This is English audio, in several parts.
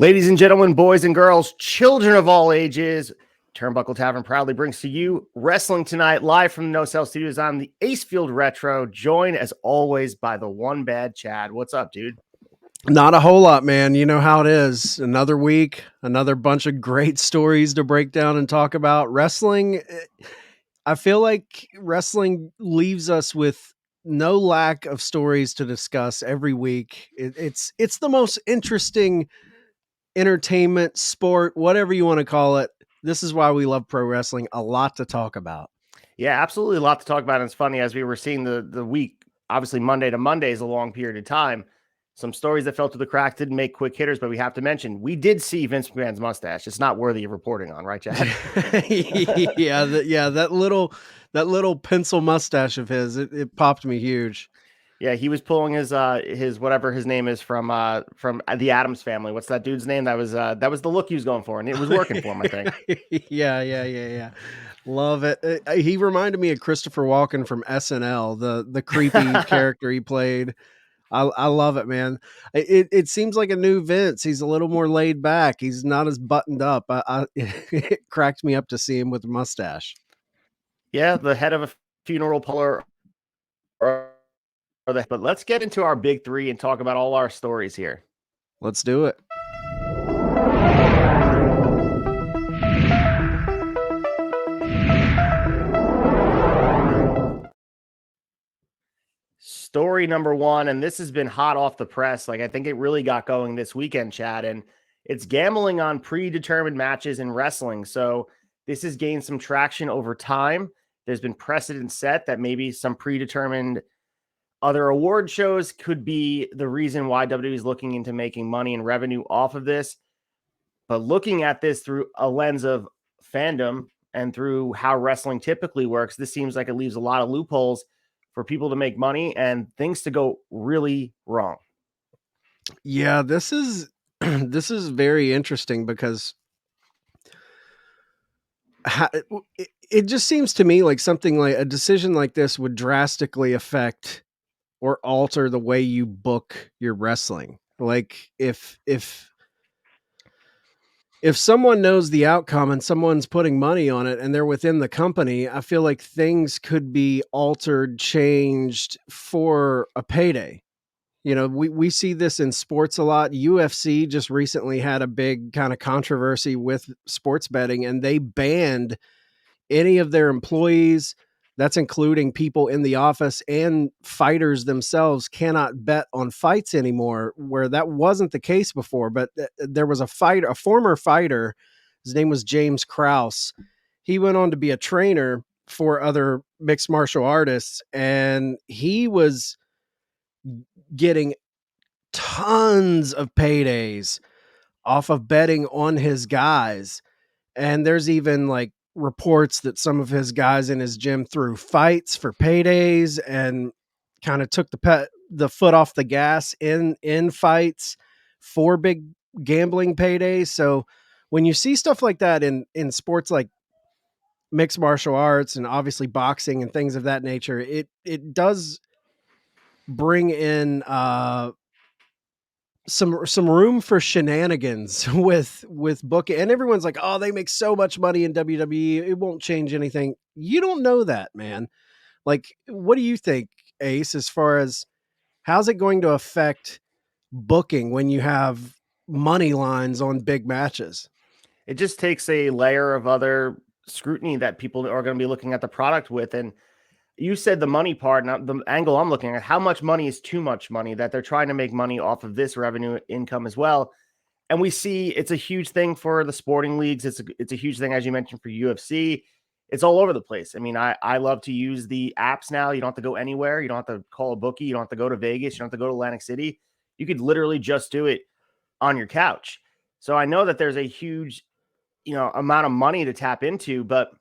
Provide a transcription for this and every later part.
Ladies and gentlemen, boys and girls, children of all ages, Turnbuckle Tavern proudly brings to you Wrestling Tonight, live from the No Cell Studios on the Acefield Retro, joined as always by the one bad Chad. What's up, dude? Not a whole lot, man. You know how it is. Another week, another bunch of great stories to break down and talk about. Wrestling, I feel like wrestling leaves us with no lack of stories to discuss every week. It's the most interesting entertainment, sport, whatever you want to call it. This is why we love pro wrestling. A lot to talk about. Yeah, absolutely a lot to talk about. And it's funny, as we were seeing the week, obviously Monday to Monday is a long period of time. Some stories that fell through the cracks didn't make quick hitters, but we have to mention, we did see Vince McMahon's mustache. It's not worthy of reporting on, right, Chad? That little pencil mustache of his, it popped me huge. Yeah, he was pulling his whatever his name is from the Addams Family. What's that dude's name? That was the look he was going for, and it was working for him, I think. Yeah. Love it. He reminded me of Christopher Walken from SNL, the creepy character he played. I love it, man. It seems like a new Vince. He's a little more laid back. He's not as buttoned up. It cracked me up to see him with a mustache. Yeah, the head of a funeral parlor. But let's get into our big three and talk about all our stories here. Let's do it. Story number one, and this has been hot off the press. Like, I think it really got going this weekend, Chad, and it's gambling on predetermined matches in wrestling. So this has gained some traction over time. There's been precedent set that maybe some predetermined other award shows could be the reason why WWE is looking into making money and revenue off of this. But looking at this through a lens of fandom and through how wrestling typically works, this seems like it leaves a lot of loopholes for people to make money and things to go really wrong. Yeah, this is this is very interesting because it just seems to me like something like a decision like this would drastically affect or alter the way you book your wrestling. Like if someone knows the outcome and someone's putting money on it and they're within the company, I feel like things could be altered, changed for a payday. You know, we see this in sports a lot. UFC just recently had a big kind of controversy with sports betting, and they banned any of their employees, that's including people in the office and fighters themselves, cannot bet on fights anymore, where that wasn't the case before. But there was a former fighter, his name was James Krause. He went on to be a trainer for other mixed martial artists, and he was getting tons of paydays off of betting on his guys. And there's even like reports that some of his guys in his gym threw fights for paydays and kind of took the foot off the gas in fights for big gambling paydays. So when you see stuff like that in sports like mixed martial arts and obviously boxing and things of that nature, it does bring in some room for shenanigans with booking. And everyone's like, oh, they make so much money in WWE, it won't change anything. You don't know that, man. Like, what do you think, Ace, as far as how's it going to affect booking when you have money lines on big matches? It just takes a layer of other scrutiny that people are going to be looking at the product with. And you said the money part, and the angle I'm looking at, how much money is too much money, that they're trying to make money off of this revenue income as well. And we see it's a huge thing for the sporting leagues. It's a huge thing, as you mentioned, for UFC. It's all over the place. I mean, I love to use the apps now. You don't have to go anywhere. You don't have to call a bookie. You don't have to go to Vegas. You don't have to go to Atlantic City. You could literally just do it on your couch. So I know that there's a huge, amount of money to tap into, but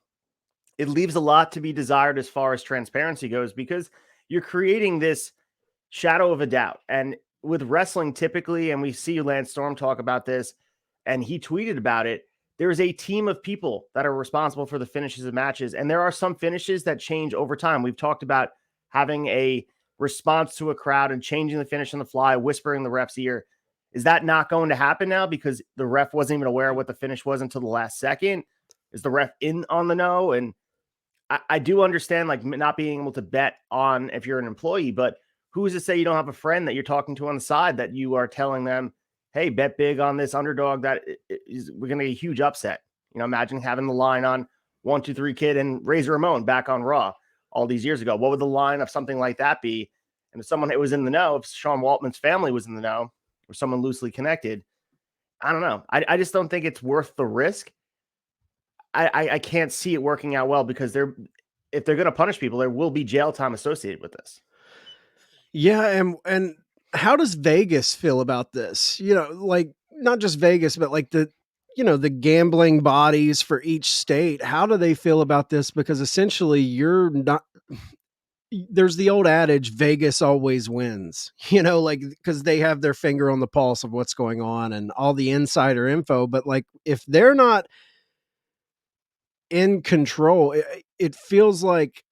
it leaves a lot to be desired as far as transparency goes, because you're creating this shadow of a doubt. And with wrestling typically, and we see Lance Storm talk about this, and he tweeted about it, there's a team of people that are responsible for the finishes of matches. And there are some finishes that change over time. We've talked about having a response to a crowd and changing the finish on the fly, whispering the ref's ear. Is that not going to happen now because the ref wasn't even aware of what the finish was until the last second? Is the ref in on the know? And I do understand like not being able to bet on if you're an employee, but who is to say you don't have a friend that you're talking to on the side that you are telling them, hey, bet big on this underdog that we're going to get a huge upset. Imagine having the line on 1-2-3 Kid and Razor Ramon back on Raw all these years ago. What would the line of something like that be? And if someone was in the know, if Sean Waltman's family was in the know or someone loosely connected, I don't know. I just don't think it's worth the risk. I can't see it working out well because if they're going to punish people, there will be jail time associated with this. Yeah, and how does Vegas feel about this? Like not just Vegas, but like the gambling bodies for each state. How do they feel about this? Because essentially you're not there's the old adage Vegas always wins. Like because they have their finger on the pulse of what's going on and all the insider info, but like if they're not in control, it feels like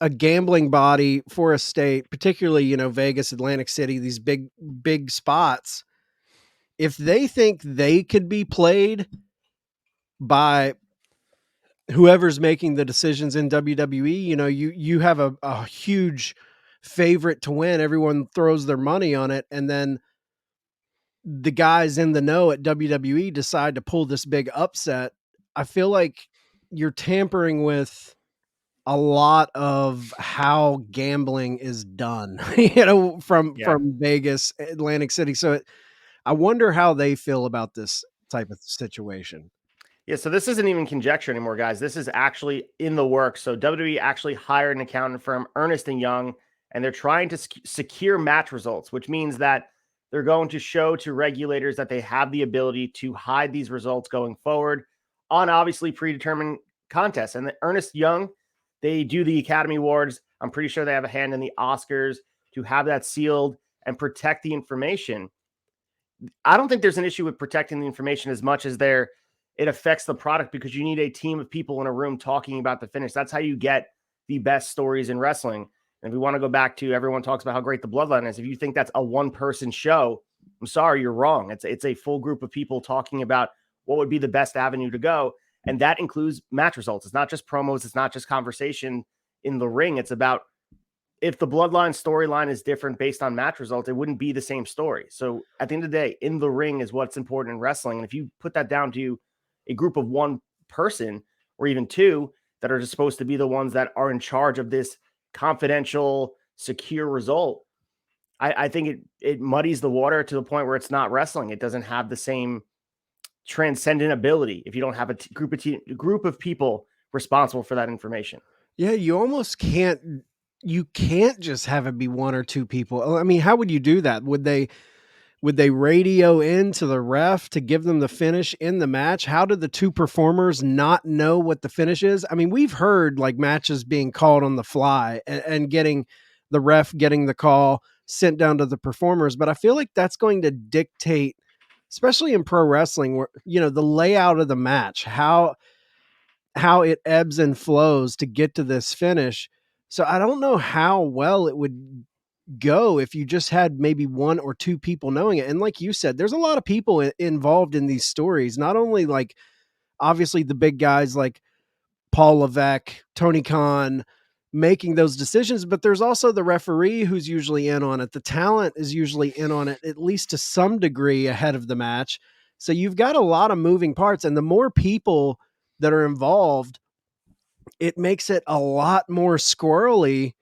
a gambling body for a state, particularly, Vegas, Atlantic City, these big spots, if they think they could be played by whoever's making the decisions in WWE, you have a huge favorite to win. Everyone throws their money on it. And then the guys in the know at WWE decide to pull this big upset. I feel like you're tampering with a lot of how gambling is done, from Vegas, Atlantic City. So I wonder how they feel about this type of situation. Yeah, so this isn't even conjecture anymore, guys. This is actually in the works. So WWE actually hired an accountant firm, Ernst & Young, and they're trying to secure match results, which means that they're going to show to regulators that they have the ability to hide these results going forward on obviously predetermined contests. And the Ernst & Young, they do the Academy Awards. I'm pretty sure they have a hand in the Oscars to have that sealed and protect the information. I don't think there's an issue with protecting the information as much as it affects the product because you need a team of people in a room talking about the finish. That's how you get the best stories in wrestling. And if we want to go back to everyone talks about how great the Bloodline is, if you think that's a one-person show, I'm sorry, you're wrong. It's a full group of people talking about what would be the best avenue to go. And that includes match results. It's not just promos. It's not just conversation in the ring. It's about if the Bloodline storyline is different based on match results, it wouldn't be the same story. So at the end of the day, in the ring is what's important in wrestling. And if you put that down to a group of one person or even two that are just supposed to be the ones that are in charge of this confidential, secure result, I think it muddies the water to the point where it's not wrestling. It doesn't have the same transcendent ability if you don't have a group of people responsible for that information. Yeah, you almost can't just have it be one or two people. I mean, how would you do that? Would they radio into the ref to give them the finish in the match? How did the two performers not know what the finish is? I mean, we've heard like matches being called on the fly and getting the ref getting the call sent down to the performers. But I feel like that's going to dictate, especially in pro wrestling, where, the layout of the match, how it ebbs and flows to get to this finish. So I don't know how well it would go if you just had maybe one or two people knowing it. And like you said, there's a lot of people involved in these stories, not only like obviously the big guys like Paul Levesque, Tony Khan making those decisions, but there's also the referee who's usually in on it. The talent is usually in on it, at least to some degree ahead of the match. So you've got a lot of moving parts, and the more people that are involved, it makes it a lot more squirrely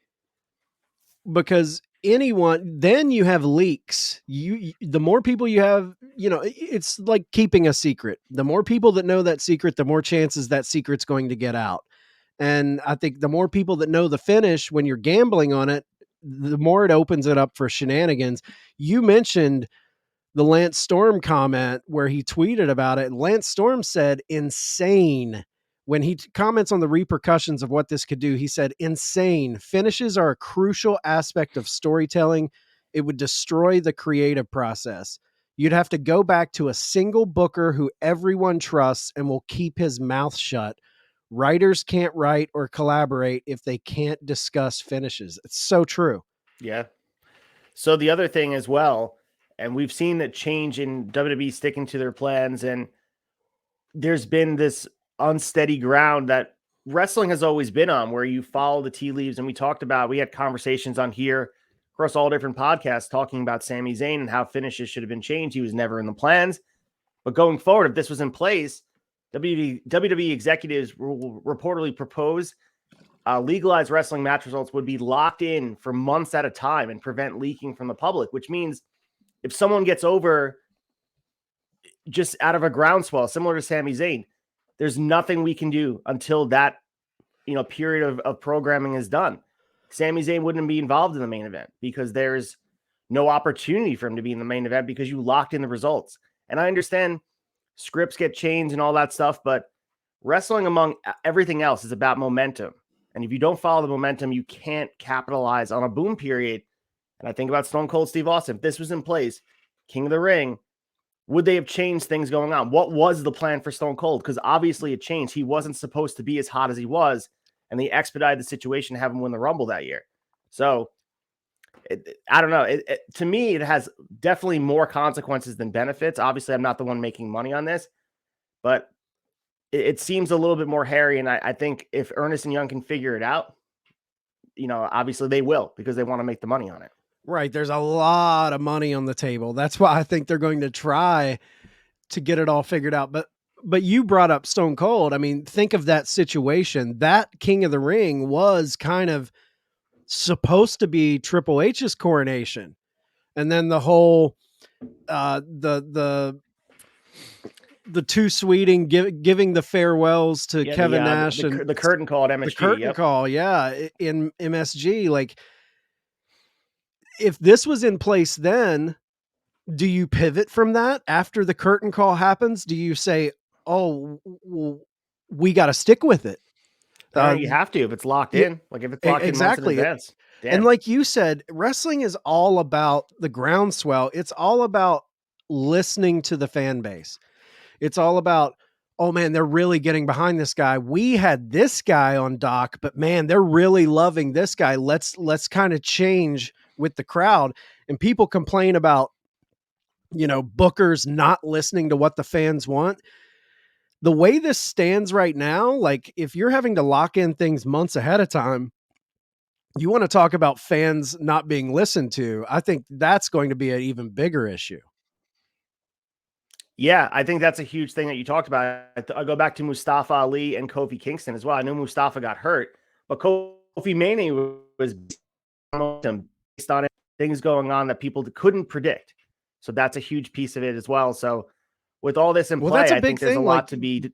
because then you have leaks. The more people you have, it's like keeping a secret. The more people that know that secret, the more chances that secret's going to get out. And I think the more people that know the finish when you're gambling on it, the more it opens it up for shenanigans. You mentioned the Lance Storm comment where he tweeted about it. Lance Storm said insane. When he comments on the repercussions of what this could do, he said, insane. Finishes are a crucial aspect of storytelling. It would destroy the creative process. You'd have to go back to a single booker who everyone trusts and will keep his mouth shut. Writers can't write or collaborate if they can't discuss finishes. It's so true. Yeah. So the other thing as well, And we've seen that change in WWE sticking to their plans. And there's been this unsteady ground that wrestling has always been on, where you follow the tea leaves. And we had conversations on here across all different podcasts talking about Sami Zayn and how finishes should have been changed. He was never in the plans. But going forward, if this was in place, WWE executives will reportedly propose legalized wrestling match results would be locked in for months at a time and prevent leaking from the public, which means if someone gets over just out of a groundswell, similar to Sami Zayn, there's nothing we can do until that period of programming is done. Sami Zayn wouldn't be involved in the main event because there's no opportunity for him to be in the main event because you locked in the results. And I understand scripts get changed and all that stuff, but wrestling, among everything else, is about momentum. And if you don't follow the momentum, you can't capitalize on a boom period. And I think about Stone Cold Steve Austin. If this was in place, King of the Ring, would they have changed things going on? What was the plan for Stone Cold? Because obviously it changed. He wasn't supposed to be as hot as he was, and they expedited the situation to have him win the Rumble that year. So I don't know. To me, it has definitely more consequences than benefits. Obviously, I'm not the one making money on this, but it seems a little bit more hairy. And I think if Ernest and Young can figure it out, obviously they will, because they want to make the money on it. Right. There's a lot of money on the table. That's why I think they're going to try to get it all figured out. But you brought up Stone Cold. I mean, think of that situation. That King of the Ring was kind of supposed to be Triple H's coronation. And then the whole the two sweeting giving the farewells to Kevin Nash and the curtain call at MSG. The curtain call, yeah, in MSG. Like, if this was in place then, do you pivot from that after the curtain call happens? Do you say, oh, well, we got to stick with it? You have to if it's locked in. Like if it's locked in months in advance. And like you said, wrestling is all about the groundswell. It's all about listening to the fan base. It's all about, oh man, they're really getting behind this guy. We had this guy on dock, but man, they're really loving this guy. Let's kind of change with the crowd. And people complain about, bookers not listening to what the fans want. The way this stands right now, like if you're having to lock in things months ahead of time, you want to talk about fans not being listened to. I think that's going to be an even bigger issue. Yeah, I think that's a huge thing that you talked about. I go back to Mustafa Ali and Kofi Kingston as well. I know Mustafa got hurt, but Kofi mainly was based on things going on that people couldn't predict. So that's a huge piece of it as well. So with all this in play, I think there's a lot to be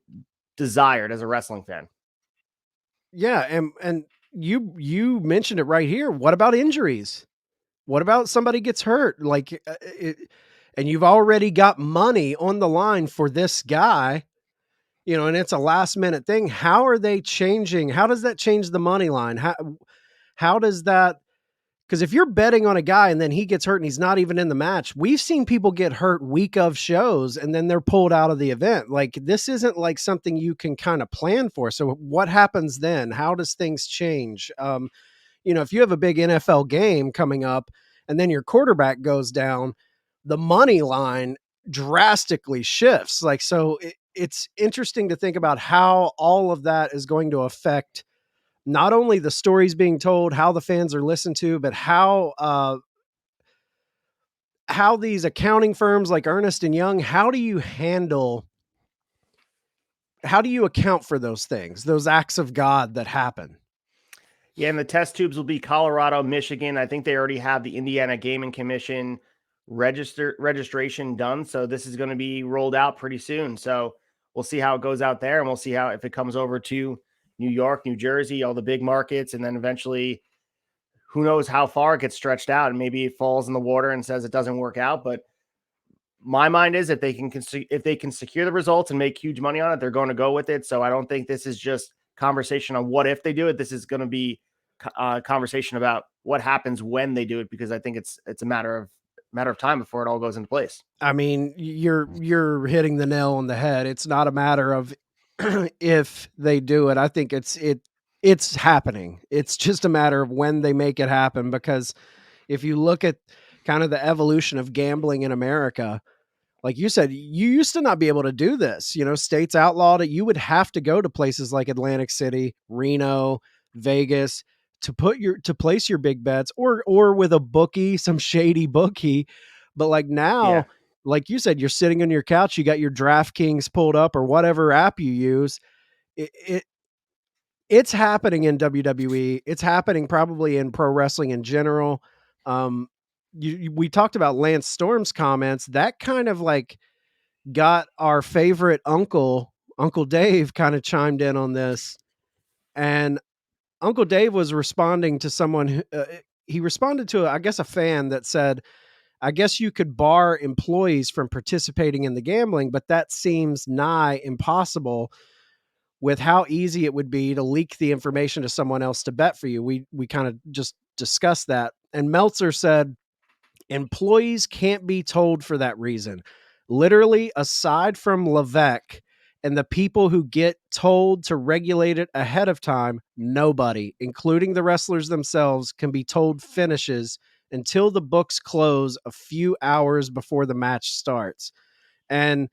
desired as a wrestling fan. Yeah, and you mentioned it right here. What about injuries? What about somebody gets hurt? And you've already got money on the line for this guy, and it's a last minute thing. How are they changing? How does that change the money line? How does that? Because if you're betting on a guy and then he gets hurt and he's not even in the match, we've seen people get hurt week of shows and then they're pulled out of the event. Like, this isn't like something you can kind of plan for. So what happens then? How does things change? If you have a big NFL game coming up and then your quarterback goes down, the money line drastically shifts. Like, so it's interesting to think about how all of that is going to affect not only the stories being told, how the fans are listened to, but how these accounting firms like Ernst & Young, how do you account for those things, those acts of God that happen? Yeah, and the test tubes will be Colorado, Michigan. I think they already have the Indiana Gaming Commission registration done. So this is going to be rolled out pretty soon. So we'll see how it goes out there, and we'll see if it comes over to New York, New Jersey, all the big markets, and then eventually, who knows how far it gets stretched out, and maybe it falls in the water and says it doesn't work out. But my mind is if they can secure the results and make huge money on it, they're going to go with it. So I don't think this is just conversation on what if they do it. This is going to be a conversation about what happens when they do it, because I think it's a matter of time before it all goes into place. I mean, you're hitting the nail on the head. It's not a matter of if they do it. I think it's happening. It's just a matter of when they make it happen, because if you look at kind of the evolution of gambling in America. Like you said, you used to not be able to do this. States outlawed it. You would have to go to places like Atlantic City, Reno, Vegas to place your big bets, or with a bookie, some shady bookie. But like Yeah. now, like you said, you're sitting on your couch, you got your DraftKings pulled up or whatever app you use. It's happening in WWE. It's happening probably in pro wrestling in general. Um, we talked about Lance Storm's comments. That kind of like got our favorite Uncle Dave, kind of chimed in on this, and Uncle Dave was responding to someone. He responded to, I guess, a fan that said, "I guess you could bar employees from participating in the gambling, but that seems nigh impossible." With how easy it would be to leak the information to someone else to bet for you. We kind of just discussed that. And Meltzer said, employees can't be told for that reason. Literally, aside from Levesque and the people who get told to regulate it ahead of time, nobody, including the wrestlers themselves, can be told finishes until the books close a few hours before the match starts. And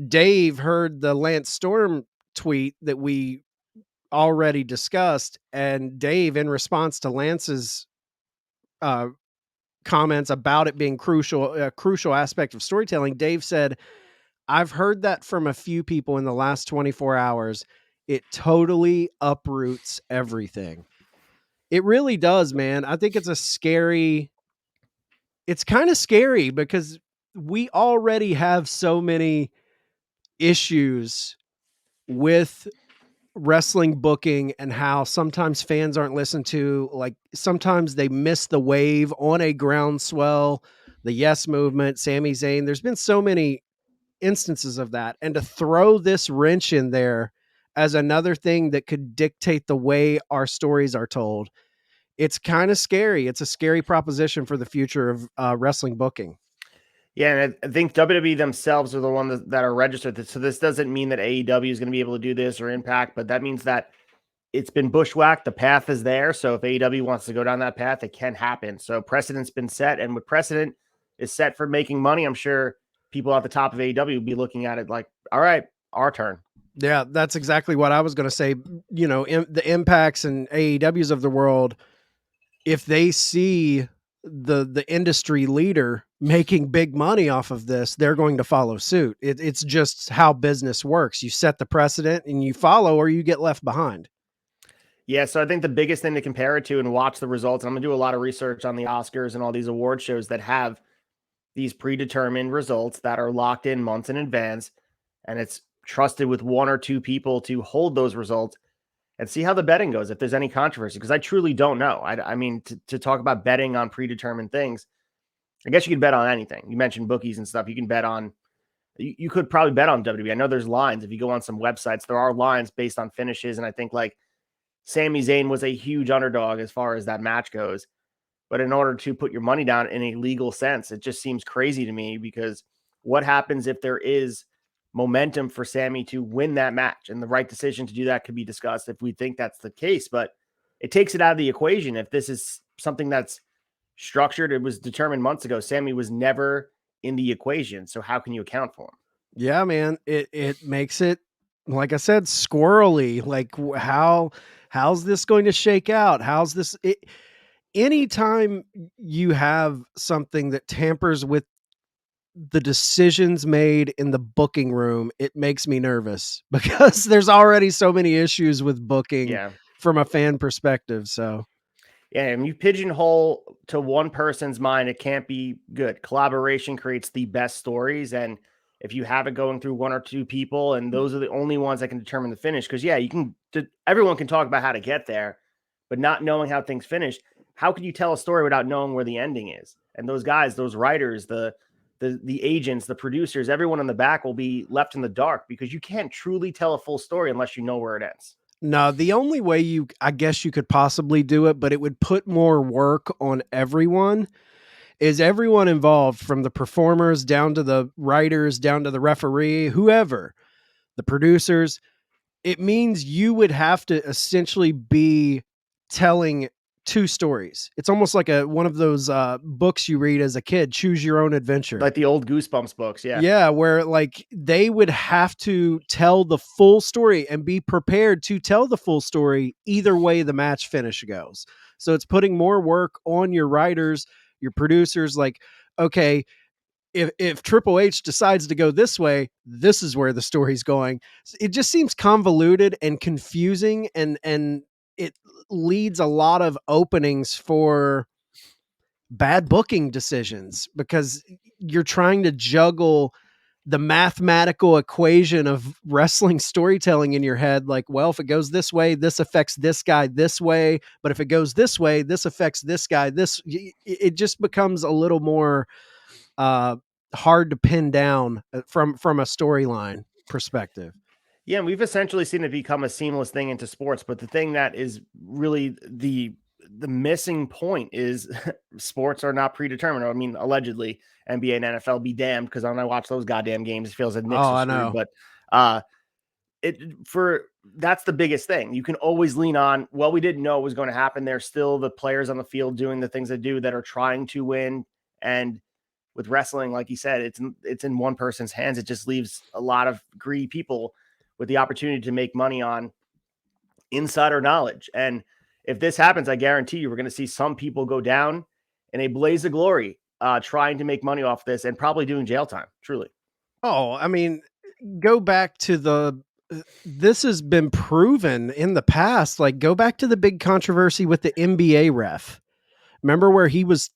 Dave heard the Lance Storm tweet that we already discussed, and Dave, in response to Lance's uh, comments about it being a crucial aspect of storytelling, Dave said, "I've heard that from a few people in the last 24 hours. It totally uproots everything." It really does, man. I think it's kind of scary because we already have so many issues with wrestling booking and how sometimes fans aren't listened to. Like sometimes they miss the wave on a groundswell, the Yes Movement, Sami Zayn. There's been so many instances of that. And to throw this wrench in there as another thing that could dictate the way our stories are told, it's kind of scary. It's a scary proposition for the future of wrestling booking. Yeah, and I think WWE themselves are the ones that are registered. So this doesn't mean that AEW is going to be able to do this or Impact, but that means that it's been bushwhacked. The path is there. So if AEW wants to go down that path, it can happen. So precedent's been set. And with precedent is set for making money, I'm sure people at the top of AEW will be looking at it like, all right, our turn. Yeah, that's exactly what I was going to say. The Impacts and AEWs of the world, if they see the industry leader making big money off of this, they're going to follow suit. It's just how business works. You set the precedent and you follow, or you get left behind. Yeah, so I think the biggest thing to compare it to and watch the results, and I'm going to do a lot of research on the Oscars and all these award shows that have these predetermined results that are locked in months in advance, and it's trusted with one or two people to hold those results and see how the betting goes, if there's any controversy, because I truly don't know. I mean, to talk about betting on predetermined things, I guess you could bet on anything. You mentioned bookies and stuff. You can bet on, you could probably bet on WWE. I know there's lines. If you go on some websites, there are lines based on finishes. And I think like Sami Zayn was a huge underdog as far as that match goes. But in order to put your money down in a legal sense, it just seems crazy to me because what happens if there is momentum for Sammy to win that match? And the right decision to do that could be discussed if we think that's the case. But it takes it out of the equation. If this is something that's structured, it was determined months ago. Sammy was never in the equation. So how can you account for him? Yeah, man, it makes it, like I said, squirrely. Like how's this going to shake out? How's this? Anytime you have something that tampers with the decisions made in the booking room, it makes me nervous because there's already so many issues with booking Yeah. from a fan perspective. So Yeah, and you pigeonhole to one person's mind, it can't be good. Collaboration creates the best stories. And if you have it going through one or two people, and those are the only ones that can determine the finish, because yeah, you can, everyone can talk about how to get there, but not knowing how things finish, how can you tell a story without knowing where the ending is? And those guys, those writers, the agents, the producers, everyone in the back will be left in the dark because you can't truly tell a full story unless you know where it ends. no, the only way I guess you could possibly do it, but it would put more work on everyone, is everyone involved, from the performers down to the writers, down to the referee, whoever, the producers. It means you would have to essentially be telling two stories. It's almost like one of those books you read as a kid, Choose Your Own Adventure. Like the old Goosebumps books. Yeah. Yeah, where like they would have to tell the full story and be prepared to tell the full story either way the match finish goes. So it's putting more work on your writers, your producers. Like, okay, if Triple H decides to go this way, this is where the story's going. It just seems convoluted and confusing, and it leads a lot of openings for bad booking decisions because you're trying to juggle the mathematical equation of wrestling storytelling in your head. Like, well, if it goes this way, this affects this guy this way, but if it goes this way, this affects this guy this. It just becomes a little more uh hard to pin down from a storyline perspective. Yeah, and we've essentially seen it become a seamless thing into sports. But the thing that is really the missing point is sports are not predetermined. I mean, allegedly, NBA and NFL be damned, because when I watch those goddamn games, it feels like Knicks Oh, are I screwed. know. But it for that's the biggest thing. You can always lean on, well, we didn't know it was going to happen. There's still the players on the field doing the things they do that are trying to win. And with wrestling, like you said, it's in one person's hands. It just leaves a lot of greedy people with the opportunity to make money on insider knowledge. And if this happens, I guarantee you we're going to see some people go down in a blaze of glory, trying to make money off this and probably doing jail time. Truly. Oh, I mean, go back to this has been proven in the past. Like, go back to the big controversy with the NBA ref. Remember where he was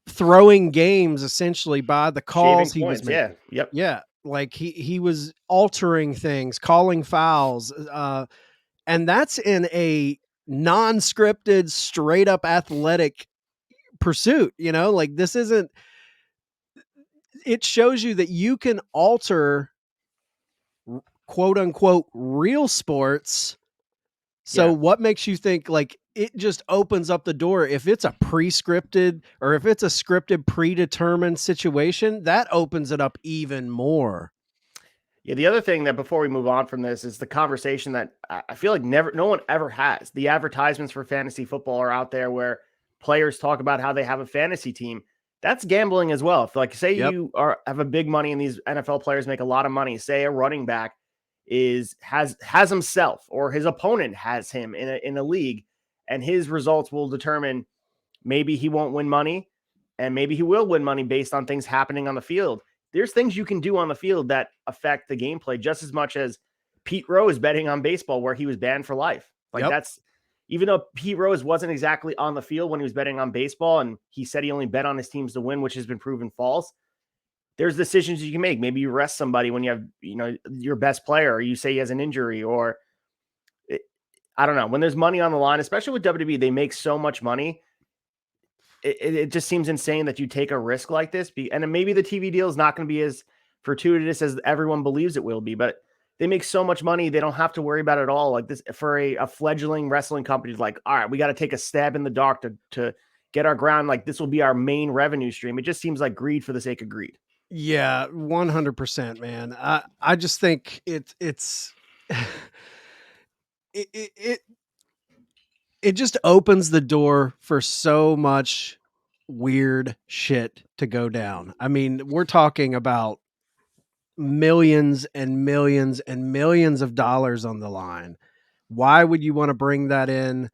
throwing games essentially by the Shaving calls he was points. Yeah. making. Yep. Yeah, like he was altering things, calling fouls, and that's in a non-scripted, straight up athletic pursuit. Like this isn't. It shows you that you can alter quote unquote real sports. So Yeah. what makes you think like it just opens up the door? If it's a pre-scripted or if it's a scripted predetermined situation, that opens it up even more. Yeah, the other thing that before we move on from this is the conversation that I feel like no one ever has. The advertisements for fantasy football are out there where players talk about how they have a fantasy team. That's gambling as well. If, like, say Yep. you have a big money and these NFL players make a lot of money. Say a running back has himself or his opponent has him in a league, and his results will determine maybe he won't win money and maybe he will win money based on things happening on the field. There's things you can do on the field that affect the gameplay just as much as Pete Rose betting on baseball where he was banned for life. Like, Yep. that's, even though Pete Rose wasn't exactly on the field when he was betting on baseball and he said he only bet on his teams to win, which has been proven false. There's decisions you can make. Maybe you rest somebody when you have, your best player, or you say he has an injury, or I don't know. When there's money on the line, especially with WWE, they make so much money. It just seems insane that you take a risk like this. And maybe the TV deal is not going to be as fortuitous as everyone believes it will be, but they make so much money, they don't have to worry about it at all. Like this, for a fledgling wrestling company, like, all right, we got to take a stab in the dark to get our ground. Like, this will be our main revenue stream. It just seems like greed for the sake of greed. Yeah, 100%, man. I just think it's it it just opens the door for so much weird shit to go down. I mean, we're talking about millions and millions and millions of dollars on the line. Why would you want to bring that in?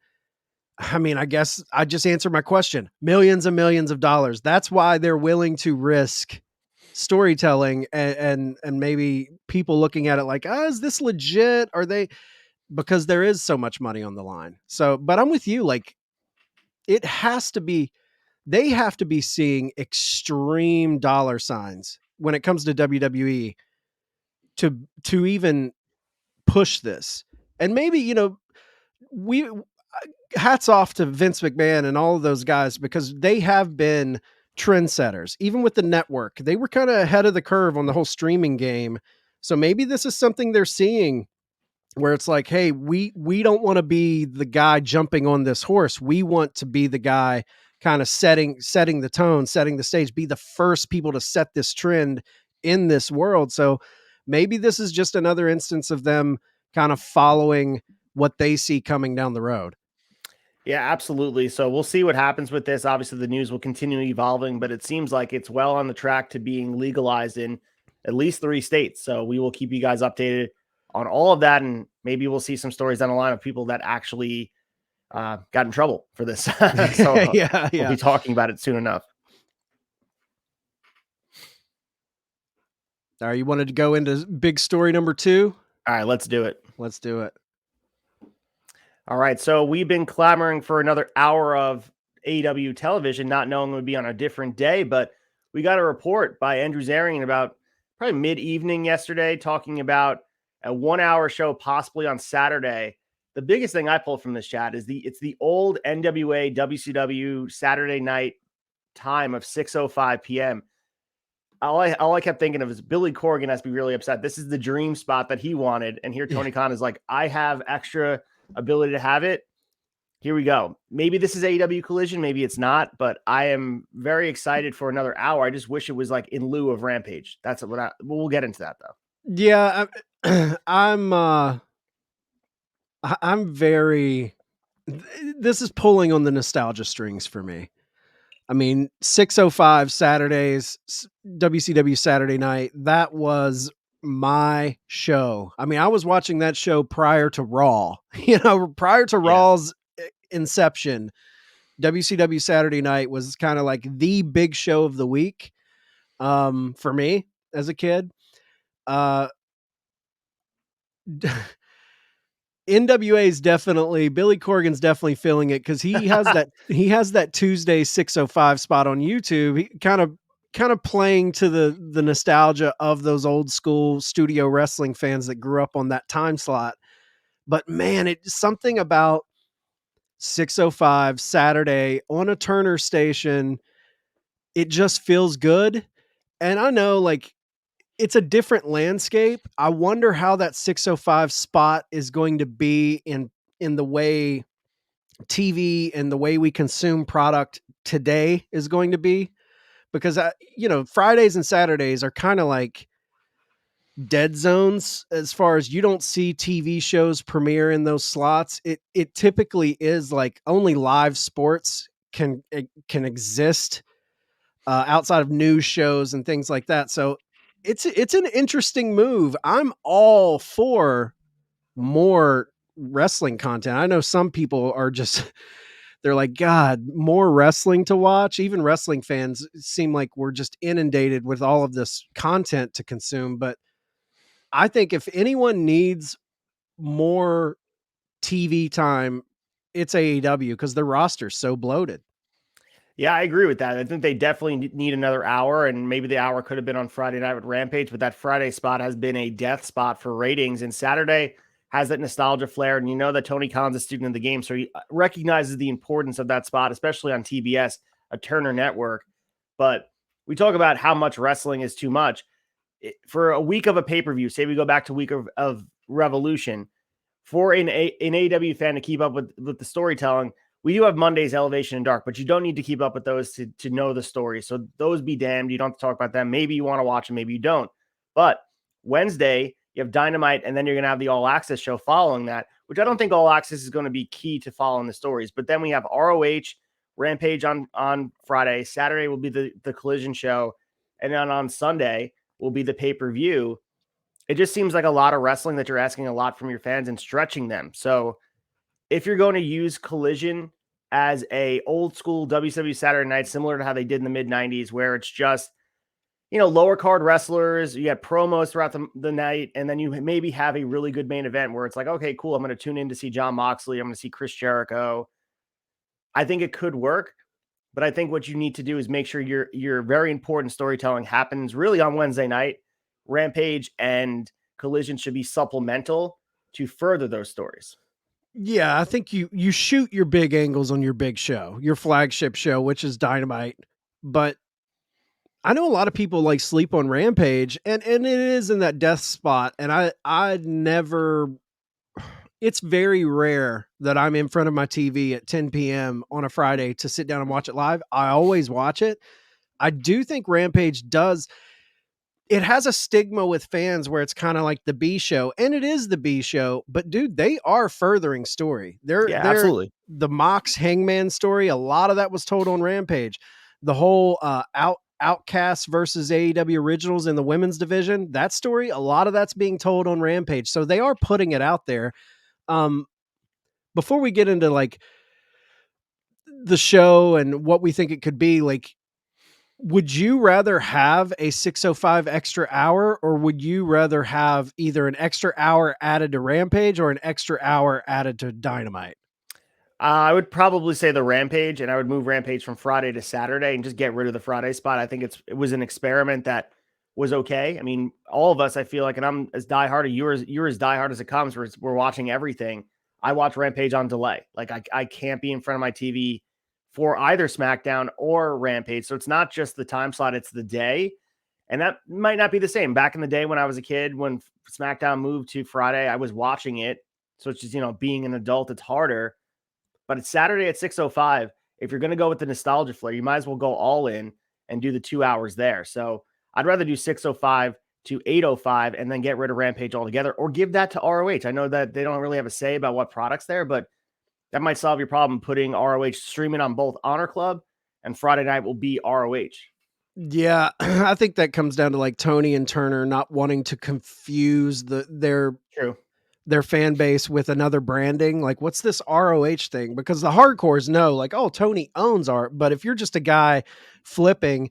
I mean, I guess I just answered my question. Millions and millions of dollars. That's why they're willing to risk storytelling and maybe people looking at it like, is this legit? Are they, because there is so much money on the line. So, but I'm with you. Like, it has to be, they have to be seeing extreme dollar signs when it comes to WWE to even push this. And maybe, we hats off to Vince McMahon and all of those guys because they have been trendsetters. Even with the network, they were kind of ahead of the curve on the whole streaming game. So maybe this is something they're seeing where it's like, hey, we don't want to be the guy jumping on this horse. We want to be the guy kind of setting the tone, setting the stage, be the first people to set this trend in this world. So maybe this is just another instance of them kind of following what they see coming down the road. Yeah, absolutely. So we'll see what happens with this. Obviously, the news will continue evolving, but it seems like it's well on the track to being legalized in at least 3 states. So we will keep you guys updated on all of that, and maybe we'll see some stories down the line of people that actually got in trouble for this. So Yeah, we'll yeah. be talking about it soon enough. All right, you wanted to go into big story number 2? All right, let's do it. Let's do it. All right, so we've been clamoring for another hour of AEW television, not knowing it would be on a different day, but we got a report by Andrew Zarian about probably mid-evening yesterday, talking about a 1 hour show possibly on Saturday. The biggest thing I pulled from this chat is it's the old NWA WCW Saturday night time of 6:05 p.m. All I kept thinking of is Billy Corgan has to be really upset. This is the dream spot that he wanted, and here Tony Khan is like, I have extra ability to have it. Here we go. Maybe this is AEW Collision, maybe it's not, but I am very excited for another hour. I just wish it was like in lieu of Rampage. That's what we'll get into that though. Yeah, I'm very this is pulling on the nostalgia strings for me. I mean, 6:05 Saturdays, WCW Saturday night, that was my show. I mean, I was watching that show prior to Raw. Prior to Yeah. Raw's inception, WCW Saturday night was kind of like the big show of the week for me as a kid. Uh NWA is definitely Billy Corgan's definitely feeling it because he has that Tuesday 6:05 spot on YouTube. He kind of playing to the nostalgia of those old school studio wrestling fans that grew up on that time slot. But man, it's something about 6:05 Saturday on a Turner station. It just feels good. And I know like it's a different landscape. I wonder how that 6:05 spot is going to be in the way TV and the way we consume product today is going to be because Fridays and Saturdays are kind of like dead zones as far as you don't see TV shows premiere in those slots. It typically is like only live sports can exist outside of news shows and things like that. So it's an interesting move. I'm all for more wrestling content. I know some people are just they're like, God, more wrestling to watch. Even wrestling fans seem like we're just inundated with all of this content to consume. But I think if anyone needs more TV time, it's AEW because their roster's so bloated. Yeah, I agree with that. I think they definitely need another hour, and maybe the hour could have been on Friday night with Rampage, but that Friday spot has been a death spot for ratings, and Saturday has that nostalgia flair. And you know that Tony Khan's a student of the game, so he recognizes the importance of that spot, especially on TBS, a Turner network. But we talk about how much wrestling is too much. For a week of a pay-per-view, say we go back to week of Revolution, for an AEW fan to keep up with the storytelling, we do have Monday's Elevation and Dark, but you don't need to keep up with those to know the story. So those be damned. You don't have to talk about them. Maybe you want to watch them, maybe you don't. But Wednesday, you have Dynamite, and then you're going to have the All Access show following that, which I don't think All Access is going to be key to following the stories. But then we have ROH, Rampage on Friday. Saturday will be the Collision show. And then on Sunday will be the pay-per-view. It just seems like a lot of wrestling that you're asking a lot from your fans and stretching them. So if you're going to use Collision as a old school WCW Saturday night, similar to how they did in the mid 90s, where it's just, lower card wrestlers, you have promos throughout the night, and then you maybe have a really good main event where it's like, okay, cool. I'm going to tune in to see John Moxley. I'm going to see Chris Jericho. I think it could work, but I think what you need to do is make sure your very important storytelling happens really on Wednesday night. Rampage and Collision should be supplemental to further those stories. Yeah, I think you shoot your big angles on your big show, your flagship show, which is Dynamite. But I know a lot of people like sleep on Rampage, and it is in that death spot. And I never. It's very rare that I'm in front of my TV at 10 p.m. on a Friday to sit down and watch it live. I always watch it. I do think Rampage does. it has a stigma with fans where it's kind of like the B show, and it is the B show, but dude, they are furthering story. Yeah, They're absolutely. the Mox Hangman story. A lot of that was told on Rampage. The whole Outcasts versus AEW Originals in the women's division, that story, a lot of that's being told on Rampage. So they are putting it out there. Um, before we get into like the show and what we think it could be, like, would you rather have a 605 extra hour, or would you rather have either an extra hour added to Rampage or an extra hour added to Dynamite? I would probably say the Rampage, and I would move Rampage from Friday to Saturday and just get rid of the Friday spot. I think it was an experiment that was okay. I mean, all of us, I feel like, and I'm as diehard, you're as diehard as it comes. We're watching everything. I watch Rampage on delay. Like I can't be in front of my TV for either SmackDown or Rampage. So it's not just the time slot; it's the day, and that might not be the same. Back in the day when I was a kid, when SmackDown moved to Friday, I was watching it. So it's just being an adult, it's harder, but it's Saturday at 6:05. If you're going to go with the nostalgia flair, you might as well go all in and do the 2 hours there. So I'd rather do 6:05 to 8:05 and then get rid of Rampage altogether, or give that to ROH. I know that they don't really have a say about what products there, but that might solve your problem putting ROH streaming on both Honor Club, and Friday night will be ROH. Yeah, I think that comes down to like Tony and Turner not wanting to confuse True. their fan base with another branding. Like, what's this ROH thing? Because the hardcores know, like, oh, Tony owns art. But if you're just a guy flipping,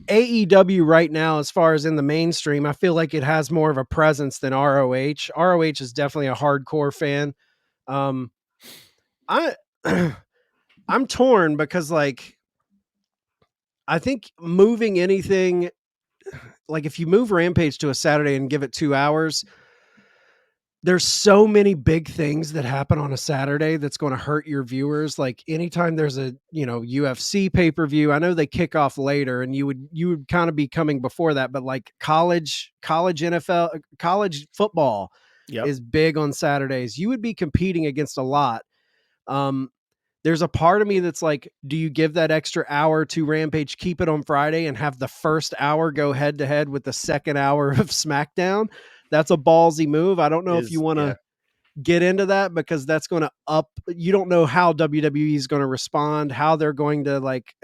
AEW right now, as far as in the mainstream, I feel like it has more of a presence than ROH. ROH is definitely a hardcore fan. Um, I I'm torn because like I think moving anything, like if you move Rampage to a Saturday and give it 2 hours, there's so many big things that happen on a Saturday that's going to hurt your viewers. Like anytime there's a, UFC pay-per-view, I know they kick off later and you would kind of be coming before that, but like college NFL, college football Yep. is big on Saturdays. You would be competing against a lot. Um, there's a part of me that's like, do you give that extra hour to Rampage, keep it on Friday, and have the first hour go head to head with the second hour of SmackDown? That's a ballsy move. I don't know if you Is want Yeah. to get into that because that's going to you don't know how WWE is going to respond, how they're going to like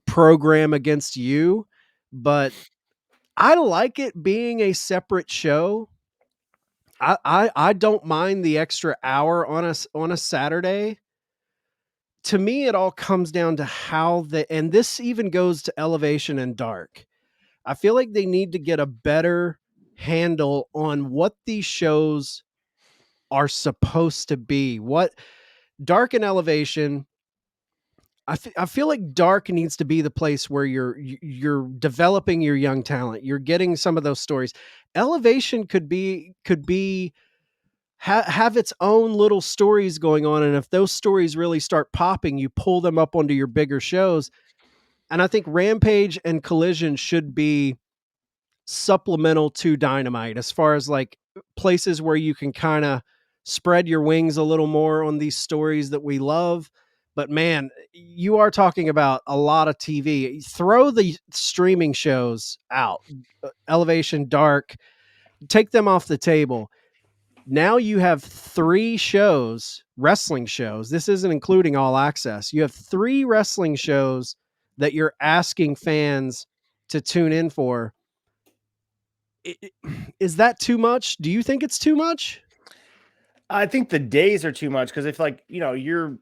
program against you. But I like it being a separate show. I don't mind the extra hour on a Saturday. To me, it all comes down to and this even goes to Elevation and Dark. I feel like they need to get a better handle on what these shows are supposed to be. What Dark and Elevation, I feel like Dark needs to be the place where you're developing your young talent. You're getting some of those stories. Elevation could be have its own little stories going on, and if those stories really start popping, you pull them up onto your bigger shows. And I think Rampage and Collision should be supplemental to Dynamite as far as like places where you can kind of spread your wings a little more on these stories that we love. But man, you are talking about a lot of TV. Throw the streaming shows out. Elevation, Dark, take them off the table. Now you have 3 shows, wrestling shows. This isn't including All Access. You have 3 wrestling shows that you're asking fans to tune in for. Is that too much? Do you think it's too much? I think the days are too much, because if, like, you're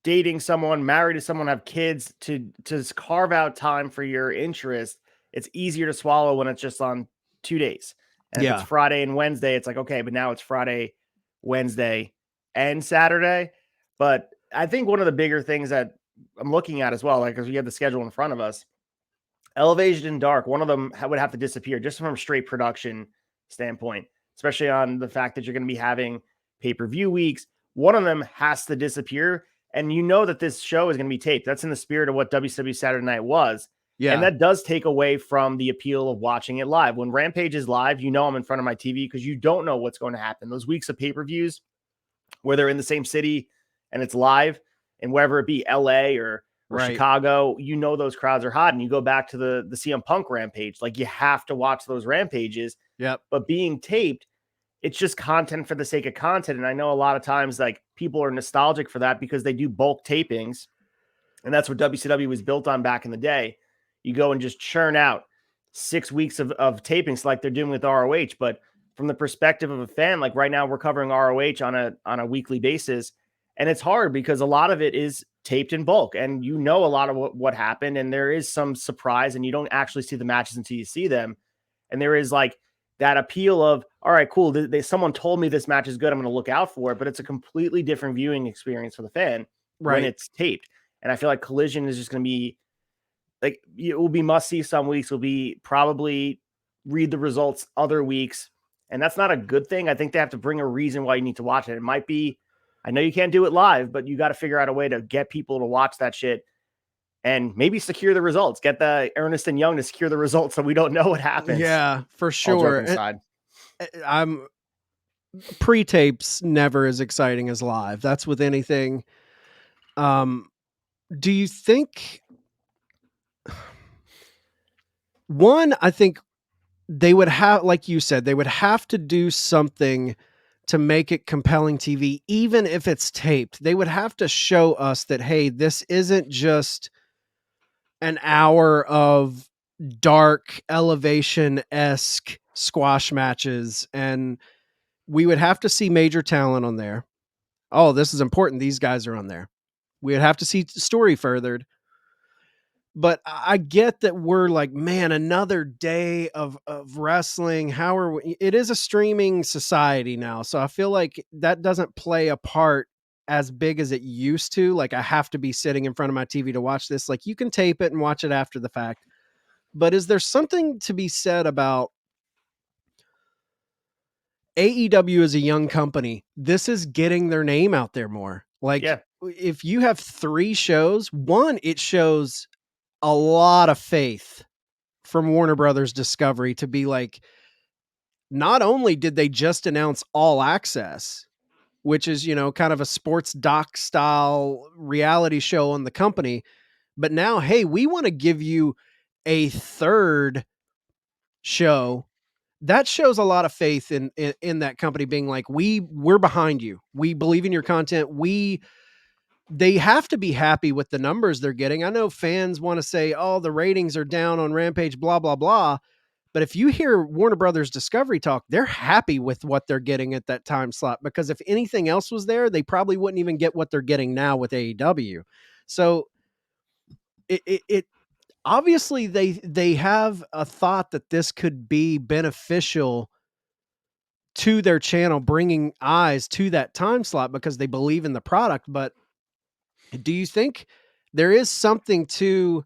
dating someone, married to someone, have kids, to carve out time for your interest, it's easier to swallow when it's just on 2 days. And if it's Yeah. Friday and Wednesday, it's like, okay, but now it's Friday, Wednesday, and Saturday. But I think one of the bigger things that I'm looking at as well, like, because we have the schedule in front of us, Elevation and Dark, one of them would have to disappear just from a straight production standpoint, especially on the fact that you're going to be having pay-per-view weeks. One of them has to disappear. And you know that this show is going to be taped. That's in the spirit of what WCW Saturday Night was. And Yeah. that does take away from the appeal of watching it live. When Rampage is live, I'm in front of my TV because you don't know what's going to happen. Those weeks of pay-per-views where they're in the same city and it's live, and wherever it be, LA or or Right. Chicago, you know those crowds are hot. And you go back to the CM Punk rampage, like you have to watch those rampages. Yep. But being taped, it's just content for the sake of content. And I know a lot of times like people are nostalgic for that because they do bulk tapings. And that's what WCW was built on back in the day. You go and just churn out 6 weeks of tapings like they're doing with ROH. But from the perspective of a fan, like right now we're covering ROH on a weekly basis. And it's hard because a lot of it is taped in bulk and you know a lot of what happened. And there is some surprise and you don't actually see the matches until you see them. And there is like that appeal of, all right, cool. Someone told me this match is good. I'm going to look out for it, but it's a completely different viewing experience for the fan when Right. it's taped. And I feel like Collision is just going to be like, it will be must see some weeks. Will be probably read the results other weeks. And that's not a good thing. I think they have to bring a reason why you need to watch it. It might be, I know you can't do it live, but you got to figure out a way to get people to watch that shit and maybe secure the results. Get the Ernest and Young to secure the results so we don't know what happens. Yeah, for All sure. joking aside. I'm pre-tapes never as exciting as live. That's with anything. Do you think one, I think they would have, like you said, they would have to do something to make it compelling TV, even if it's taped. They would have to show us that, hey, this isn't just an hour of dark elevation-esque squash matches. And we would have to see major talent on there. Oh, this is important. These guys are on there. We would have to see story furthered. But I get that we're like, man, another day of wrestling. How are we? It is a streaming society now. So I feel like that doesn't play a part as big as it used to. Like I have to be sitting in front of my TV to watch this. Like you can tape it and watch it after the fact. But is there something to be said about AEW as a young company? This is getting their name out there more. Like Yeah. if you have 3 shows, one, it shows a lot of faith from Warner Brothers Discovery to be like, not only did they just announce All Access, which is, kind of a sports doc style reality show on the company, but now, hey, we want to give you a third show. That shows a lot of faith in that company being like, we're behind you. We believe in your content. They have to be happy with the numbers they're getting. I know fans want to say, oh, the ratings are down on Rampage, blah, blah, blah. But if you hear Warner Brothers Discovery talk, they're happy with what they're getting at that time slot, because if anything else was there, they probably wouldn't even get what they're getting now with AEW. So it obviously they have a thought that this could be beneficial to their channel, bringing eyes to that time slot because they believe in the product. But do you think there is something to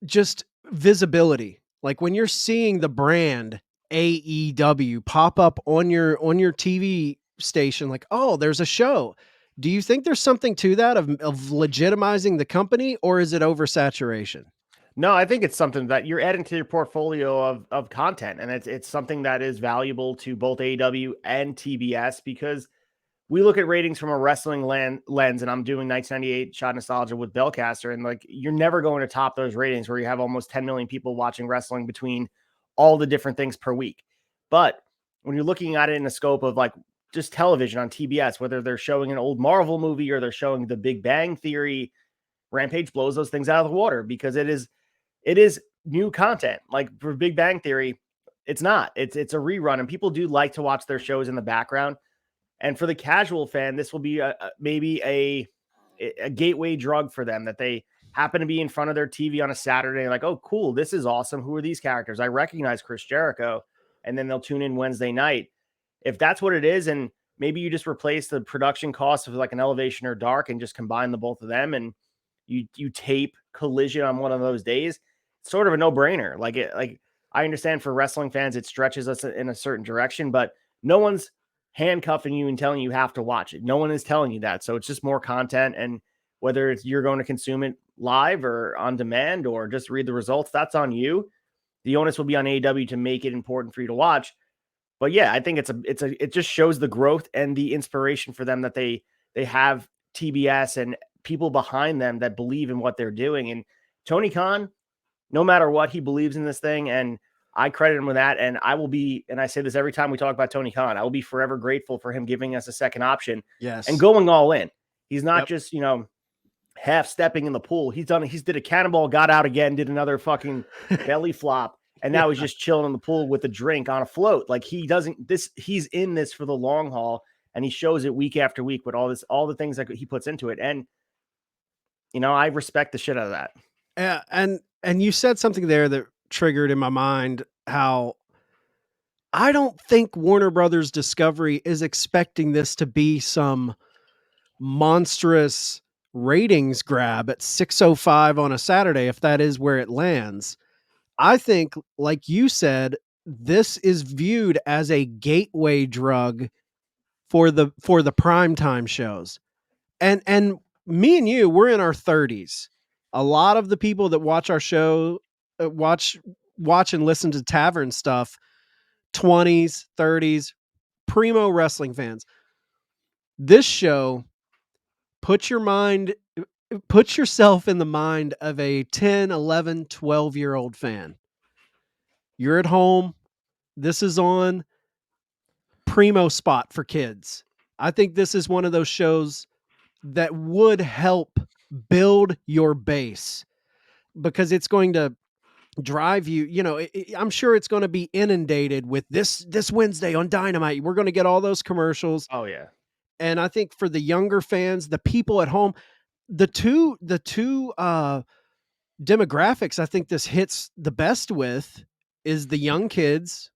just visibility? Like when you're seeing the brand AEW pop up on your TV station, like, oh, there's a show. Do you think there's something to that of legitimizing the company, or is it oversaturation? No, I think it's something that you're adding to your portfolio of content, and it's something that is valuable to both AEW and TBS because we look at ratings from a wrestling lens, and I'm doing 1998 Shot Nostalgia with Bellcaster, and like you're never going to top those ratings where you have almost 10 million people watching wrestling between all the different things per week. But when you're looking at it in the scope of like just television on TBS, whether they're showing an old Marvel movie or they're showing The Big Bang Theory, Rampage blows those things out of the water because it is new content. Like for Big Bang Theory, it's not. It's a rerun, and people do like to watch their shows in the background. And for the casual fan, this will be maybe a gateway drug for them that they happen to be in front of their TV on a Saturday. Like, oh, cool, this is awesome. Who are these characters? I recognize Chris Jericho, and then they'll tune in Wednesday night. If that's what it is, and maybe you just replace the production cost of like an Elevation or Dark and just combine the both of them, and you tape Collision on one of those days, it's sort of a no-brainer. Like I understand for wrestling fans, it stretches us in a certain direction, but no one's handcuffing you and telling you have to watch it. No one is telling you that. So it's just more content. And whether it's you're going to consume it live or on demand or just read the results, that's on you. The onus will be on AEW to make it important for you to watch. But yeah, I think it just shows the growth and the inspiration for them that they have TBS and people behind them that believe in what they're doing. And Tony Khan, no matter what, he believes in this thing, and I credit him with that. And I will be, and I say this every time we talk about Tony Khan, I will be forever grateful for him giving us a second option and Yes. going all in. He's not Yep. just, half stepping in the pool. He's did a cannonball, got out again, did another fucking belly flop, and now he's just chilling in the pool with a drink on a float. Like he's in this for the long haul, and he shows it week after week with all the things that he puts into it. And I respect the shit out of that. Yeah, and you said something there that triggered in my mind how I don't think Warner Brothers Discovery is expecting this to be some monstrous ratings grab at 6:05 on a Saturday, if that is where it lands. I think, like you said, this is viewed as a gateway drug for the primetime shows. And me and you, we're in our 30s. A lot of the people that watch our show, watch and listen to Tavern stuff, 20s, 30s, primo wrestling fans. This show, put yourself in the mind of a 10, 11, 12-year-old fan. You're at home. This is on primo spot for kids. I think this is one of those shows that would help build your base because it's going to drive you. I'm sure it's going to be inundated with this Wednesday on Dynamite. We're going to get all those commercials. Oh yeah. And I think for the younger fans, the people at home, the two demographics I think this hits the best with is the young kids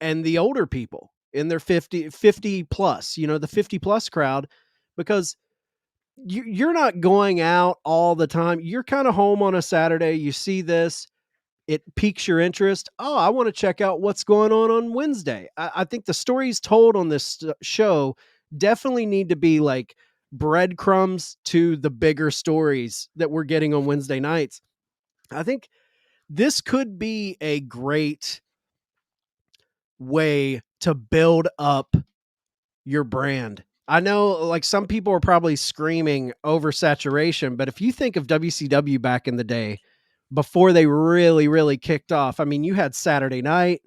and the older people in their 50 plus, the 50 plus crowd, because you're not going out all the time. You're kind of home on a Saturday. You see this, it piques your interest. Oh, I want to check out what's going on Wednesday. I think the stories told on this show definitely need to be like breadcrumbs to the bigger stories that we're getting on Wednesday nights. I think this could be a great way to build up your brand. I know like some people are probably screaming oversaturation, but if you think of WCW back in the day, before they really, really kicked off, I mean, you had Saturday night,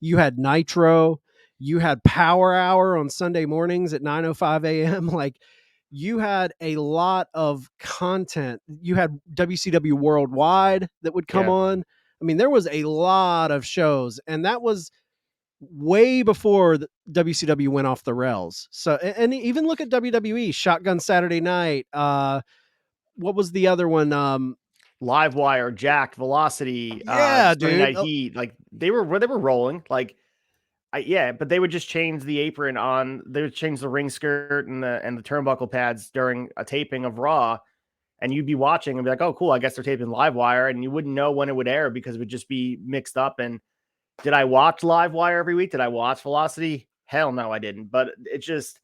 you had Nitro, you had Power Hour on Sunday mornings at 9:05 a.m. Like you had a lot of content. You had WCW Worldwide that would come on. I mean, there was a lot of shows, and that was way before the WCW went off the rails. So, and even look at WWE Shotgun Saturday Night. What was the other one? Livewire, Jacked, Velocity, Yeah, Sunday dude. Night Heat. Like they were rolling. Like but they would just change the apron on. They would change the ring skirt and the turnbuckle pads during a taping of Raw, and you'd be watching and be like, "Oh, cool! I guess they're taping Livewire," and you wouldn't know when it would air because it would just be mixed up. And did I watch Livewire every week? Did I watch Velocity? Hell no, I didn't. But it just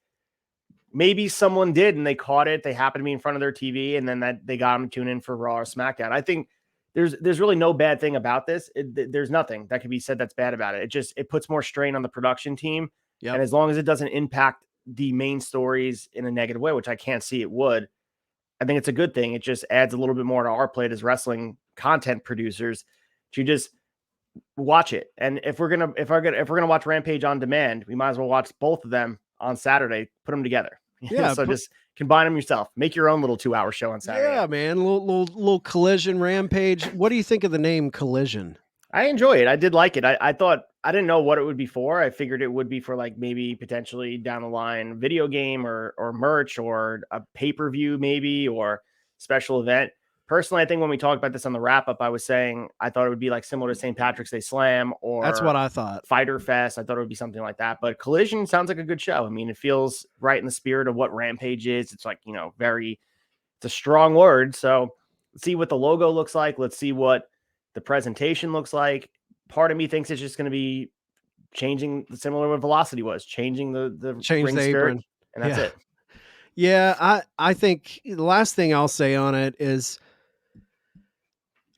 maybe someone did and they caught it. They happened to be in front of their TV, and then that they got them to tune in for Raw or SmackDown. I think there's really no bad thing about this. There's nothing that could be said that's bad about it. It puts more strain on the production team. Yep. And as long as it doesn't impact the main stories in a negative way, which I can't see it would, I think it's a good thing. It just adds a little bit more to our plate as wrestling content producers to just watch it. And if we're gonna watch Rampage on demand, we might as well watch both of them on Saturday. Put them together. Yeah. So just combine them yourself. Make your own little 2-hour show on Saturday. Yeah, man. Little Collision Rampage. What do you think of the name Collision? I enjoy it. I did like it. I thought I didn't know what it would be for. I figured it would be for like maybe potentially down the line video game or merch or a pay-per-view maybe or special event. Personally, I think when we talked about this on the wrap up, I was saying I thought it would be like similar to St. Patrick's Day Slam or That's what I thought. Fighter Fest. I thought it would be something like that. But Collision sounds like a good show. I mean, it feels right in the spirit of what Rampage is. It's like, it's a strong word. So let's see what the logo looks like. Let's see what the presentation looks like. Part of me thinks it's just going to be changing similar what Velocity was, changing the ring the skirt, apron. and that's it. Yeah, I think the last thing I'll say on it is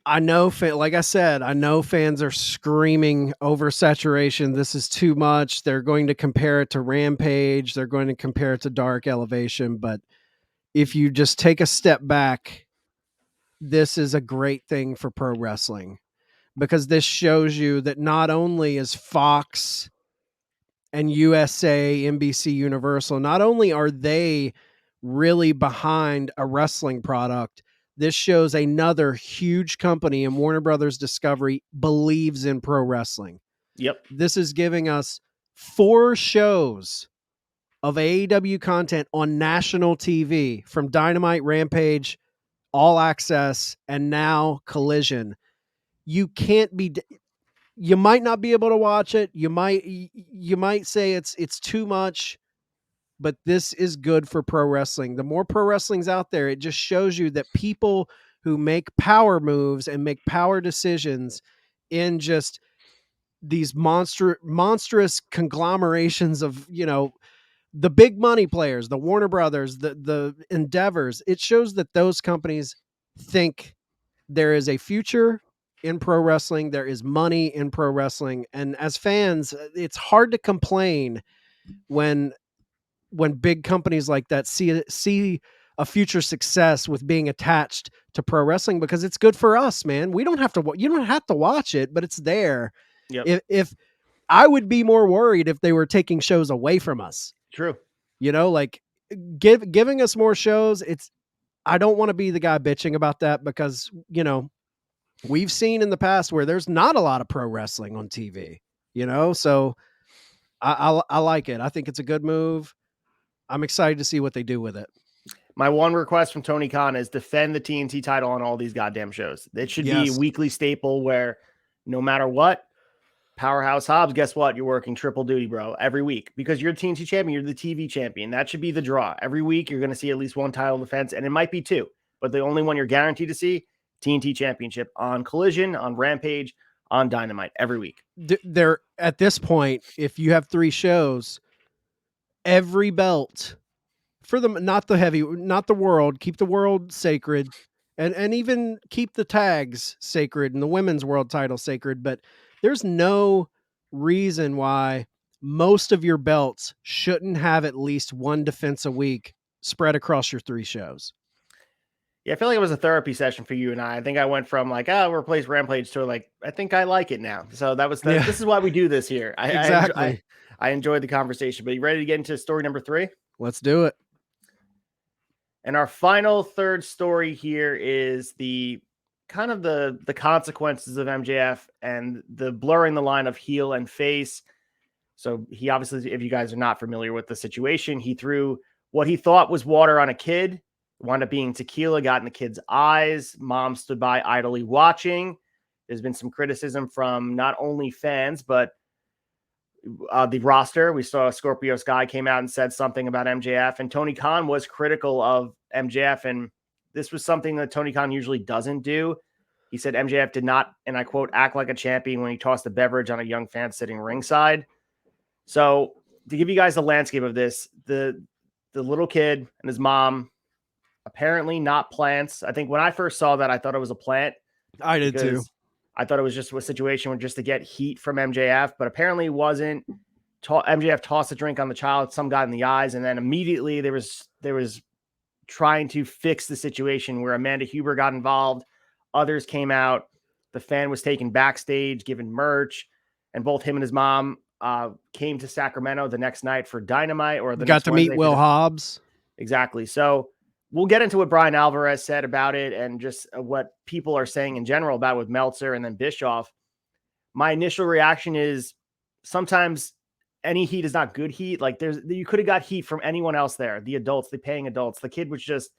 I know, like I said, I know fans are screaming oversaturation. This is too much. They're going to compare it to Rampage. They're going to compare it to Dark Elevation. But if you just take a step back, this is a great thing for pro wrestling, because this shows you that not only is Fox and USA, NBC Universal, not only are they really behind a wrestling product, this shows another huge company in Warner Brothers Discovery believes in pro wrestling. Yep. This is giving us 4 shows of AEW content on national TV, from Dynamite, Rampage, All Access, and now Collision. You can't be, you might not be able to watch it. You might say it's too much, but this is good for pro wrestling. The more pro wrestling's out there, it just shows you that people who make power moves and make power decisions in just these monstrous conglomerations of, the big money players, the Warner Brothers, the Endeavors, it shows that those companies think there is a future in pro wrestling. There is money in pro wrestling. And as fans, it's hard to complain when big companies like that see a future success with being attached to pro wrestling, because it's good for us, man. We don't have to, you don't have to watch it, but it's there. Yep. If I would be more worried if they were taking shows away from us, True. like giving us more shows. I don't want to be the guy bitching about that, because, we've seen in the past where there's not a lot of pro wrestling on TV, so I like it. I think it's a good move. I'm excited to see what they do with it. My one request from Tony Khan is defend the TNT title on all these goddamn shows. It should be a weekly staple where no matter what, Powerhouse Hobbs, guess what? You're working triple duty, bro, every week, because you're the TNT champion. You're the TV champion. That should be the draw. Every week, you're going to see at least one title defense, and it might be 2, but the only one you're guaranteed to see, TNT championship on Collision, on Rampage, on Dynamite every week. They're at this point, if you have 3 shows, every belt for them, not the world, keep the world sacred, and even keep the tags sacred and the women's world title sacred. But there's no reason why most of your belts shouldn't have at least one defense a week spread across your 3 shows. Yeah, I feel like it was a therapy session for you and I. I think I went from like, replace Rampage to like, I think I like it now. So that was this is why we do this here. Exactly. I enjoyed the conversation. But you ready to get into story number 3? Let's do it. And our final third story here is the kind of the consequences of MJF and the blurring the line of heel and face. So he obviously, if you guys are not familiar with the situation, he threw what he thought was water on a kid, wound up being tequila, got in the kid's eyes. Mom stood by idly watching. There's been some criticism from not only fans, but the roster. We saw Scorpio Sky came out and said something about MJF, and Tony Khan was critical of MJF. And this was something that Tony Khan usually doesn't do. He said MJF did not, and I quote, act like a champion when he tossed a beverage on a young fan sitting ringside. So to give you guys the landscape of this, the little kid and his mom, apparently not plants. I think when I first saw that, I thought it was a plant. I did too. I thought it was just a situation where just to get heat from MJF, but apparently it wasn't. MJF tossed a drink on the child, some got in the eyes, and then immediately there was trying to fix the situation where Amanda Huber got involved. Others came out. The fan was taken backstage, given merch, and both him and his mom came to Sacramento the next night for Dynamite, or got to meet Will Hobbs. Exactly. So we'll get into what Brian Alvarez said about it and just what people are saying in general about with Meltzer and then Bischoff. My initial reaction is sometimes any heat is not good heat. Like you could have got heat from anyone else there. The adults, the paying adults, the kid was just,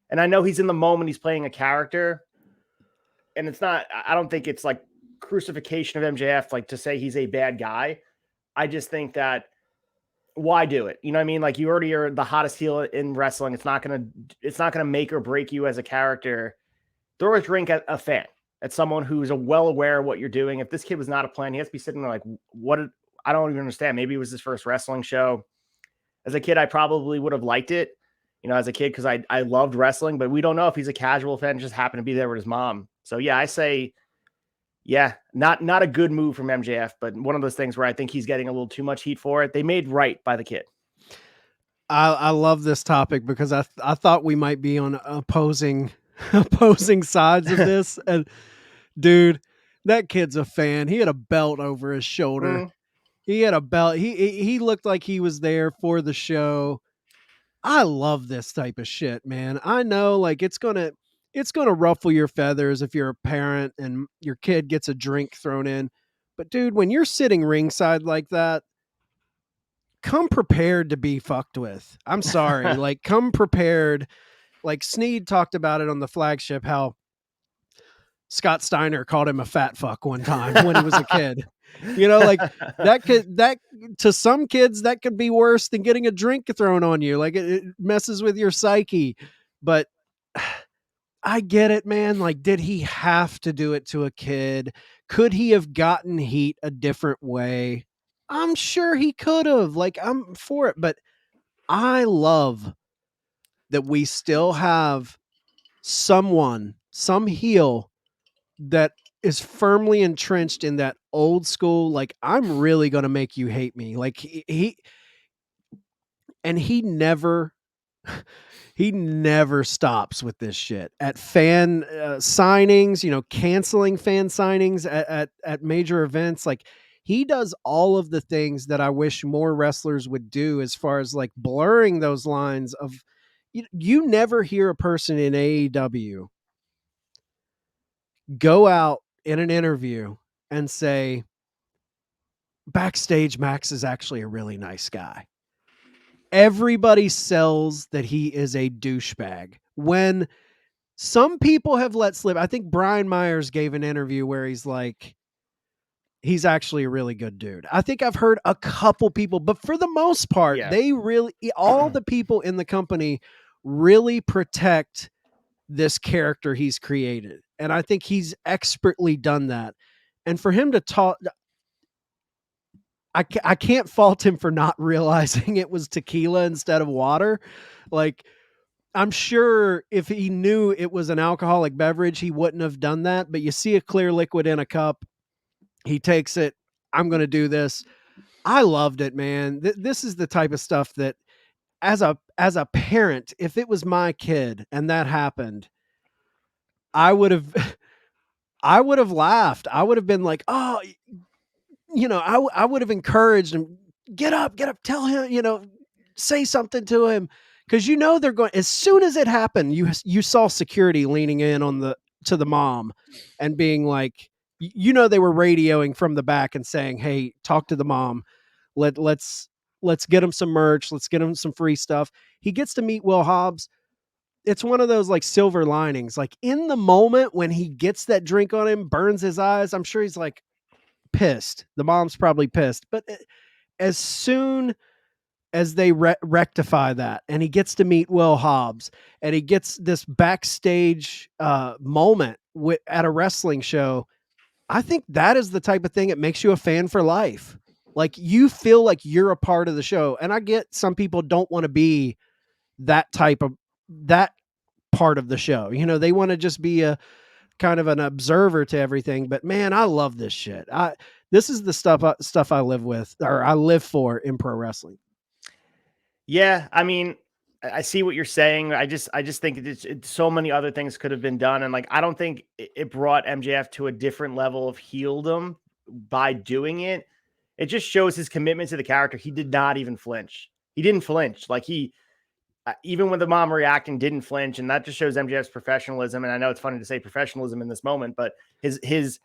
and I know he's in the moment, he's playing a character, and it's not, I don't think it's like crucifixion of MJF, like to say he's a bad guy. I just think that why do it? You know what I mean? Like, you already are the hottest heel in wrestling. It's not gonna make or break you as a character. Throw a drink at a fan, at someone who's well aware of what you're doing. If this kid was not a plan, he has to be sitting there like, what? I don't even understand. Maybe it was his first wrestling show. As a kid, I probably would have liked it, as a kid, because I loved wrestling, but we don't know if he's a casual fan, just happened to be there with his mom. So yeah, I say, yeah, not a good move from MJF, but one of those things where I think he's getting a little too much heat for it. They made right by the kid. I love this topic because I thought we might be on opposing opposing sides of this. And dude, that kid's a fan. He had a belt over his shoulder. Mm, He had a belt. He looked like he was there for the show. I love this type of shit, man. I know like it's gonna ruffle your feathers if you're a parent and your kid gets a drink thrown in. But dude, when you're sitting ringside like that, come prepared to be fucked with. I'm sorry. Like come prepared. Like Sneed talked about it on the flagship how Scott Steiner called him a fat fuck one time when he was a kid. Like that to some kids that could be worse than getting a drink thrown on you. Like it messes with your psyche. But I get it, man. Like, did he have to do it to a kid? Could he have gotten heat a different way? I'm sure he could have. Like, I'm for it. But I love that we still have some heel that is firmly entrenched in that old school, like, I'm really going to make you hate me. Like, he never he never stops with this shit at fan signings, canceling fan signings at major events. Like he does all of the things that I wish more wrestlers would do as far as like blurring those lines of you never hear a person in AEW go out in an interview and say backstage Max is actually a really nice guy. Everybody sells that he is a douchebag when some people have let slip. I think Brian Myers gave an interview where he's like, he's actually a really good dude. I think I've heard a couple people, but for the most part, yeah. they really, all the people in the company really protect this character he's created. And I think he's expertly done that. And for him to talk, I can't fault him for not realizing it was tequila instead of water. Like, I'm sure if he knew it was an alcoholic beverage, he wouldn't have done that. But you see a clear liquid in a cup, he takes it. I'm going to do this. I loved it, man. This is the type of stuff that, as a parent, if it was my kid and that happened, I would have, I would have laughed. I would have been like, oh, I would have encouraged him. Get up, tell him, say something to him. Cause they're going, as soon as it happened, you saw security leaning in to the mom and being like, they were radioing from the back and saying, hey, talk to the mom. Let's get him some merch. Let's get him some free stuff. He gets to meet Will Hobbs. It's one of those like silver linings. Like in the moment when he gets that drink on him, burns his eyes, I'm sure he's like pissed. The mom's probably pissed. But as soon as they rectify that and he gets to meet Will Hobbs and he gets this backstage moment at a wrestling show, I think that is the type of thing that makes you a fan for life. Like you feel like you're a part of the show. And I get some people don't want to be that part of the show. They want to just be a kind of an observer to everything. But man, I love this shit. This is the stuff I live with, or I live for in pro wrestling. Yeah, I mean, I see what you're saying. I just think so many other things could have been done, and like I don't think it brought MJF to a different level of heeldom by doing it. It just shows his commitment to the character. He did not even flinch. He didn't flinch. Like he even when the mom reacting didn't flinch, and that just shows MJF's professionalism. And I know it's funny to say professionalism in this moment, but his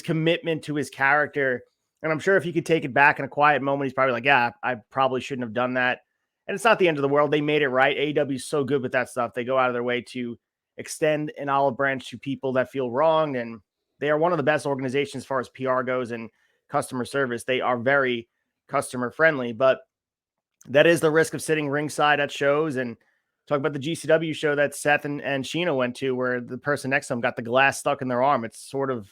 commitment to his character. And I'm sure if he could take it back in a quiet moment, he's probably like, yeah, I probably shouldn't have done that. And it's not the end of the world. They made it right. AEW is so good with that stuff. They go out of their way to extend an olive branch to people that feel wronged. And they are one of the best organizations as far as PR goes and customer service. They are very customer friendly, but that is the risk of sitting ringside at shows. And talk about the GCW show that Seth and Sheena went to, where the person next to them got the glass stuck in their arm. It's sort of,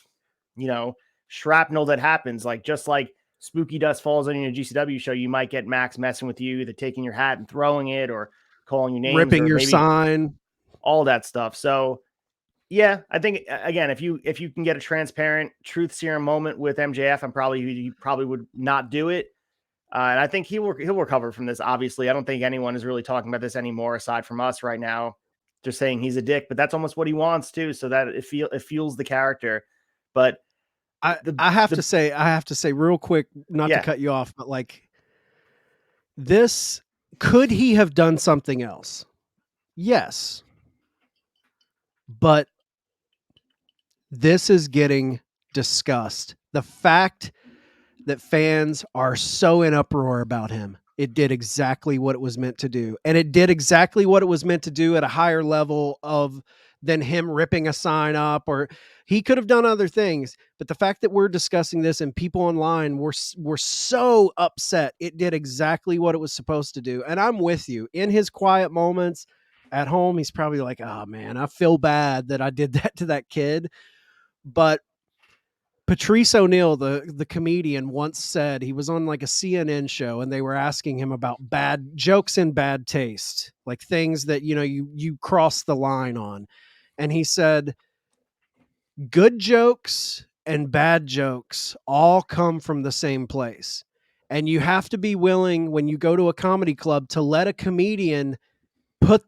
shrapnel that happens. Like just like spooky dust falls on your GCW show, you might get Max messing with you, either taking your hat and throwing it or calling you names Ripping or your maybe sign. all that stuff. So yeah, I think again, if you can get a transparent truth serum moment with MJF, you probably would not do it. And I think he'll recover from this. Obviously, I don't think anyone is really talking about this anymore aside from us right now, just saying he's a dick. But that's almost what he wants too, so that it fuels the character. But I have to say real quick, not to yeah, cut you off, but like this, could he have done something else? Yes, but this is getting discussed. The fact that fans are so in uproar about him, it did exactly what it was meant to do. And it did exactly what it was meant to do at a higher level of than him ripping a sign up, or he could have done other things. But the fact that we're discussing this and people online were so upset, it did exactly what it was supposed to do. And I'm with you. In his quiet moments at home, he's probably like, oh man, I feel bad that I did that to that kid. But Patrice O'Neill, the comedian, once said, he was on like a CNN show and they were asking him about bad jokes in bad taste, like things that you cross the line on. And he said, good jokes and bad jokes all come from the same place. And you have to be willing, when you go to a comedy club, to let a comedian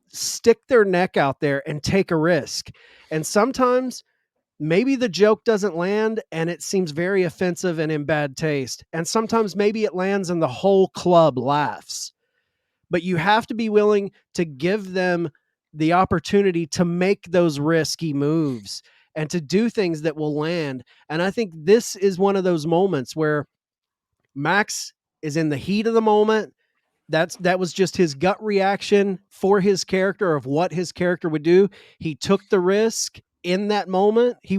stick their neck out there and take a risk. And sometimes maybe the joke doesn't land and it seems very offensive and in bad taste. And sometimes maybe it lands and the whole club laughs. But you have to be willing to give them the opportunity to make those risky moves and to do things that will land. And I think this is one of those moments where Max is in the heat of the moment. That was just his gut reaction for his character of what his character would do. He took the risk in that moment. He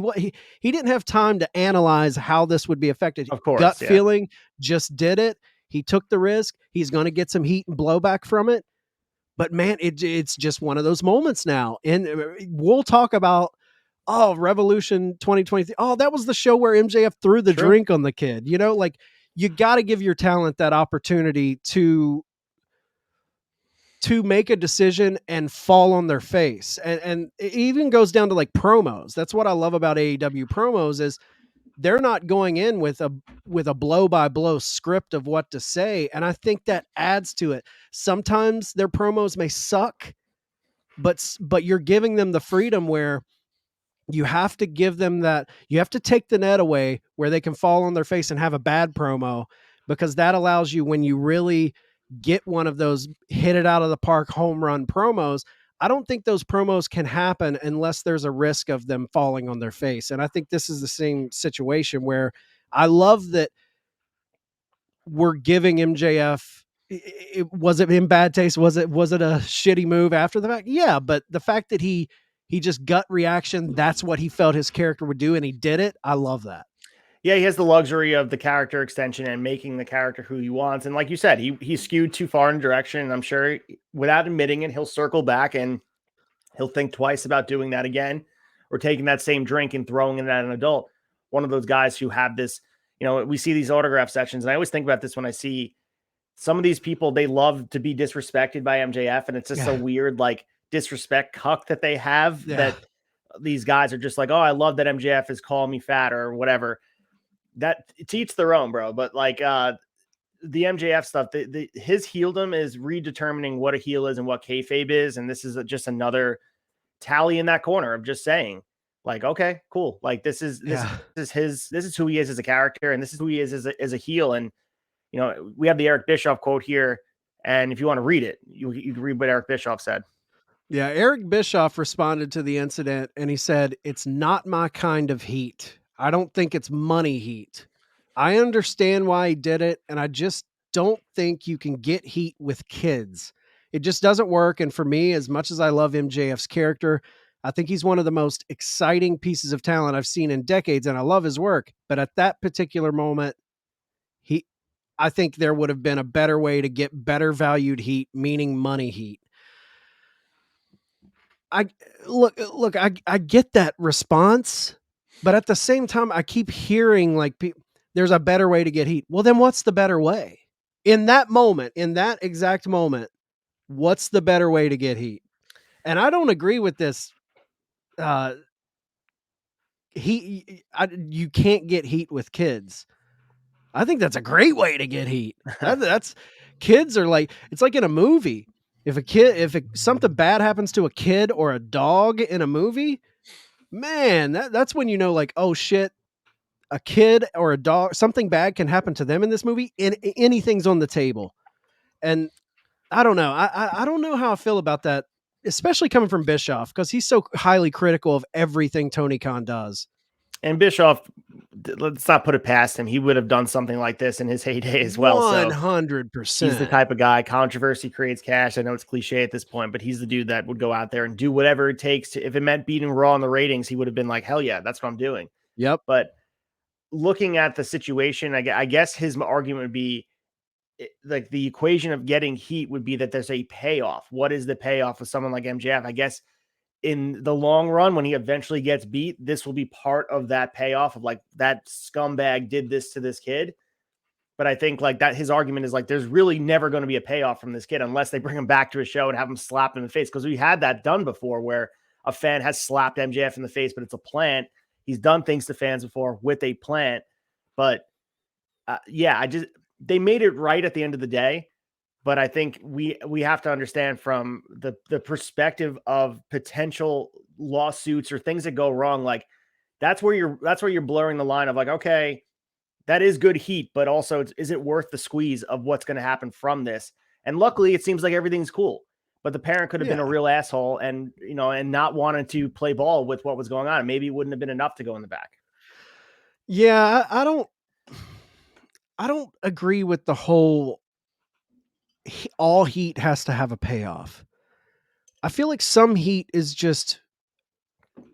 didn't have time to analyze how this would be affected. of course, Gut yeah, feeling, just did it. He took the risk. He's going to get some heat and blowback from it. But man, it's just one of those moments now. And we'll talk about, Revolution 2023. Oh, that was the show where MJF threw the true. drink on the kid. Like you got to give your talent that opportunity to make a decision and fall on their face. And it even goes down to like promos. That's what I love about AEW promos is they're not going in with a blow by blow script of what to say. And I think that adds to it. Sometimes their promos may suck, but you're giving them the freedom where you have to give them that. You have to take the net away where they can fall on their face and have a bad promo, because that allows you, when you really get one of those hit it out of the park home run promos, I don't think those promos can happen unless there's a risk of them falling on their face. And I think this is the same situation where I love that we're giving MJF. Was it in bad taste? Was it a shitty move after the fact? Yeah, but the fact that he just gut reaction, that's what he felt his character would do, and he did it. I love that. Yeah, he has the luxury of the character extension and making the character who he wants. And like you said, he skewed too far in a direction. And I'm sure without admitting it, he'll circle back and he'll think twice about doing that again or taking that same drink and throwing it at an adult. One of those guys who have this, we see these autograph sections. And I always think about this when I see some of these people, they love to be disrespected by MJF. And it's just a weird, like, disrespect cuck that they have that these guys are just like, oh, I love that MJF is calling me fat or whatever. That to each their own, bro. But like the MJF stuff, his heeldom is redetermining what a heel is and what kayfabe is, and this is just another tally in that corner of just saying, like, okay, cool, like this is who he is as a character, and this is who he is as a heel. And we have the Eric Bischoff quote here, and if you want to read it, you can read what Eric Bischoff said. Yeah, Eric Bischoff responded to the incident and he said, "It's not my kind of heat. I don't think it's money heat. I understand why he did it, and I just don't think you can get heat with kids. It just doesn't work. And for me, as much as I love MJF's character, I think he's one of the most exciting pieces of talent I've seen in decades, and I love his work. But at that particular moment, I think there would have been a better way to get better valued heat, meaning money heat." I look, I get that response, but at the same time, I keep hearing like there's a better way to get heat. Well, then what's the better way? In that moment, in that exact moment, what's the better way to get heat? And I don't agree with this. You can't get heat with kids. I think that's a great way to get heat. That's kids are like, it's like in a movie. If something bad happens to a kid or a dog in a movie, man, that's when you know, like, oh shit, a kid or a dog, something bad can happen to them in this movie. And anything's on the table. And I don't know. I don't know how I feel about that, especially coming from Bischoff, because he's so highly critical of everything Tony Khan does. And Bischoff, let's not put it past him. He would have done something like this in his heyday as well. So 100%. he's the type of guy. Controversy creates cash. I know it's cliche at this point, but he's the dude that would go out there and do whatever it takes to. If it meant beating Raw in the ratings, he would have been like, "Hell yeah, that's what I'm doing." Yep. But looking at the situation, I guess his argument would be like the equation of getting heat would be that there's a payoff. What is the payoff of someone like MJF? I guess in the long run, when he eventually gets beat, this will be part of that payoff of like that scumbag did this to this kid. But I think like that his argument is like there's really never going to be a payoff from this kid unless they bring him back to a show and have him slapped in the face. Because we had that done before where a fan has slapped MJF in the face, but it's a plant. He's done things to fans before with a plant. But yeah, they made it right at the end of the day. But I think we have to understand from the perspective of potential lawsuits or things that go wrong. Like that's where you're blurring the line of like, okay, that is good heat, but also is it worth the squeeze of what's going to happen from this? And luckily, it seems like everything's cool. But the parent could have been a real asshole and and not wanting to play ball with what was going on. Maybe it wouldn't have been enough to go in the back. Yeah, I don't agree with the whole all heat has to have a payoff. I feel like some heat is just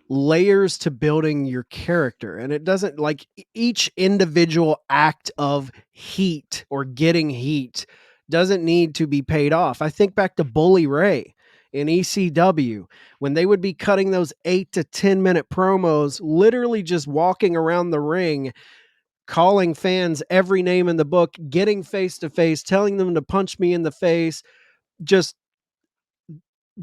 layers to building your character, and it doesn't like each individual act of heat or getting heat doesn't need to be paid off. I think back to Bully Ray in ECW when they would be cutting those 8 to 10 minute promos, literally just walking around the ring, calling fans every name in the book, getting face to face, telling them to punch me in the face. Just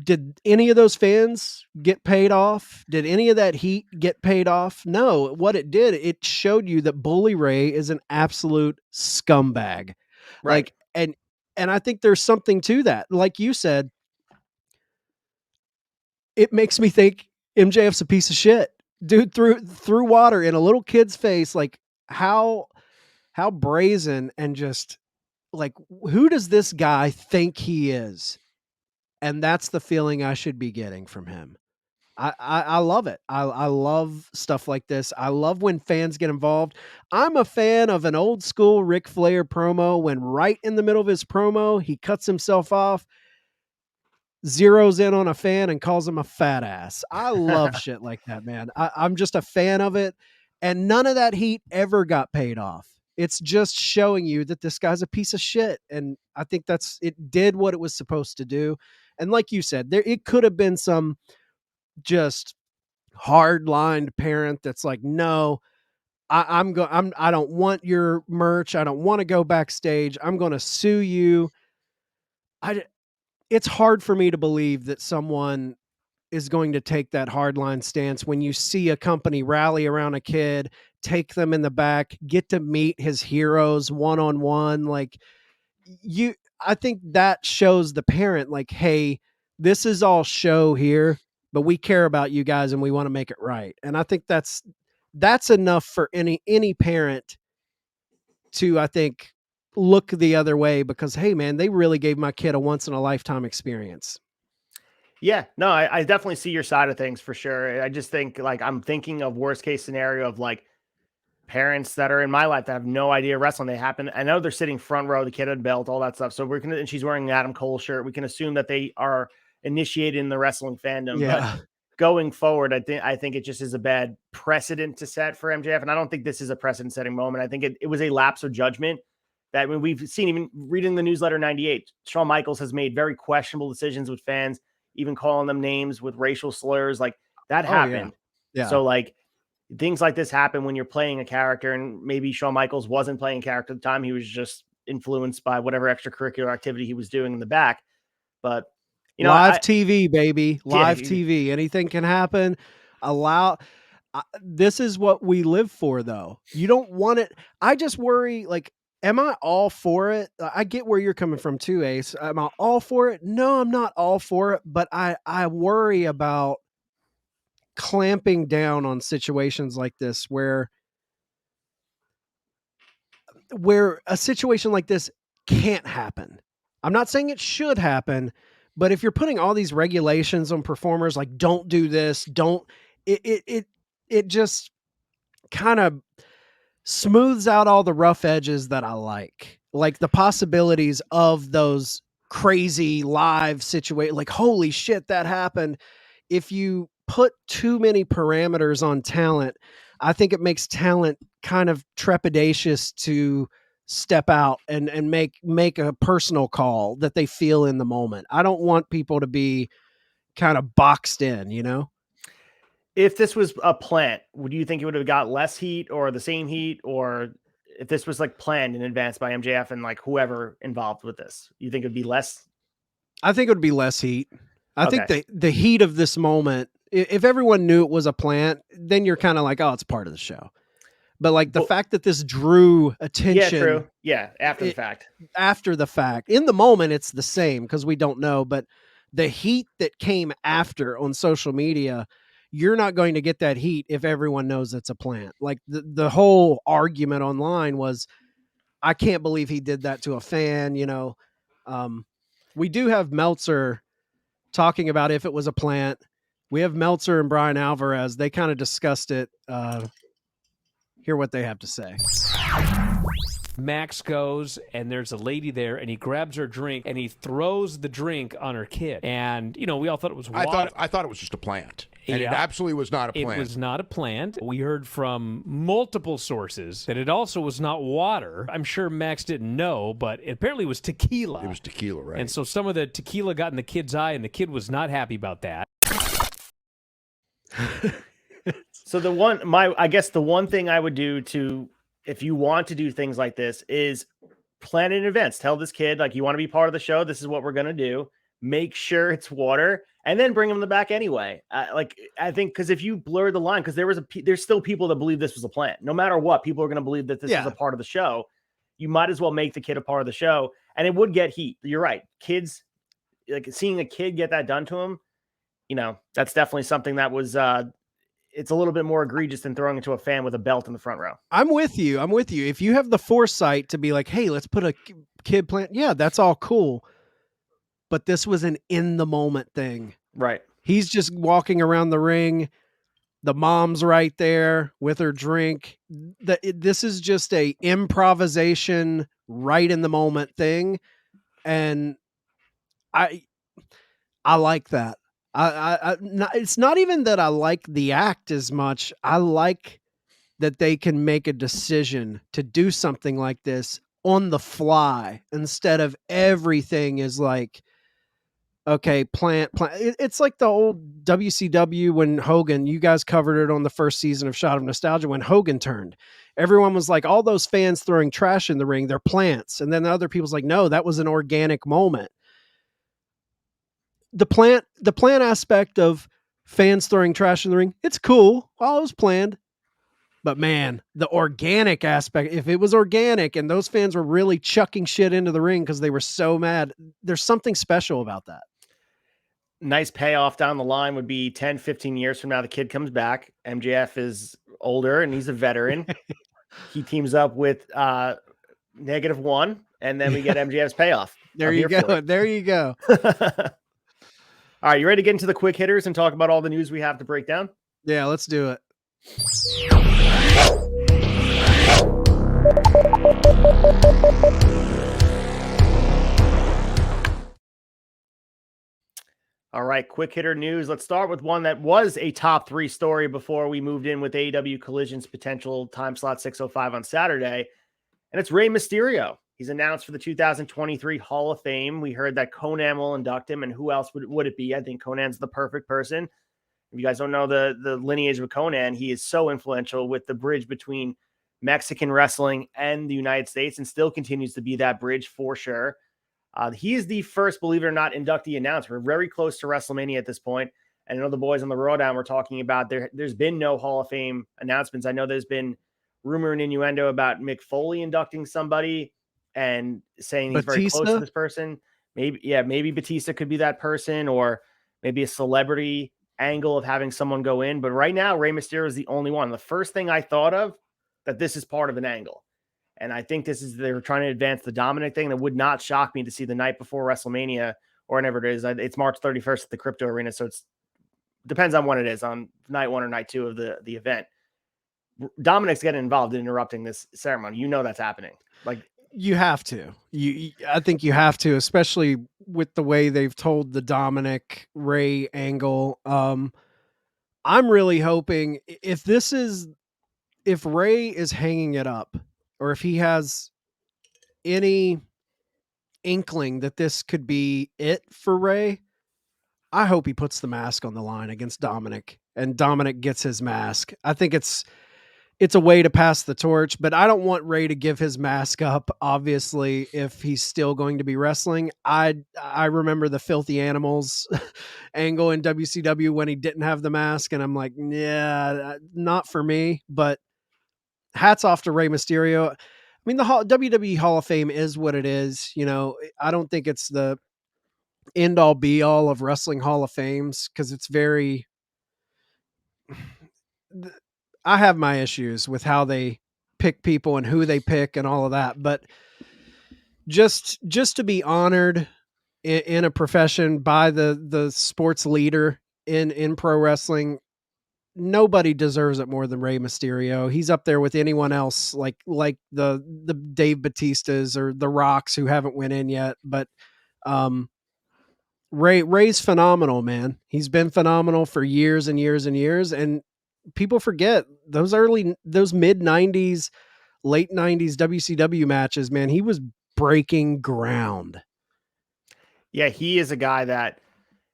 did any of those fans get paid off? Did any of that heat get paid off? No. What it did, it showed you that Bully Ray is an absolute scumbag. Right. Like, and I think there's something to that. Like you said, it makes me think MJF's a piece of shit. Dude threw water in a little kid's face. Like how brazen and just like who does this guy think he is? And that's the feeling I should be getting from him. I love it. I love stuff like this. I love when fans get involved. I'm a fan of an old school Ric Flair promo when right in the middle of his promo, he cuts himself off, zeroes in on a fan and calls him a fat ass. I love shit like that, man. I'm just a fan of it. And none of that heat ever got paid off. It's just showing you that this guy's a piece of shit. And I think it did what it was supposed to do. And like you said, it could have been some just hard-lined parent that's like, no, I don't want your merch. I don't want to go backstage. I'm going to sue you. It's hard for me to believe that someone is going to take that hardline stance when you see a company rally around a kid, take them in the back, get to meet his heroes one-on-one. Like I think that shows the parent like, hey, this is all show here, but we care about you guys and we want to make it right. And I think that's enough for any parent to, I think, look the other way because, hey, man, they really gave my kid a once in a lifetime experience. Yeah, no, I definitely see your side of things for sure. I just think like I'm thinking of worst case scenario of like parents that are in my life that have no idea wrestling. They happen. I know they're sitting front row, the kid had belt, all that stuff. So and she's wearing an Adam Cole shirt. We can assume that they are initiated in the wrestling fandom. But Yeah. going forward, I think it just is a bad precedent to set for MJF. And I don't think this is a precedent setting moment. I think it was a lapse of judgment that when we've seen, even reading the newsletter 98, Shawn Michaels has made very questionable decisions with fans, even calling them names with racial slurs. Like that happened. Yeah. So like things like this happen when you're playing a character, and maybe Shawn Michaels wasn't playing a character at the time. He was just influenced by whatever extracurricular activity he was doing in the back. But live TV, baby. Live yeah, TV. Anything can happen. This is what we live for, though. You don't want it. I just worry, like, am I all for it? I get where you're coming from too, Ace. Am I all for it? No, I'm not all for it, but I worry about clamping down on situations like this where a situation like this can't happen. I'm not saying it should happen, but if you're putting all these regulations on performers, like don't do this, don't it just kind of smooths out all the rough edges that I like the possibilities of those crazy live situations. Like, holy shit, that happened. If you put too many parameters on talent, I think it makes talent kind of trepidatious to step out and make a personal call that they feel in the moment. I don't want people to be kind of boxed in, you know? If this was a plant, would you think it would have got less heat or the same heat? Or if this was like planned in advance by MJF and like whoever involved with this, you think it'd be less? I think it would be less heat. I think Okay. the heat of this moment, if everyone knew it was a plant, then you're kind of like, oh, it's part of the show. But like the But fact that this drew yeah, attention true. Yeah. After the it, fact. after the fact, in the moment, it's the same because we don't know. But the heat that came after on social media, you're not going to get that heat if everyone knows it's a plant. Like the whole argument online was, I can't believe he did that to a fan, you know. We do have Meltzer talking about if it was a plant. We have Meltzer and Brian Alvarez. They kind of discussed it. Hear what they have to say. Max goes and there's a lady there and he grabs her drink and he throws the drink on her kid. And, you know, we all thought it was water. I thought it was just a plant. And Yeah. it absolutely was not a plant. It was not a plant. We heard from multiple sources that it also was not water. I'm sure Max didn't know, but it apparently was tequila. It was tequila, right? And so some of the tequila got in the kid's eye and the kid was not happy about that. So I guess the one thing I would do if you want to do things like this is plan it in advance. Tell this kid, like, you want to be part of the show. This is what we're going to do. Make sure it's water and then bring him in the back anyway. I think, cause if you blur the line, cause there's still people that believe this was a plant, no matter what, people are going to believe that this is a part of the show. You might as well make the kid a part of the show, and it would get heat. You're right. Kids, like, seeing a kid get that done to him, you know, that's definitely something that was, it's a little bit more egregious than throwing into a fan with a belt in the front row. I'm with you. If you have the foresight to be like, hey, let's put a kid plant. Yeah, that's all cool. But this was an in the moment thing. Right. He's just walking around the ring. The mom's right there with her drink. This is just a improvisation, right in the moment thing. And I like that. It's not even that I like the act as much. I like that they can make a decision to do something like this on the fly instead of everything is like, okay, plant. It's like the old WCW when Hogan, you guys covered it on the first season of Shot of Nostalgia when Hogan turned. Everyone was like, all those fans throwing trash in the ring, they're plants. And then the other people's like, no, that was an organic moment. The plant aspect of fans throwing trash in the ring, it's cool. Well, it was planned. But man, the organic aspect, if it was organic and those fans were really chucking shit into the ring because they were so mad, there's something special about that. Nice payoff down the line would be 10, 15 years from now, the kid comes back. MJF is older and he's a veteran. He teams up with -1, and then we get MJF's payoff. There you go. There you go. All right, you ready to get into the quick hitters and talk about all the news we have to break down? Yeah, let's do it. All right, quick hitter news. Let's start with one that was a top 3 story before we moved in with AEW Collision's potential time slot 6:05 on Saturday. And it's Rey Mysterio. He's announced for the 2023 Hall of Fame. We heard that Conan will induct him, and who else would it be? I think Conan's the perfect person. If you guys don't know the lineage of Conan, he is so influential with the bridge between Mexican wrestling and the United States, and still continues to be that bridge for sure. He is the first, believe it or not, inductee announced. We're very close to WrestleMania at this point. And I know the boys on the Raw Down were talking about there's been no Hall of Fame announcements. I know there's been rumor and innuendo about Mick Foley inducting somebody and saying he's very close to Batista? this person. Maybe Batista could be that person, or maybe a celebrity angle of having someone go in. But right now, Rey Mysterio is the only one. The first thing I thought of that this is part of an angle. And I think they're trying to advance the Dominic thing. That would not shock me to see the night before WrestleMania or whenever it is. It's March 31st at the Crypto Arena. So it's depends on when it is, on night 1 or night 2 of the event. Dominic's getting involved in interrupting this ceremony. You know that's happening. Like, you have to. I think you have to, especially with the way they've told the Dominic Rey angle. I'm really hoping if Rey is hanging it up, or if he has any inkling that this could be it for Rey, I hope he puts the mask on the line against Dominic and Dominic gets his mask. I think it's a way to pass the torch, but I don't want Rey to give his mask up, obviously, if he's still going to be wrestling. I remember the Filthy Animals angle in WCW when he didn't have the mask, and I'm like, yeah, not for me, but hats off to Rey Mysterio. I mean, the WWE Hall of Fame is what it is. You know, I don't think it's the end all be all of wrestling Hall of Fames, because it's very, I have my issues with how they pick people and who they pick and all of that, but just to be honored in a profession by the sports leader in pro wrestling, nobody deserves it more than Rey Mysterio. He's up there with anyone else, like the Dave Batistas or the Rocks who haven't went in yet, but Rey's phenomenal, man. He's been phenomenal for years and years and years, and people forget those mid 90s, late 90s WCW matches, man. He was breaking ground. yeah, he is a guy that,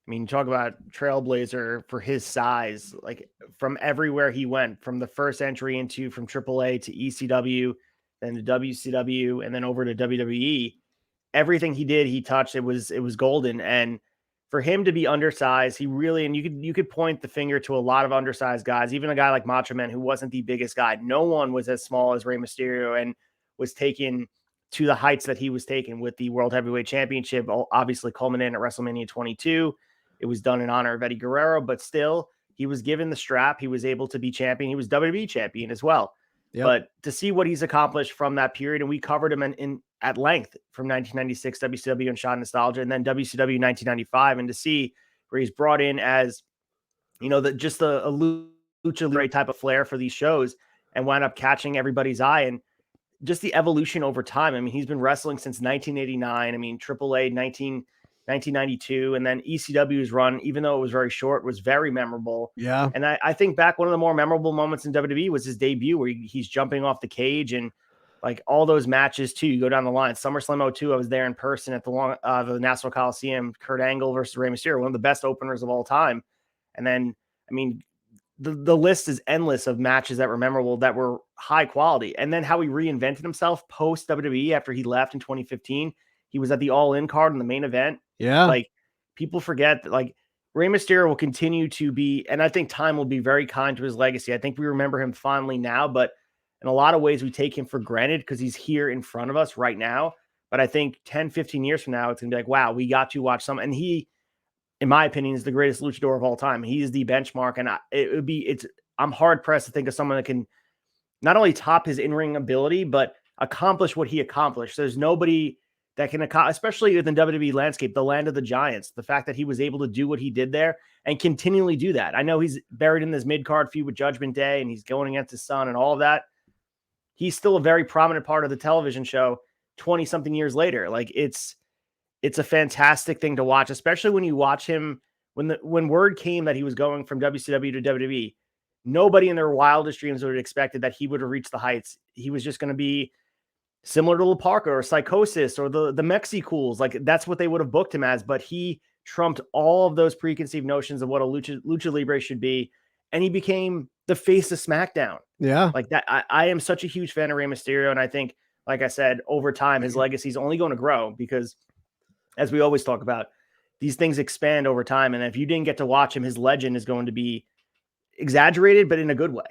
I mean, talk about trailblazer for his size, like from everywhere he went, from the first entry from AAA to ECW, then to WCW, and then over to WWE. Everything he did, he touched, it was golden. And for him to be undersized, he really, and you could point the finger to a lot of undersized guys, even a guy like Macho Man, who wasn't the biggest guy. No one was as small as Rey Mysterio and was taken to the heights that he was taken with the World Heavyweight Championship, obviously culminating at WrestleMania 22. It was done in honor of Eddie Guerrero, but still, he was given the strap. He was able to be champion. He was WWE champion as well. Yep. But to see what he's accomplished from that period, and we covered him in at length from 1996 WCW and Shot Nostalgia, and then WCW 1995, and to see where he's brought in as, you know, just a lucha libre type of flair for these shows, and wound up catching everybody's eye, and just the evolution over time. I mean, he's been wrestling since 1989. I mean, AAA 1992, and then ECW's run, even though it was very short, was very memorable. Yeah. And I think back, one of the more memorable moments in WWE was his debut, where he's jumping off the cage, and like all those matches too. You go down the line. SummerSlam 02, I was there in person at the Nassau Coliseum. Kurt Angle versus Rey Mysterio, one of the best openers of all time. And then, I mean, the list is endless of matches that were memorable, that were high quality. And then how he reinvented himself post WWE after he left in 2015. He was at the All In card in the main event. Yeah. Like, people forget that, like, Rey Mysterio will continue to be, and I think time will be very kind to his legacy. I think we remember him fondly now, but in a lot of ways we take him for granted because he's here in front of us right now. But I think 10, 15 years from now, it's going to be like, wow, we got to watch some. And he, in my opinion, is the greatest luchador of all time. He is the benchmark. And I'm hard pressed to think of someone that can not only top his in-ring ability, but accomplish what he accomplished. There's nobody that can accomplish, especially within WWE landscape, the land of the giants, the fact that he was able to do what he did there and continually do that. I know he's buried in this mid-card feud with Judgment Day, and he's going against his son and all of that. He's still a very prominent part of the television show 20 something years later. Like, it's a fantastic thing to watch, especially when you watch him, when word came that he was going from WCW to WWE, nobody in their wildest dreams would have expected that he would have reached the heights. He was just going to be similar to La Parka or Psychosis or the Mexicools. Like, that's what they would have booked him as, but he trumped all of those preconceived notions of what a lucha libre should be. And he became the face of SmackDown. Yeah. Like that. I am such a huge fan of Rey Mysterio. And I think, like I said, over time, his legacy is only going to grow because, as we always talk about, these things expand over time. And if you didn't get to watch him, his legend is going to be exaggerated, but in a good way.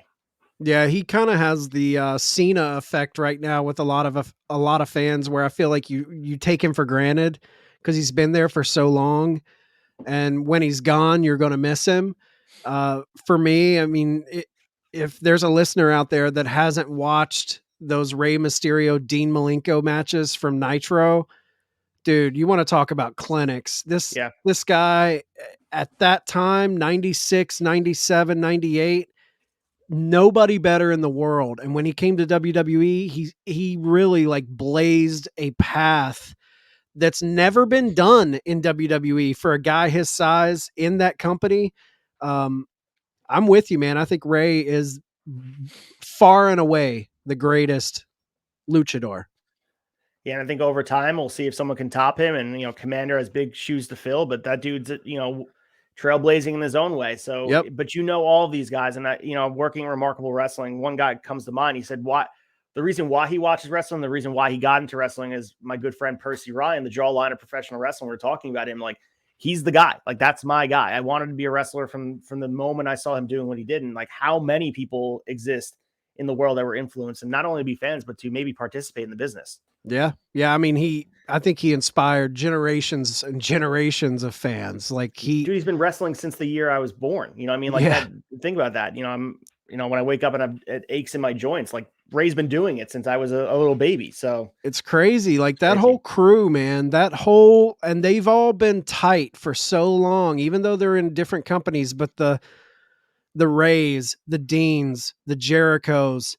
Yeah, he kind of has the Cena effect right now with a lot of fans, where I feel like you take him for granted because he's been there for so long, and when he's gone, you're going to miss him. For me, I mean, if there's a listener out there that hasn't watched those Rey Mysterio Dean Malenko matches from Nitro, dude, you want to talk about clinics. This guy at that time, 96, 97, 98, nobody better in the world. And when he came to WWE, he really like blazed a path that's never been done in WWE for a guy his size in that company. I'm with you, man. I think Rey is far and away the greatest luchador. Yeah, and I think over time we'll see if someone can top him. And Commander has big shoes to fill, but that dude's trailblazing in his own way. So, but all of these guys, and working Remarkable Wrestling, one guy comes to mind. He said, the reason why he watches wrestling, the reason why he got into wrestling is my good friend Percy Ryan, the jawline of professional wrestling. We're talking about him like he's the guy. Like that's my guy. I wanted to be a wrestler from the moment I saw him doing what he did. And like how many people exist in the world that were influenced and not only be fans, but to maybe participate in the business. Yeah. I mean, I think he inspired generations and generations of fans. Like he's been wrestling since the year I was born. You know what I mean? Like that, think about that. When I wake up and it aches in my joints, like Ray's been doing it since I was a little baby. So it's crazy. Like that whole crew, man, and they've all been tight for so long, even though they're in different companies, but the Rays, the Deans, the Jerichos,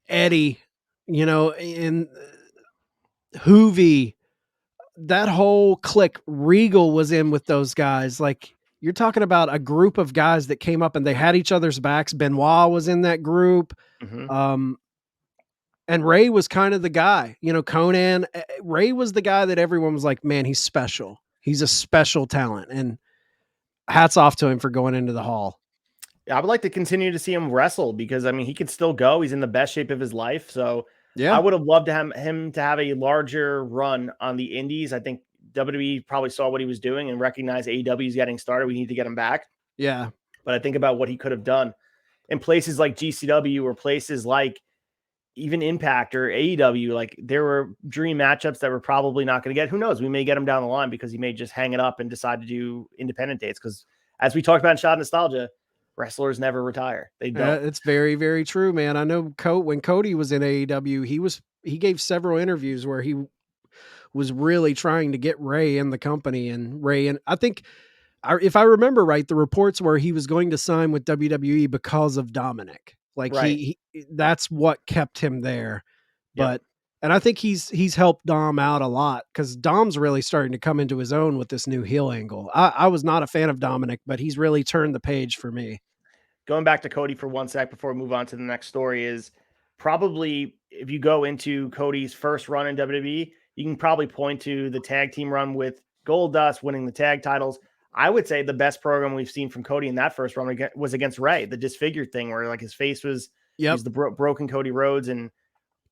Eddie, in Hoovy, that whole clique, Regal was in with those guys. Like you're talking about a group of guys that came up and they had each other's backs. Benoit was in that group. Mm-hmm. And Ray was kind of the guy, Conan. Ray was the guy that everyone was like, man, he's special. He's a special talent. And hats off to him for going into the Hall. I would like to continue to see him wrestle because, I mean, he could still go. He's in the best shape of his life. So I would have loved to have him to have a larger run on the indies. I think WWE probably saw what he was doing and recognized AEW is getting started. We need to get him back. Yeah. But I think about what he could have done in places like GCW or places like even Impact or AEW. Like there were dream matchups that we're probably not going to get. Who knows? We may get him down the line because he may just hang it up and decide to do independent dates. Because as we talked about in Shot Nostalgia, wrestlers never retire. They don't. It's very, very true, man. I know when Cody was in AEW, he gave several interviews where he was really trying to get Ray in the company, and I think, if I remember right, the reports were he was going to sign with WWE because of Dominic. Like he that's what kept him there. But and I think he's helped Dom out a lot because Dom's really starting to come into his own with this new heel angle. I was not a fan of Dominic, but he's really turned the page for me. Going back to Cody for one sec before we move on to the next story is probably if you go into Cody's first run in WWE, you can probably point to the tag team run with Goldust winning the tag titles. I would say the best program we've seen from Cody in that first run was against Ray, the disfigured thing where like his face was he's the broken Cody Rhodes and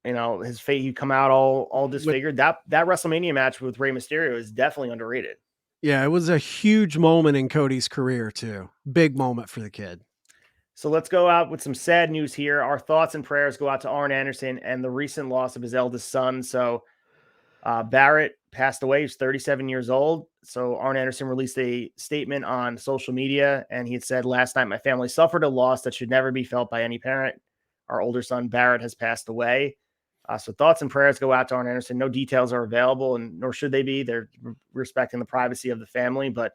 his face, he'd come out all disfigured. That WrestleMania match with Rey Mysterio is definitely underrated. Yeah, it was a huge moment in Cody's career too. Big moment for the kid. So let's go out with some sad news here. Our thoughts and prayers go out to Arn Anderson and the recent loss of his eldest son. So Barrett passed away. He was 37 years old. So Arn Anderson released a statement on social media, and he had said, "Last night, my family suffered a loss that should never be felt by any parent. Our older son, Barrett, has passed away." So thoughts and prayers go out to Arn Anderson. No details are available, and nor should they be. They're respecting the privacy of the family, but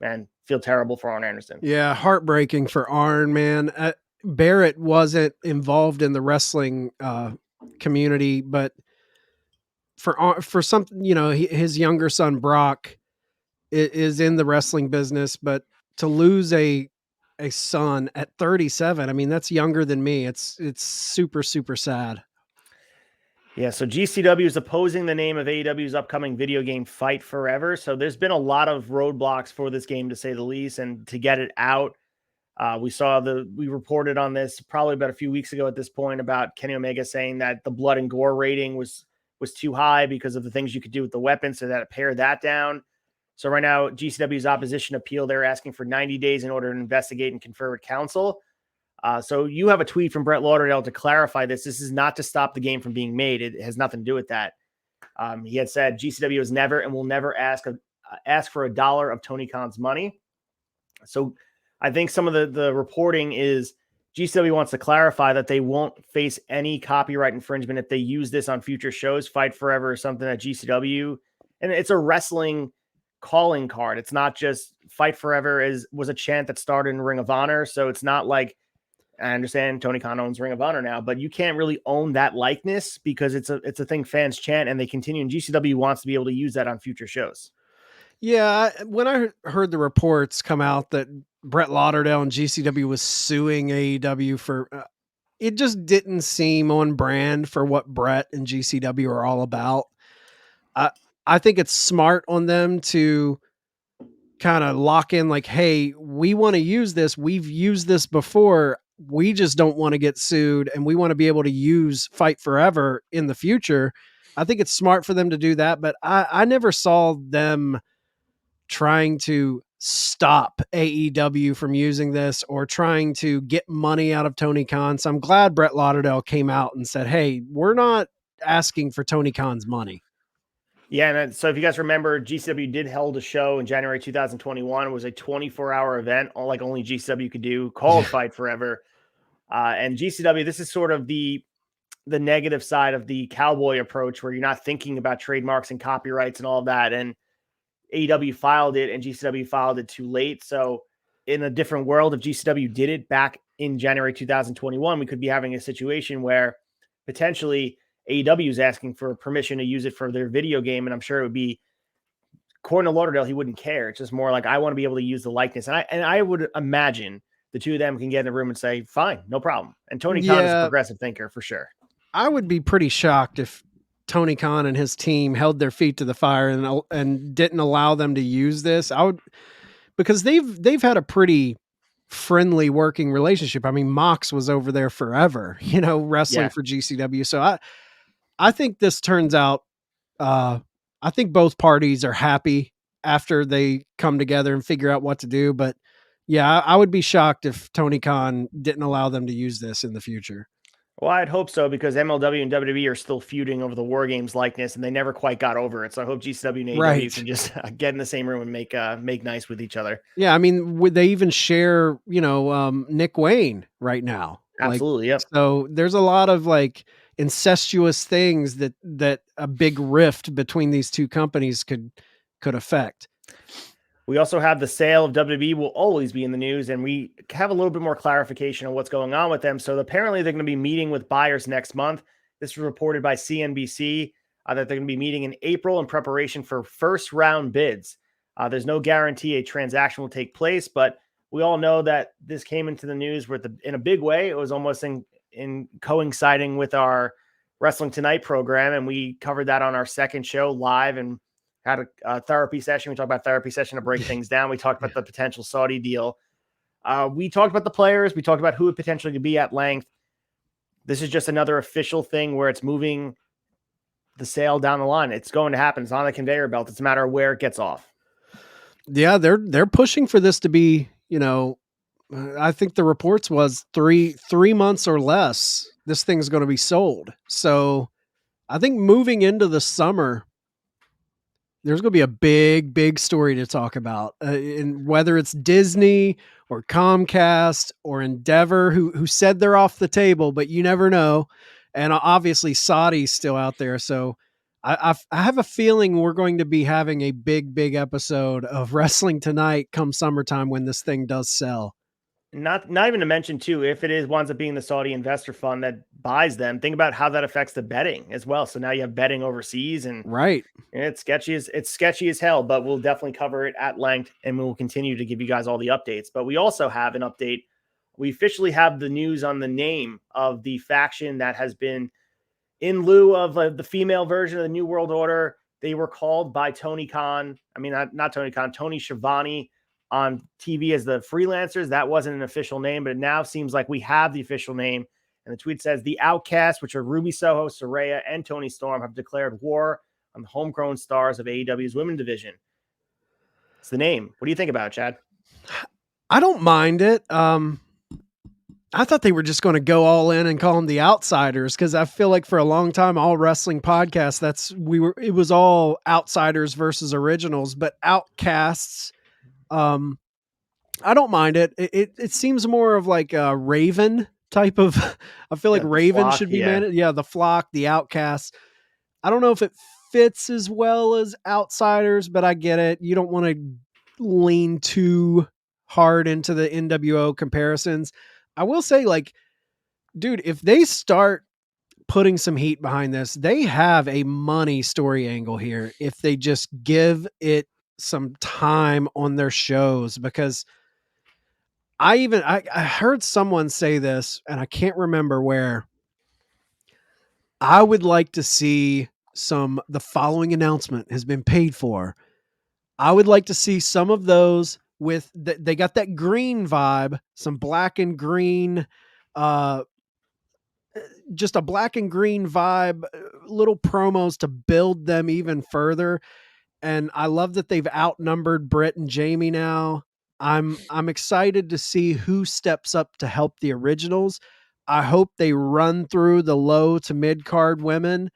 man, feel terrible for Arn Anderson. Yeah, heartbreaking for Arn, man. Barrett wasn't involved in the wrestling community, but for something, his younger son Brock is in the wrestling business, but to lose a son at 37, I mean, that's younger than me. It's super, super sad. Yeah, so GCW is opposing the name of AEW's upcoming video game Fight Forever. So there's been a lot of roadblocks for this game, to say the least, and to get it out. We reported on this probably about a few weeks ago at this point about Kenny Omega saying that the blood and gore rating was was too high because of the things you could do with the weapon, so that pared that down. So right now, GCW's opposition appeal, they're asking for 90 days in order to investigate and confer with counsel. So you have a tweet from Brett Lauderdale to clarify this. This is not to stop the game from being made. It has nothing to do with that. He had said GCW has never and will never ask for a dollar of Tony Khan's money. So I think some of the reporting is GCW wants to clarify that they won't face any copyright infringement if they use this on future shows. Fight Forever or something at GCW. And it's a wrestling calling card. It's not just Fight Forever was a chant that started in Ring of Honor. So it's not like, I understand Tony Khan owns Ring of Honor now, but you can't really own that likeness because it's a thing fans chant and they continue. And GCW wants to be able to use that on future shows. Yeah, when I heard the reports come out that Brett Lauderdale and GCW was suing AEW for, it just didn't seem on brand for what Brett and GCW are all about. I think it's smart on them to kind of lock in like, hey, we want to use this. We've used this before. We just don't want to get sued, and we want to be able to use Fight Forever in the future. I think it's smart for them to do that, but I never saw them trying to stop AEW from using this or trying to get money out of Tony Khan. So I'm glad Brett Lauderdale came out and said, hey, we're not asking for Tony Khan's money. Yeah, and so if you guys remember, GCW did held a show in January 2021. It was a 24-hour event, like only GCW could do, called Fight Forever. And GCW, this is sort of the negative side of the cowboy approach where you're not thinking about trademarks and copyrights and all of that. And AEW filed it and GCW filed it too late. So in a different world, if GCW did it back in January 2021, we could be having a situation where potentially AEW is asking for permission to use it for their video game. And I'm sure it would be, according to Lauderdale, he wouldn't care. It's just more like, I want to be able to use the likeness. And I would imagine the two of them can get in the room and say, fine, no problem. And Tony Khan is a progressive thinker for sure. I would be pretty shocked if Tony Khan and his team held their feet to the fire and didn't allow them to use this. Because they've had a pretty friendly working relationship. I mean, Mox was over there forever, wrestling for GCW. So I think this turns out, I think both parties are happy after they come together and figure out what to do. But yeah, I would be shocked if Tony Khan didn't allow them to use this in the future. Well, I'd hope so, because MLW and WWE are still feuding over the War Games likeness, and they never quite got over it. So I hope GCW and AEW can just get in the same room and make nice with each other. Yeah, I mean, would they even share, Nick Wayne right now? Absolutely, yep. So there's a lot of incestuous things that a big rift between these two companies could affect. We also have the sale of WWE will always be in the news, and we have a little bit more clarification on what's going on with them. So apparently they're going to be meeting with buyers next month. This was reported by CNBC that they're going to be meeting in April in preparation for first round bids. There's no guarantee a transaction will take place, but we all know that this came into the news in a big way. It was almost in coinciding with our Wrestling Tonight program, and we covered that on our second show live and had a therapy session. We talked about therapy session to break things down. We talked about the potential Saudi deal. We talked about the players. We talked about who it potentially could be at length. This is just another official thing where it's moving the sale down the line. It's going to happen. It's on the conveyor belt. It's a matter of where it gets off. Yeah, they're pushing for this to be, I think the reports was three months or less, this thing's going to be sold. So I think moving into the summer, there's going to be a big story to talk about, and whether it's Disney or Comcast or Endeavor, who said they're off the table, but you never know. And obviously Saudi's still out there. So I have a feeling we're going to be having a big episode of Wrestling Tonight come summertime when this thing does sell. Not even to mention too, if it winds up being the Saudi investor fund that buys them, think about how that affects the betting as well. So now you have betting overseas, and right, it's sketchy as hell, but we'll definitely cover it at length, and we will continue to give you guys all the updates. But we also have an update. We officially have the news on the name of the faction that has been in lieu of the female version of the New World Order. They were called by Tony Khan. I mean, not Tony Khan, Tony Schiavone on TV as the Freelancers. That wasn't an official name, but it now seems like we have the official name. And the tweet says, the Outcasts, which are Ruby Soho, Saraya, and Toni Storm, have declared war on the homegrown stars of AEW's women's division. It's the name. What do you think about it, Chad? I don't mind it. I thought they were just going to go all in and call them the Outsiders, because I feel like for a long time, all wrestling podcasts, it was all Outsiders versus Originals, but Outcasts. I don't mind it. It seems more of like a Raven type of. I feel like Raven flock, should be managed. Yeah, the Flock, the Outcasts. I don't know if it fits as well as Outsiders, but I get it. You don't want to lean too hard into the NWO comparisons. I will say, like, dude, if they start putting some heat behind this, they have a money story angle here if they just give it some time on their shows. Because I heard someone say this, and I can't remember where. I would like to see the following announcement has been paid for. I would like to see some of those with they got that green vibe, some black and green, just a black and green vibe, little promos to build them even further. And I love that they've outnumbered Britt and Jamie now. I'm excited to see who steps up to help the Originals. I hope they run through the low to mid card women.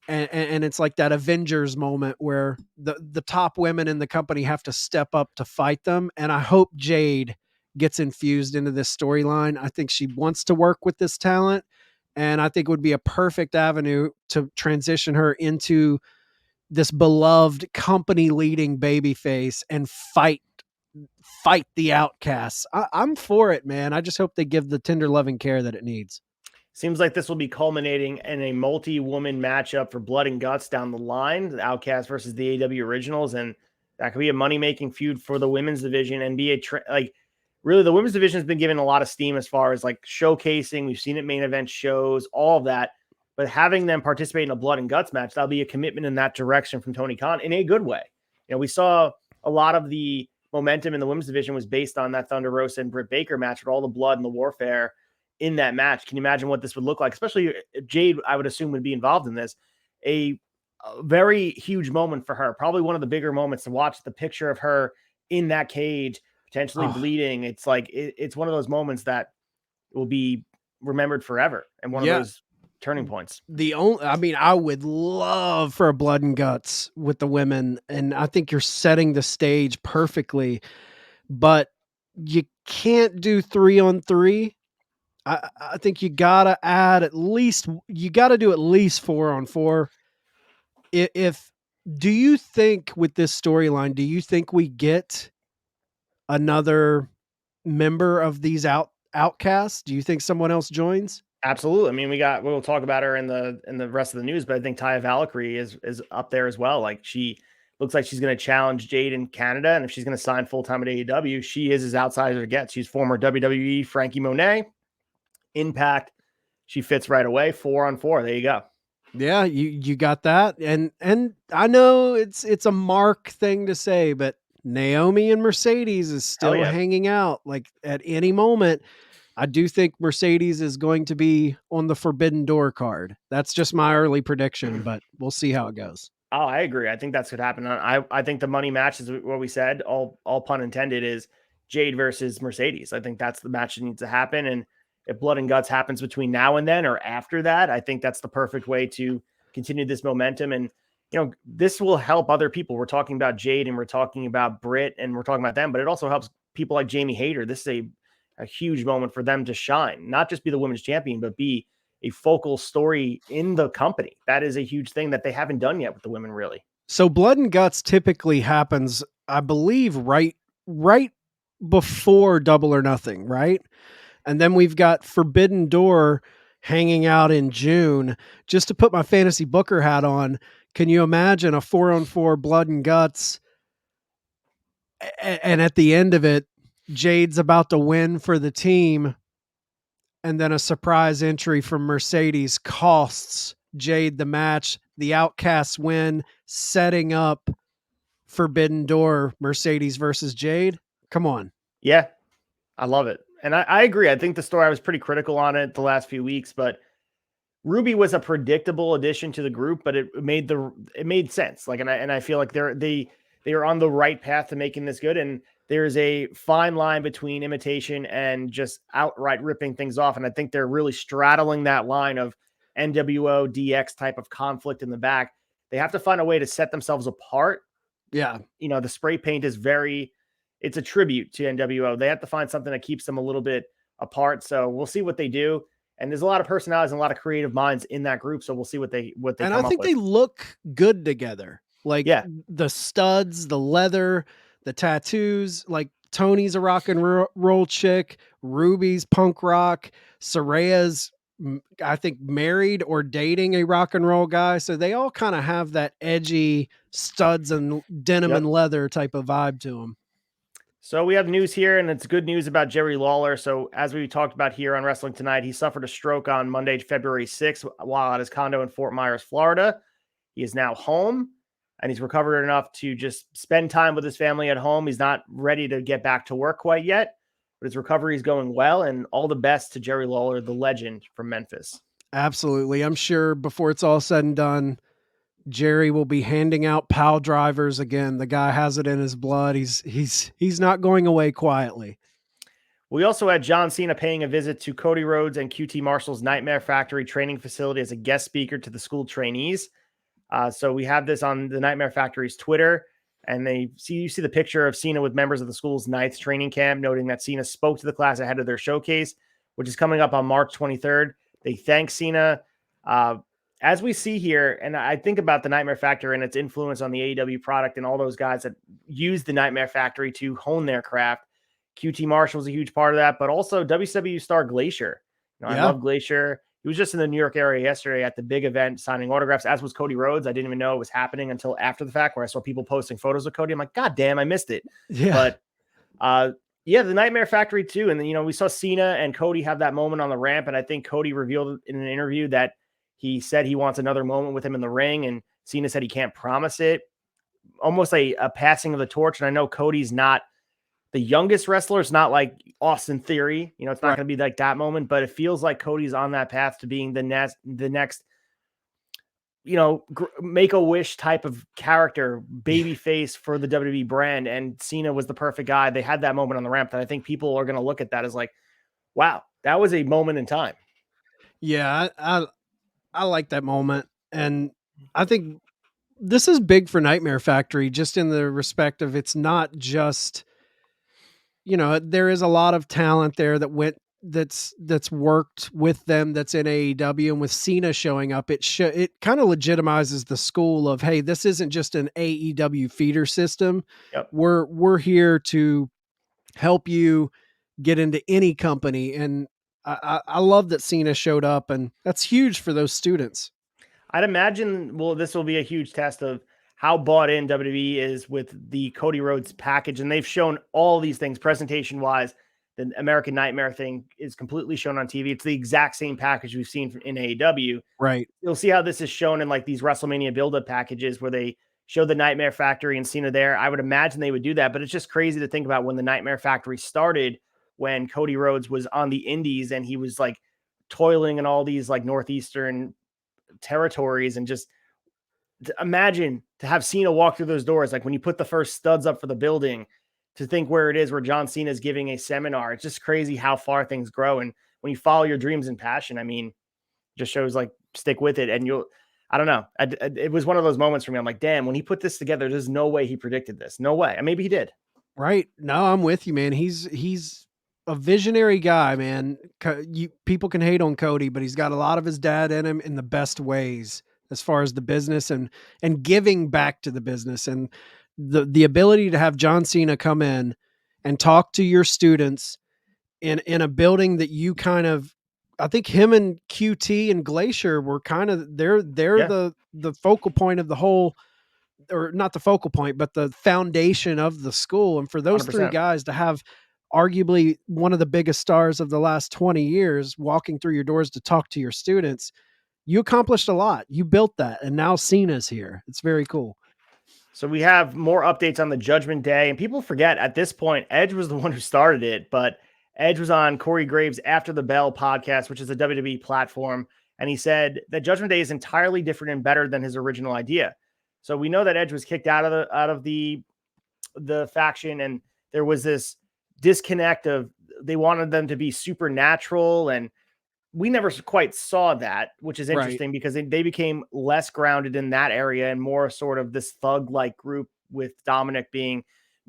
And it's like that Avengers moment where the top women in the company have to step up to fight them. And I hope Jade gets infused into this storyline. I think she wants to work with this talent. And I think it would be a perfect avenue to transition her into this beloved company leading babyface and fight the Outcasts. I'm for it, man. I just hope they give the tender loving care that it needs. Seems like this will be culminating in a multi-woman matchup for blood and guts down the line, the Outcasts versus the AEW Originals, and that could be a money-making feud for the women's division and be really the women's division has been given a lot of steam as far as like showcasing. We've seen it main event shows, all of that, but having them participate in a blood and guts match, that'll be a commitment in that direction from Tony Khan in a good way. You know, we saw a lot of the momentum in the women's division was based on that Thunder Rosa and Britt Baker match with all the blood and the warfare in that match. Can you imagine what this would look like? Especially if Jade, I would assume, would be involved in this. A very huge moment for her. Probably one of the bigger moments to watch. The picture of her in that cage, potentially bleeding. It's like it's one of those moments that will be remembered forever and one of those turning points. I would love for a blood and guts with the women, and I think you're setting the stage perfectly, but you can't do 3-on-3. I think you gotta do at least 4-on-4. Do you think with this storyline, do you think we get another member of these outcasts? Do you think someone else joins? Absolutely. I mean, we'll talk about her in the rest of the news, but I think Taya Valkyrie is up there as well. Like she looks like she's going to challenge Jade in Canada. And if she's going to sign full-time at AEW, she is as outsider it gets. She's former WWE Frankie Monet. Impact, she fits right away. 4-on-4. There you go. Yeah, you got that. And I know it's a Mark thing to say, but Naomi and Mercedes is still hanging out. Like at any moment, I do think Mercedes is going to be on the Forbidden Door card. That's just my early prediction, but we'll see how it goes. Oh, I agree. I think that's what happened. I think the money match is what we said, all pun intended, is Jade versus Mercedes. I think that's the match that needs to happen. And if blood and guts happens between now and then or after that, I think that's the perfect way to continue this momentum. And, you know, this will help other people. We're talking about Jade and we're talking about Britt and we're talking about them, but it also helps people like Jamie Hayter. This is a huge moment for them to shine, not just be the women's champion, but be a focal story in the company. That is a huge thing that they haven't done yet with the women, really. So blood and guts typically happens, I believe, right before Double or Nothing, right? And then we've got Forbidden Door hanging out in June. Just to put my fantasy booker hat on, can you imagine a 4-on-4 blood and guts? And at the end of it, Jade's about to win for the team. And then a surprise entry from Mercedes costs Jade the match. The Outcasts win, setting up Forbidden Door, Mercedes versus Jade. Come on. Yeah, I love it. And I agree. I think the story, I was pretty critical on it the last few weeks, but Ruby was a predictable addition to the group, but it made sense. Like, and I feel like they are on the right path to making this good. And there's a fine line between imitation and just outright ripping things off. And I think they're really straddling that line of NWO DX type of conflict in the back. They have to find a way to set themselves apart. Yeah. You know, the spray paint is it's a tribute to NWO. They have to find something that keeps them a little bit apart. So we'll see what they do. And there's a lot of personalities and a lot of creative minds in that group. So we'll see what they And come I think up with. they look good together. Like Yeah. the studs, the leather, the tattoos. Like Tony's a rock and roll chick. Ruby's punk rock. Soraya's, I think, married or dating a rock and roll guy. So they all kind of have that edgy studs and denim and leather type of vibe to them. So we have news here, and it's good news about Jerry Lawler. So as we talked about here on Wrestling Tonight, he suffered a stroke on Monday, February 6th, while at his condo in Fort Myers, Florida. He is now home, and he's recovered enough to just spend time with his family at home. He's not ready to get back to work quite yet, but his recovery is going well, and all the best to Jerry Lawler, the legend from Memphis. Absolutely. I'm sure before it's all said and done, Jerry will be handing out pal drivers again. The guy has it in his blood. He's not going away quietly. We also had John Cena paying a visit to Cody Rhodes and QT Marshall's Nightmare Factory training facility as a guest speaker to the school trainees. So we have this on the Nightmare Factory's Twitter, and you see the picture of Cena with members of the school's 9th training camp, noting that Cena spoke to the class ahead of their showcase, which is coming up on March 23rd. They thank Cena. As we see here, and I think about the Nightmare Factory and its influence on the AEW product and all those guys that use the Nightmare Factory to hone their craft. QT Marshall was a huge part of that, but also WCW star Glacier. I love Glacier. He was just in the New York area yesterday at the big event signing autographs, as was Cody Rhodes. I didn't even know it was happening until after the fact, where I saw people posting photos of Cody. I'm like, God damn, I missed it. Yeah. But the Nightmare Factory too. And then, we saw Cena and Cody have that moment on the ramp. And I think Cody revealed in an interview that he said he wants another moment with him in the ring. And Cena said he can't promise it. Almost a passing of the torch. And I know Cody's not the youngest wrestler. It's not like Austin Theory. It's not going to be like that moment, but it feels like Cody's on that path to being the next, Make-A-Wish type of character, baby face for the WWE brand. And Cena was the perfect guy. They had that moment on the ramp that I think people are going to look at that as like, wow, that was a moment in time. Yeah, I like that moment. And I think this is big for Nightmare Factory, just in the respect of it's not just, there is a lot of talent there that's worked with them, that's in AEW, and with Cena showing up, it kind of legitimizes the school of, hey, this isn't just an AEW feeder system. Yep. We're here to help you get into any company. And I love that Cena showed up, and that's huge for those students. I'd imagine, this will be a huge test of how bought in WWE is with the Cody Rhodes package. And they've shown all these things presentation wise. The American Nightmare thing is completely shown on TV. It's the exact same package we've seen in AEW. Right. You'll see how this is shown in like these WrestleMania build-up packages where they show the Nightmare Factory and Cena there. I would imagine they would do that, but it's just crazy to think about when the Nightmare Factory started, when Cody Rhodes was on the indies and he was like toiling in all these like Northeastern territories, and just imagine to have Cena walk through those doors. Like when you put the first studs up for the building, to think where it is, where John Cena is giving a seminar. It's just crazy how far things grow. And when you follow your dreams and passion, it just shows like stick with it. And I don't know. It was one of those moments for me. I'm like, damn, when he put this together, there's no way he predicted this. No way. And maybe he did. Right. No, I'm with you, man. He's a visionary guy, man. People can hate on Cody, but he's got a lot of his dad in him in the best ways, as far as the business and giving back to the business. And the ability to have John Cena come in and talk to your students in a building that you kind of, I think him and QT and Glacier were kind of, they're the focal point of the whole, or not the focal point, but the foundation of the school. And for those 100%. three guys to have arguably one of the biggest stars of the last 20 years walking through your doors to talk to your students, you accomplished a lot. You built that. And now Cena's here. It's very cool. So we have more updates on the Judgment Day, and people forget at this point, Edge was the one who started it, but Edge was on Corey Graves' After the Bell podcast, which is a WWE platform, and he said that Judgment Day is entirely different and better than his original idea. So we know that Edge was kicked out of the faction, and there was this disconnect of they wanted them to be supernatural, and we never quite saw that, which is interesting because they became less grounded in that area and more sort of this thug-like group, with Dominic being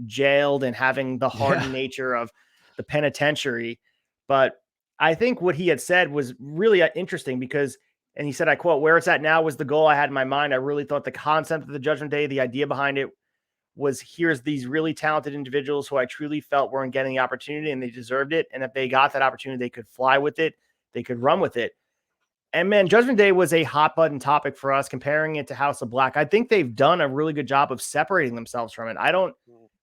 jailed and having the hardened nature of the penitentiary. But I think what he had said was really interesting because, and he said, I quote, "Where it's at now was the goal I had in my mind. I really thought the concept of the Judgment Day, the idea behind it, was here's these really talented individuals who I truly felt weren't getting the opportunity and they deserved it. And if they got that opportunity, they could fly with it. They could run with it." And man, Judgment Day was a hot button topic for us, comparing it to House of Black. I think they've done a really good job of separating themselves from it. I don't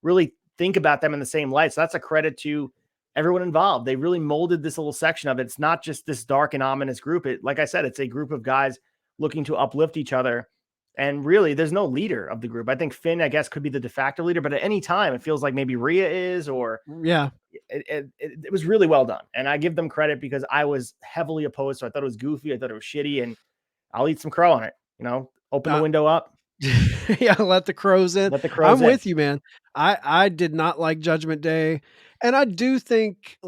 really think about them in the same light. So that's a credit to everyone involved. They really molded this little section of it. It's not just this dark and ominous group. Like I said, it's a group of guys looking to uplift each other. And really, there's no leader of the group. I think Finn, I guess, could be the de facto leader, but at any time, it feels like maybe Rhea is, or it was really well done. And I give them credit because I was heavily opposed. So I thought it was goofy. I thought it was shitty, and I'll eat some crow on it. Open the window up. Let the crows in. I'm with you, man. I did not like Judgment Day. And I do think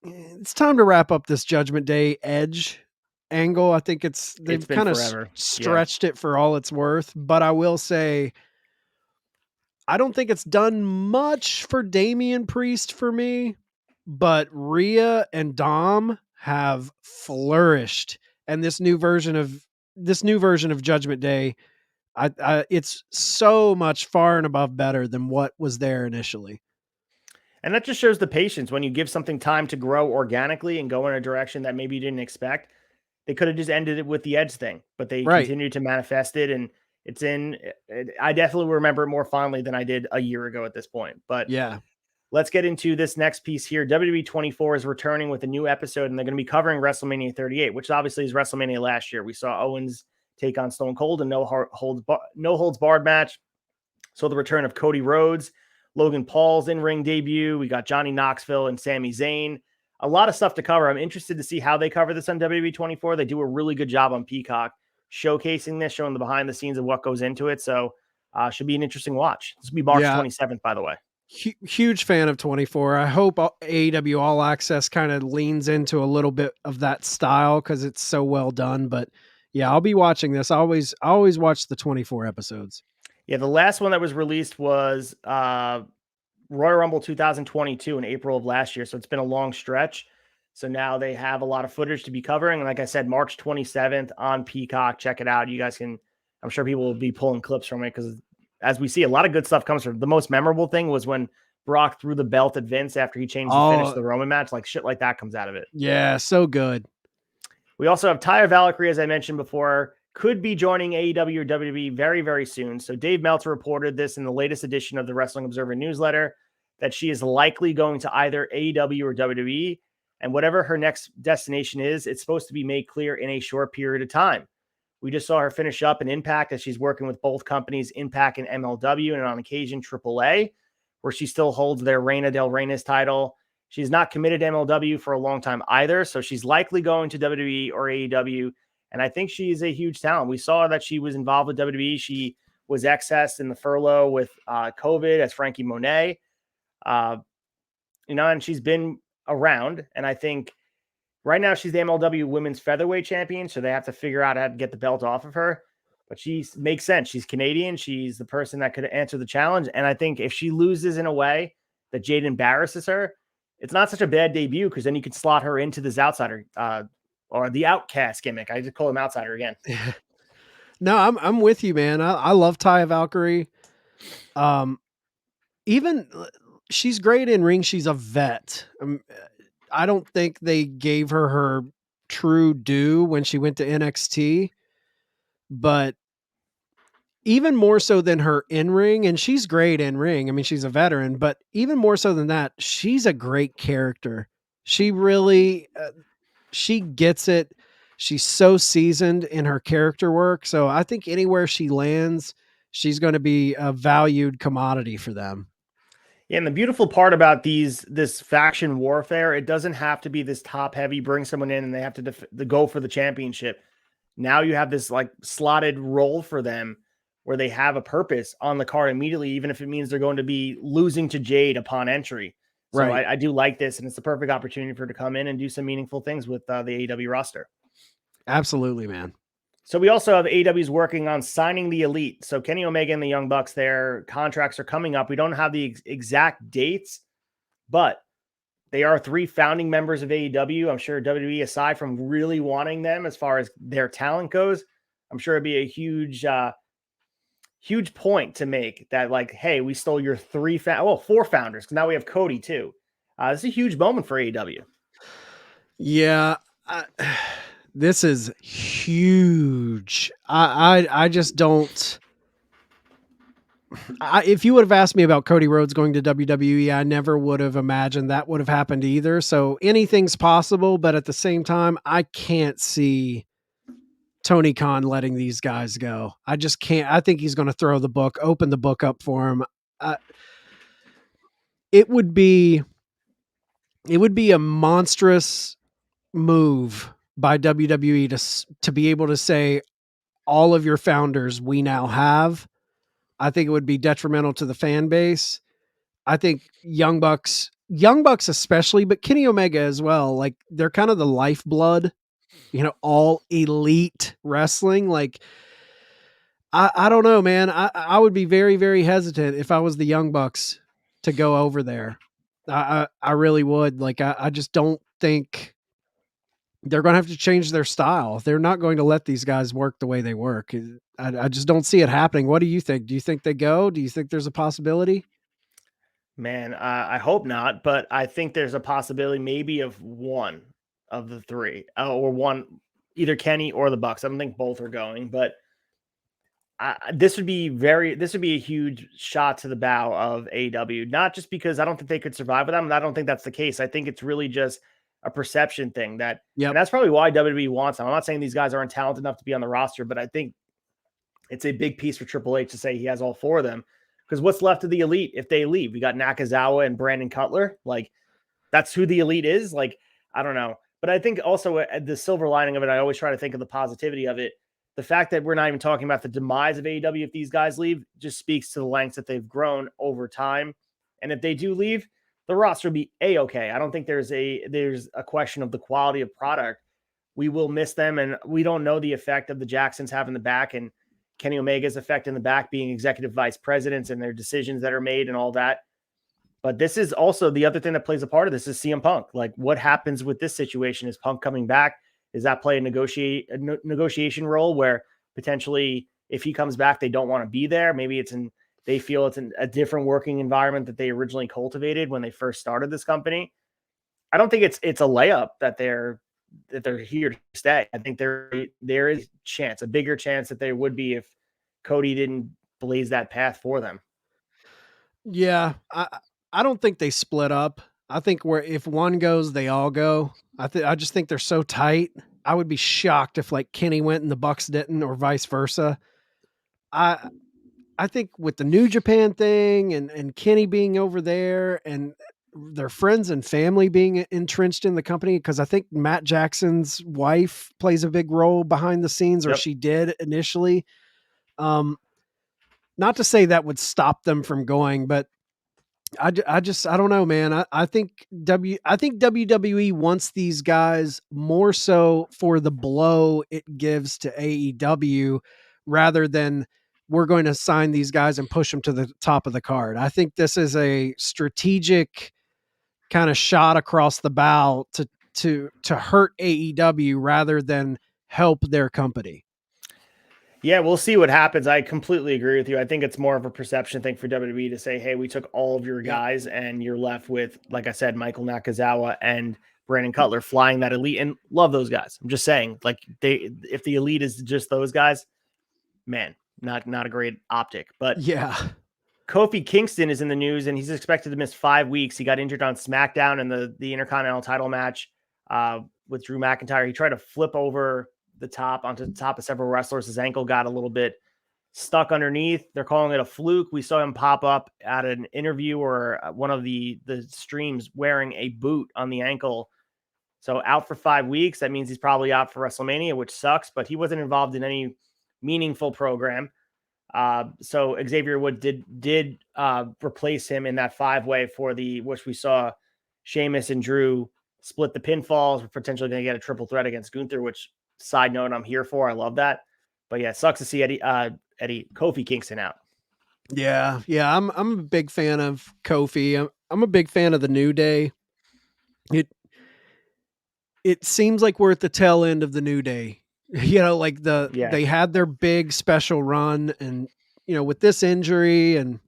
it's time to wrap up this Judgment Day Edge angle. I think they've kind of stretched it for all it's worth. But I will say, I don't think it's done much for Damian Priest for me. But Rhea and Dom have flourished, and this new version of Judgment Day, it's so much far and above better than what was there initially. And that just shows the patience when you give something time to grow organically and go in a direction that maybe you didn't expect. They could have just ended it with the Edge thing, but they continued to manifest it. And I definitely remember it more fondly than I did a year ago at this point. But yeah, let's get into this next piece here. WWE 24 is returning with a new episode, and they're going to be covering WrestleMania 38, which obviously is WrestleMania last year. We saw Owens take on Stone Cold, and no holds barred match. So the return of Cody Rhodes, Logan Paul's in-ring debut. We got Johnny Knoxville and Sami Zayn. A lot of stuff to cover. I'm interested to see how they cover this on WWE 24. They do a really good job on Peacock showcasing this, showing the behind the scenes of what goes into it. So should be an interesting watch. This will be March 27th, by the way. Huge fan of 24. I hope AEW All Access kind of leans into a little bit of that style because it's so well done. But yeah, I'll be watching this. I always watch the 24 episodes. Yeah, the last one that was released was Royal Rumble 2022 in April of last year. So it's been a long stretch. So now they have a lot of footage to be covering. And like I said, March 27th on Peacock. Check it out. You guys can, I'm sure people will be pulling clips from it because as we see, a lot of good stuff comes from. The most memorable thing was when Brock threw the belt at Vince after he changed the finish of the Roman match. Like shit like that comes out of it. Yeah, so good. We also have Taya Valkyrie, as I mentioned before, could be joining AEW or WWE very, very soon. So Dave Meltzer reported this in the latest edition of the Wrestling Observer newsletter, that she is likely going to either AEW or WWE. And whatever her next destination is, it's supposed to be made clear in a short period of time. We just saw her finish up in Impact as she's working with both companies, Impact and MLW, and on occasion AAA, where she still holds their Reina del Reyes title. She's not committed to MLW for a long time either, so she's likely going to WWE or AEW, and I think she's a huge talent. We saw that she was involved with WWE. She was excessed in the furlough with COVID as Frankie Monet, and she's been around, and I think right now she's the MLW Women's Featherweight Champion, so they have to figure out how to get the belt off of her. But she makes sense. She's Canadian. She's the person that could answer the challenge. And I think if she loses in a way that Jade embarrasses her, it's not such a bad debut because then you could slot her into this outsider or the outcast gimmick. I just call him outsider again. No, I'm with you, man. I love Taya Valkyrie. Even she's great in ring. She's a vet. I don't think they gave her true due when she went to NXT, but even more so than her in-ring, and she's great in-ring. I mean, she's a veteran, but even more so than that, she's a great character. She really, she gets it. She's so seasoned in her character work. So I think anywhere she lands, she's going to be a valued commodity for them. Yeah, and the beautiful part about this faction warfare, it doesn't have to be this top heavy, bring someone in and they have to go for the championship. Now you have this like slotted role for them where they have a purpose on the card immediately, even if it means they're going to be losing to Jade upon entry. So Right. I do like this, and it's the perfect opportunity for her to come in and do some meaningful things with the AEW roster. Absolutely, man. So we also have AEW's working on signing the Elite. So Kenny Omega and the Young Bucks, their contracts are coming up. We don't have the exact dates, but they are 3 founding members of AEW. I'm sure WWE, aside from really wanting them as far as their talent goes, I'm sure it'd be a huge point to make that, like, hey, we stole your 4 founders, because now we have Cody too. This is a huge moment for AEW. Yeah, this is huge. I just don't. If you would have asked me about Cody Rhodes going to WWE, I never would have imagined that would have happened either. So anything's possible, but at the same time, I can't see Tony Khan letting these guys go. I just can't. I think he's going to open the book up for him. It would be a monstrous move by WWE to be able to say all of your founders we now have. I think it would be detrimental to the fan base. I think Young Bucks especially, but Kenny Omega as well. Like, they're kind of the lifeblood, all elite wrestling. Like, I don't know, man. I would be very, very hesitant if I was the Young Bucks to go over there. I really would. Like, I just don't think they're going to have to change their style. They're not going to let these guys work the way they work. I just don't see it happening. What do you think? Do you think they go? Do you think there's a possibility? Man, I hope not, but I think there's a possibility maybe of one of the 3, or one, either Kenny or the Bucks. I don't think both are going, but this would be a huge shot to the bow of AEW, not just because I don't think they could survive with them. And I don't think that's the case. I think it's really just a perception thing and that's probably why WWE wants them. I'm not saying these guys aren't talented enough to be on the roster, but I think it's a big piece for Triple H to say he has all 4 of them, because what's left of the Elite if they leave? We got Nakazawa and Brandon Cutler. Like, that's who the Elite is. Like, I don't know. But I think also the silver lining of it, I always try to think of the positivity of it. The fact that we're not even talking about the demise of AEW if these guys leave just speaks to the lengths that they've grown over time. And if they do leave, the roster will be A-okay. I don't think there's a question of the quality of product. We will miss them, and we don't know the effect of the Jacksons having the back and Kenny Omega's effect in the back being executive vice presidents and their decisions that are made and all that. But this is also the other thing that plays a part of this is CM Punk. Like, what happens with this situation? Is Punk coming back? Does that play a negotiation role where potentially if he comes back, they don't want to be there? Maybe they feel it's a different working environment that they originally cultivated when they first started this company. I don't think it's a layup that they're here to stay. I think there is a bigger chance that there would be if Cody didn't blaze that path for them. Yeah, I don't think they split up. I think if one goes, they all go. I just think they're so tight. I would be shocked if like Kenny went and the Bucks didn't, or vice versa. I think with the New Japan thing and Kenny being over there and their friends and family being entrenched in the company, because I think Matt Jackson's wife plays a big role behind the scenes, or she did initially. Not to say that would stop them from going, but I don't know, man. I think WWE wants these guys more so for the blow it gives to AEW rather than we're going to sign these guys and push them to the top of the card. I think this is a strategic kind of shot across the bow to hurt AEW rather than help their company. Yeah, we'll see what happens. I completely agree with you. I think it's more of a perception thing for WWE to say, hey, we took all of your guys and you're left with, like I said, Michael Nakazawa and Brandon Cutler flying that Elite, and love those guys. I'm just saying, like, if the Elite is just those guys, man, not a great optic. But yeah, Kofi Kingston is in the news and he's expected to miss 5 weeks. He got injured on SmackDown in the Intercontinental title match with Drew McIntyre. He tried to flip over the top onto the top of several wrestlers. His ankle got a little bit stuck underneath. They're calling it a fluke. We saw him pop up at an interview or one of the streams wearing a boot on the ankle. So out for 5 weeks. That means he's probably out for WrestleMania, which sucks, but he wasn't involved in any meaningful program. So Xavier Wood did replace him in that 5-way for which we saw Sheamus and Drew split the pinfalls. We're potentially going to get a triple threat against Gunther, which, side note, I'm here for. I love that. But yeah, it sucks to see Eddie Kofi Kingston out. Yeah. I'm a big fan of Kofi. I'm a big fan of the New Day. It seems like we're at the tail end of the New Day. Like they had their big special run, and with this injury and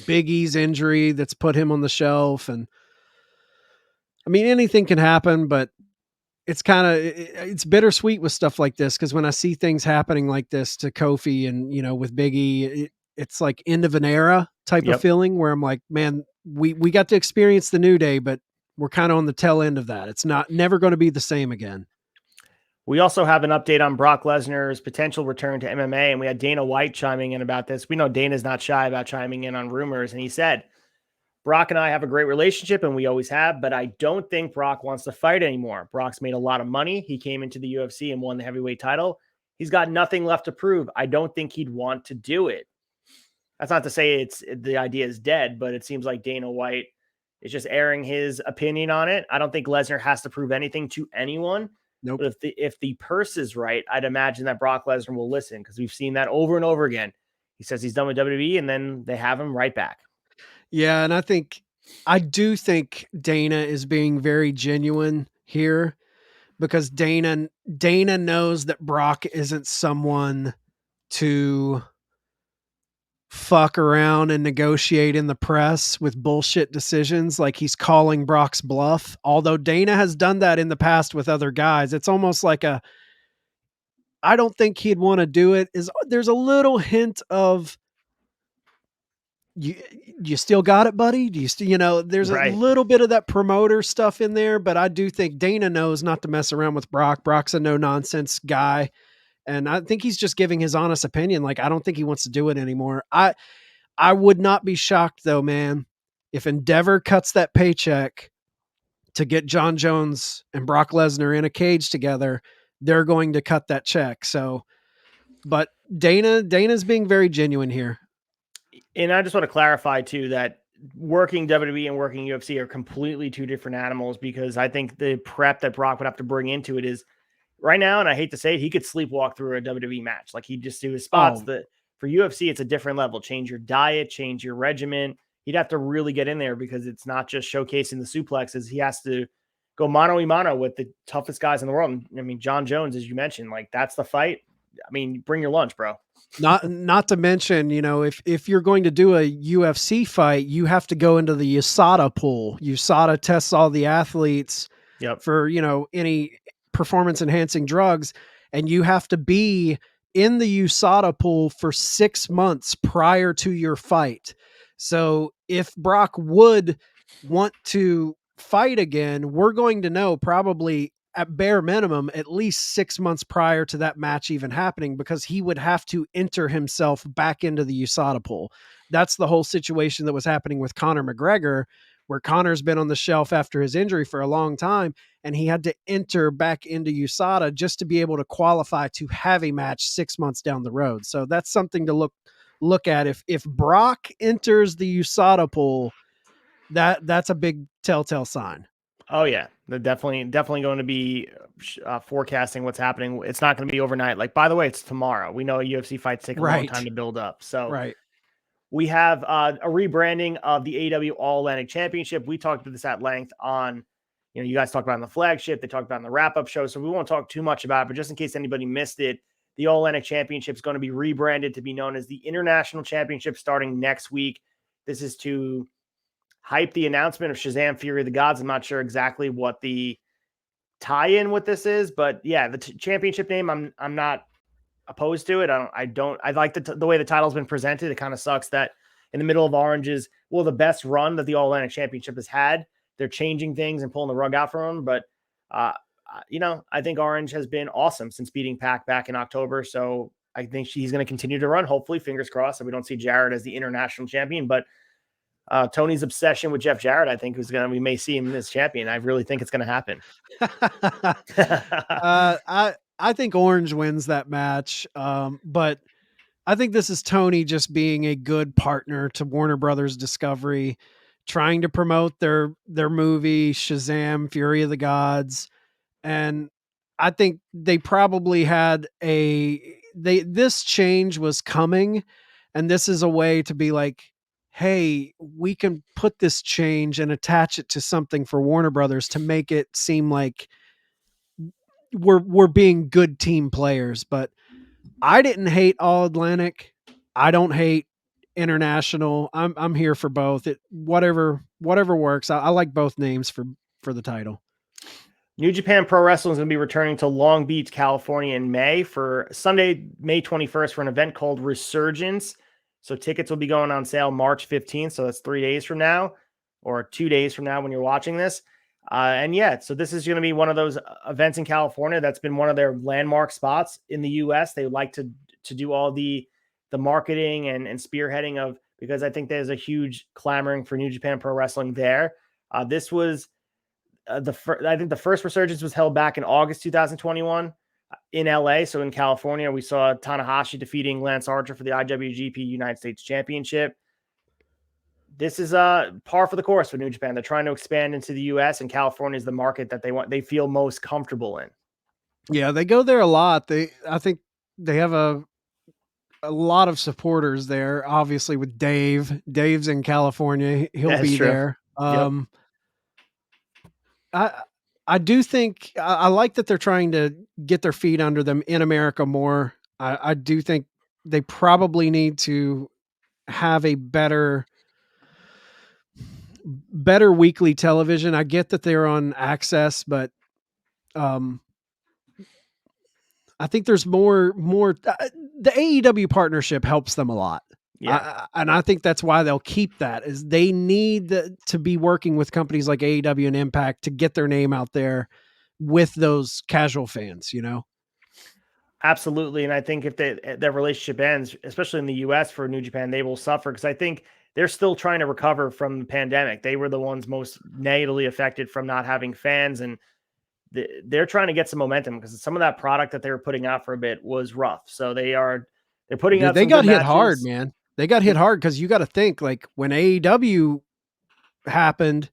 Big E's injury that's put him on the shelf, and I mean anything can happen, but it's bittersweet with stuff like this, because when I see things happening like this to Kofi and with Big E, it's like end of an era type of feeling where I'm like, man, we got to experience the New Day, but we're kind of on the tail end of that. It's never going to be the same again. We also have an update on Brock Lesnar's potential return to MMA, and we had Dana White chiming in about this. We know Dana's not shy about chiming in on rumors, and he said, Brock and I have a great relationship, and we always have, but I don't think Brock wants to fight anymore. Brock's made a lot of money. He came into the UFC and won the heavyweight title. He's got nothing left to prove. I don't think he'd want to do it. That's not to say the idea is dead, but it seems like Dana White is just airing his opinion on it. I don't think Lesnar has to prove anything to anyone. Nope. But if the purse is right, I'd imagine that Brock Lesnar will listen, because we've seen that over and over again. He says he's done with WWE, and then they have him right back. Yeah, and I do think Dana is being very genuine here, because Dana knows that Brock isn't someone to fuck around and negotiate in the press with bullshit decisions. Like, he's calling Brock's bluff. Although Dana has done that in the past with other guys, it's almost like I don't think he'd want to do it. There's a little hint of, you still got it, buddy? Do you still, there's a little bit of that promoter stuff in there, but I do think Dana knows not to mess around with Brock. Brock's a no nonsense guy. And I think he's just giving his honest opinion. Like, I don't think he wants to do it anymore. I would not be shocked though, man, if Endeavor cuts that paycheck to get John Jones and Brock Lesnar in a cage together. They're going to cut that check. So, but Dana's being very genuine here. And I just want to clarify too that working WWE and working UFC are completely two different animals, because I think the prep that Brock would have to bring into it is right now, and I hate to say it, he could sleepwalk through a WWE match. Like, he'd just do his spots. That for UFC, it's a different level. Change your diet, change your regimen. He'd have to really get in there, because it's not just showcasing the suplexes. He has to go mano-a-mano with the toughest guys in the world. I mean, John Jones, as you mentioned, like, that's the fight. I mean, bring your lunch, bro. Not to mention, if you're going to do a UFC fight, you have to go into the USADA pool. USADA tests all the athletes for, any performance enhancing drugs, and you have to be in the USADA pool for 6 months prior to your fight. So if Brock would want to fight again, we're going to know probably at bare minimum at least 6 months prior to that match even happening, because he would have to enter himself back into the USADA pool. That's the whole situation that was happening with Conor McGregor, where Conor's been on the shelf after his injury for a long time, and he had to enter back into USADA just to be able to qualify to have a match 6 months down the road. So that's something to look at. If Brock enters the USADA pool, that's a big telltale sign. Oh yeah, they're definitely going to be forecasting what's happening. It's not going to be overnight. Like, by the way, it's tomorrow. We know UFC fights take a long time to build up. So we have a rebranding of the AEW All Atlantic Championship. We talked about this at length on, you guys talked about it on the flagship. They talked about it on the wrap-up show. So we won't talk too much about it, but just in case anybody missed it, the All Atlantic Championship is going to be rebranded to be known as the International Championship starting next week. This is to hype the announcement of Shazam! Fury of the Gods. I'm not sure exactly what the tie-in with this is, but yeah, the championship name, I'm not opposed to it. I like the way the title's been presented. It kind of sucks that in the middle of Orange's, the best run that the All Atlantic Championship has had, they're changing things and pulling the rug out from them. But I think Orange has been awesome since beating Pac back in October. So I think he's going to continue to run. Hopefully, fingers crossed, that we don't see Jarrett as the international champion. But Tony's obsession with Jeff Jarrett, I think, we may see him as champion. I really think it's going to happen. I think Orange wins that match, but I think this is Tony just being a good partner to Warner Brothers Discovery, trying to promote their movie Shazam: Fury of the Gods, and I think they probably had this change was coming, and this is a way to be like, hey, we can put this change and attach it to something for Warner Brothers to make it seem like we're being good team players. But I didn't hate All Atlantic. I don't hate International. I'm here for both. Whatever works. I like both names for the title. New Japan Pro Wrestling is going to be returning to Long Beach, California in May for Sunday, May 21st for an event called Resurgence. So tickets will be going on sale March 15th. So that's 3 days from now, or 2 days from now when you're watching this. So this is going to be one of those events in California that's been one of their landmark spots in the U.S. They like to do all the marketing and spearheading of, because I think there's a huge clamoring for New Japan Pro Wrestling there. This was I think the first Resurgence was held back in August 2021 in LA. So in California, we saw Tanahashi defeating Lance Archer for the IWGP United States Championship. This is par for the course for New Japan. They're trying to expand into the US, and California is the market that they feel most comfortable in. Yeah, they go there a lot. I think they have a lot of supporters there, obviously with Dave. Dave's in California. He'll be there. Yep. I do think I like that they're trying to get their feet under them in America more. I do think they probably need to have a better weekly television. I get that they're on Access, but I think there's more. The AEW partnership helps them a lot. Yeah. And I think that's why they'll keep that, is they need to be working with companies like AEW and Impact to get their name out there with those casual fans, Absolutely. And I think if their relationship ends, especially in the US for New Japan, they will suffer, because I think they're still trying to recover from the pandemic. They were the ones most negatively affected from not having fans, and they're trying to get some momentum, because some of that product that they were putting out for a bit was rough. So they're putting out. They got hit hard, matches. man. They got hit hard, because you got to think, like, when AEW happened,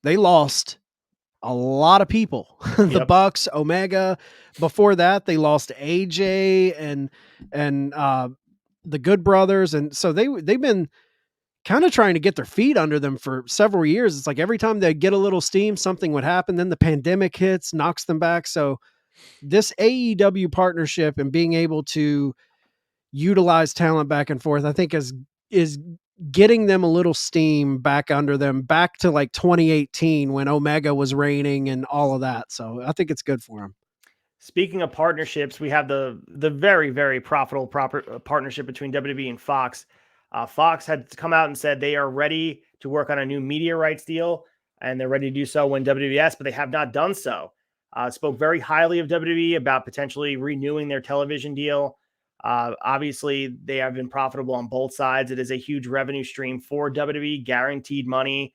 they lost a lot of people. The Bucks, Omega. Before that, they lost AJ and the Good Brothers, and so they've been kind of trying to get their feet under them for several years. It's like every time they get a little steam, something would happen. Then the pandemic hits, knocks them back. So this AEW partnership and being able to utilize talent back and forth, I think is getting them a little steam back under them, back to like 2018 when Omega was reigning and all of that. So I think it's good for them. Speaking of partnerships, we have the very, very profitable partnership between WWE and Fox. Fox had come out and said they are ready to work on a new media rights deal, and they're ready to do so when WWS, but they have not done so. Spoke very highly of WWE about potentially renewing their television deal. Obviously, they have been profitable on both sides. It is a huge revenue stream for WWE, guaranteed money.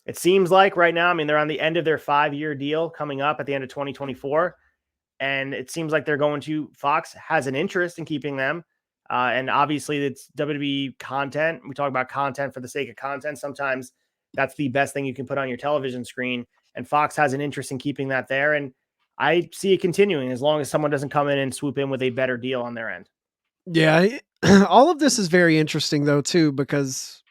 It seems like right now, I mean, they're on the end of their 5-year deal coming up at the end of 2024. And it seems like Fox has an interest in keeping them. And obviously it's WWE content. We talk about content for the sake of content. Sometimes that's the best thing you can put on your television screen. And Fox has an interest in keeping that there. And I see it continuing as long as someone doesn't come in and swoop in with a better deal on their end. Yeah. All of this is very interesting though, too, because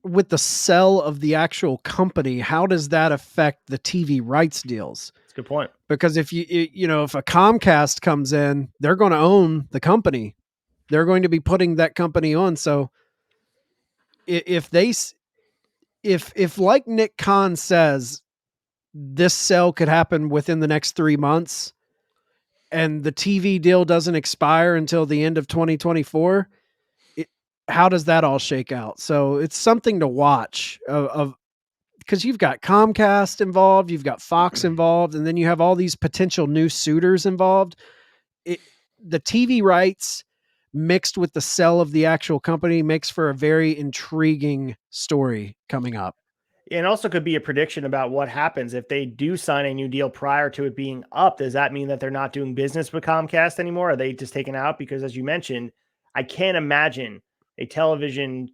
with the sell of the actual company, how does that affect the TV rights deals? That's a good point. Because if if a Comcast comes in, they're going to own the company. They're going to be putting that company on. So if like Nick Khan says, this sale could happen within the next 3 months and the TV deal doesn't expire until the end of 2024, how does that all shake out? So it's something to watch because you've got Comcast involved, you've got Fox involved, and then you have all these potential new suitors involved. the TV rights mixed with the sell of the actual company makes for a very intriguing story coming up. It also could be a prediction about what happens if they do sign a new deal prior to it being up. Does that mean that they're not doing business with Comcast anymore? Are they just taken out? Because as you mentioned, I can't imagine a television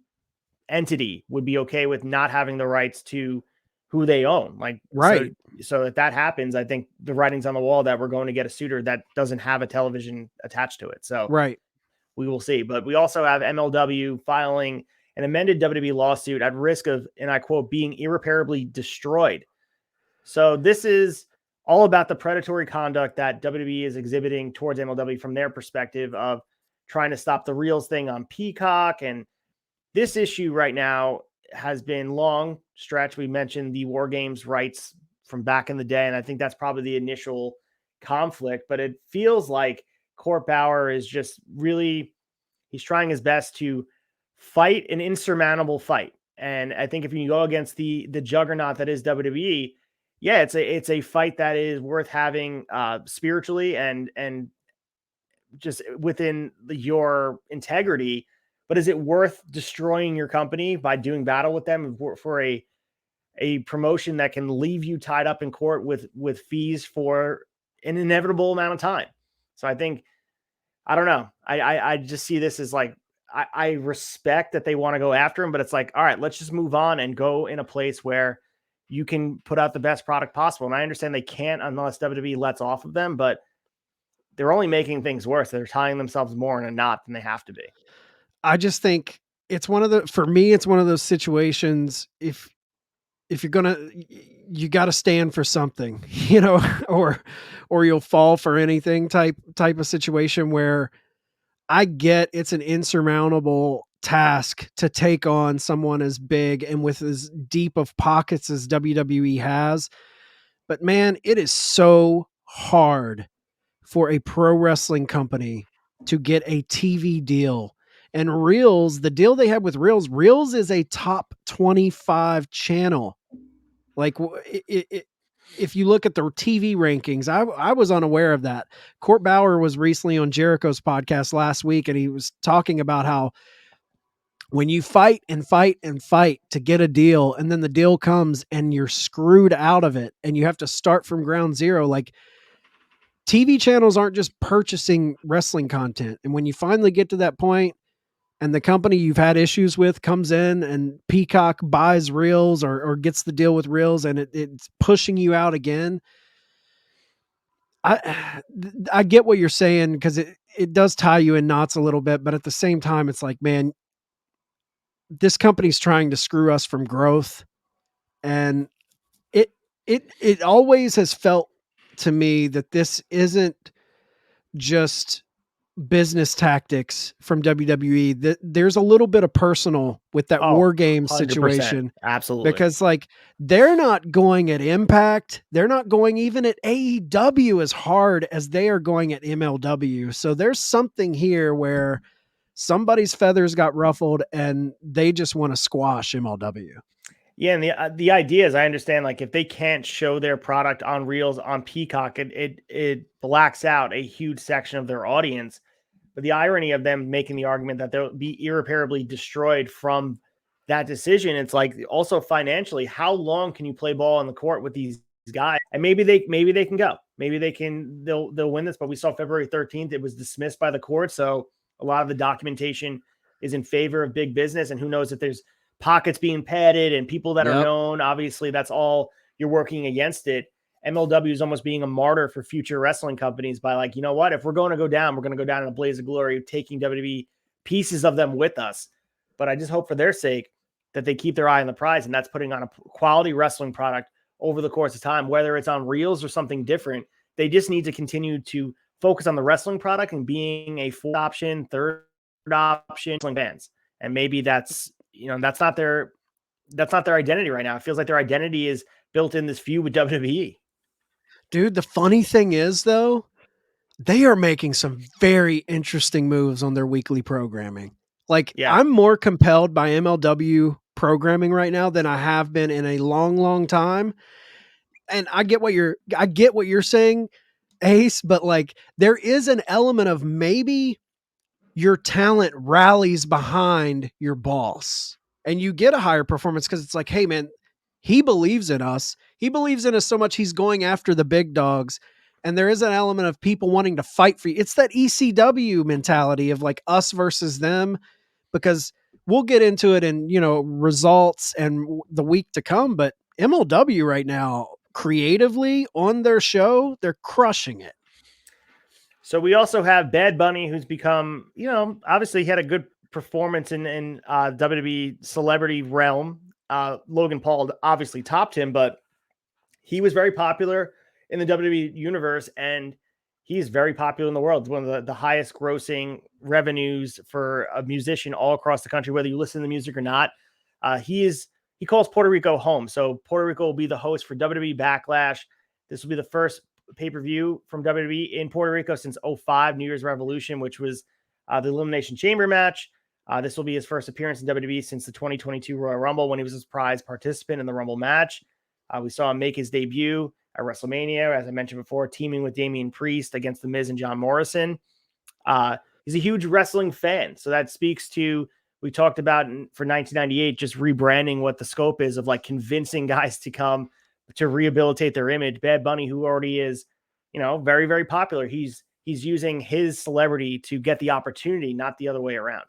entity would be okay with not having the rights to who they own. Like, Right. So if that happens, I think the writing's on the wall that we're going to get a suitor that doesn't have a television attached to it. So Right. we will see. But we also have MLW filing an amended WWE lawsuit at risk of, and I quote, being irreparably destroyed. So this is all about the predatory conduct that WWE is exhibiting towards MLW from their perspective of trying to stop the Reels thing on Peacock. And this issue right now has been long stretch. We mentioned the War Games rights from back in the day, and I think that's probably the initial conflict. But it feels like Court Bauer is just really, he's trying his best to fight an insurmountable fight. And I think if you go against the juggernaut that is WWE, yeah, it's a fight that is worth having spiritually and just within your integrity. But is it worth destroying your company by doing battle with them for a promotion that can leave you tied up in court with fees for an inevitable amount of time? So I think, I don't know. I just see this as like, I respect that they want to go after him, but it's like, all right, let's just move on and go in a place where you can put out the best product possible. And I understand they can't unless WWE lets off of them, but they're only making things worse. They're tying themselves more in a knot than they have to be. I just think it's for me, it's one of those situations. If you're you got to stand for something, or you'll fall for anything type of situation where I get it's an insurmountable task to take on someone as big and with as deep of pockets as WWE has. But man, it is so hard for a pro wrestling company to get a TV deal. And Reels, the deal they had with Reels is a top 25 channel. Like if you look at the TV rankings, I was unaware of that. Court Bauer was recently on Jericho's podcast last week, and he was talking about how when you fight and fight and fight to get a deal, and then the deal comes and you're screwed out of it and you have to start from ground zero, like TV channels aren't just purchasing wrestling content. And when you finally get to that point, and the company you've had issues with comes in and Peacock buys Reels or gets the deal with Reels and it's pushing you out again. I get what you're saying because it does tie you in knots a little bit, but at the same time, it's like, man, this company's trying to screw us from growth. And it always has felt to me that this isn't just business tactics from WWE. There's a little bit of personal with that War Games 100%. situation. Absolutely. Because like they're not going at Impact. They're not going even at AEW as hard as they are going at MLW. So there's something here where somebody's feathers got ruffled and they just want to squash MLW. Yeah, and the idea is, I understand, like if they can't show their product on Reels on Peacock, it blacks out a huge section of their audience. But the irony of them making the argument that they'll be irreparably destroyed from that decision, it's like also financially, how long can you play ball in the court with these guys? And maybe they can go, maybe they'll win this. But we saw February 13th, it was dismissed by the court, so a lot of the documentation is in favor of big business, and who knows if there's pockets being padded and people that are known. Obviously, that's all you're working against it. MLW is almost being a martyr for future wrestling companies by like, you know what? If we're going to go down, we're going to go down in a blaze of glory, taking WWE pieces of them with us. But I just hope for their sake that they keep their eye on the prize, and that's putting on a quality wrestling product over the course of time, whether it's on Reels or something different. They just need to continue to focus on the wrestling product and being a fourth option, third option fans. And maybe that's not their identity right now. It feels like their identity is built in this feud with WWE. Dude, the funny thing is though, they are making some very interesting moves on their weekly programming. Like I'm more compelled by MLW programming right now than I have been in a long, long time. And I get what you're saying. Ace, but like there is an element of maybe your talent rallies behind your boss and you get a higher performance because it's like, hey man, he believes in us. He believes in us so much he's going after the big dogs. And there is an element of people wanting to fight for you. It's that ECW mentality of like us versus them, because we'll get into it in, results and the week to come. But MLW right now, creatively on their show, they're crushing it. So we also have Bad Bunny, who's become, obviously he had a good performance in WWE celebrity realm. Logan Paul obviously topped him, but he was very popular in the WWE universe, and he's very popular in the world. It's one of the highest grossing revenues for a musician all across the country, whether you listen to the music or not. He calls Puerto Rico home. So Puerto Rico will be the host for WWE Backlash. This will be the first pay-per-view from WWE in Puerto Rico since 05 New Year's Revolution, which was the Elimination Chamber match. This will be his first appearance in WWE since the 2022 Royal Rumble, when he was a surprise participant in the Rumble match. We saw him make his debut at WrestleMania, as I mentioned before, teaming with Damian Priest against The Miz and John Morrison. He's a huge wrestling fan. So that speaks to, we talked about for 1998, just rebranding what the scope is of like convincing guys to come to rehabilitate their image. Bad Bunny, who already is, very, very popular. He's using his celebrity to get the opportunity, not the other way around.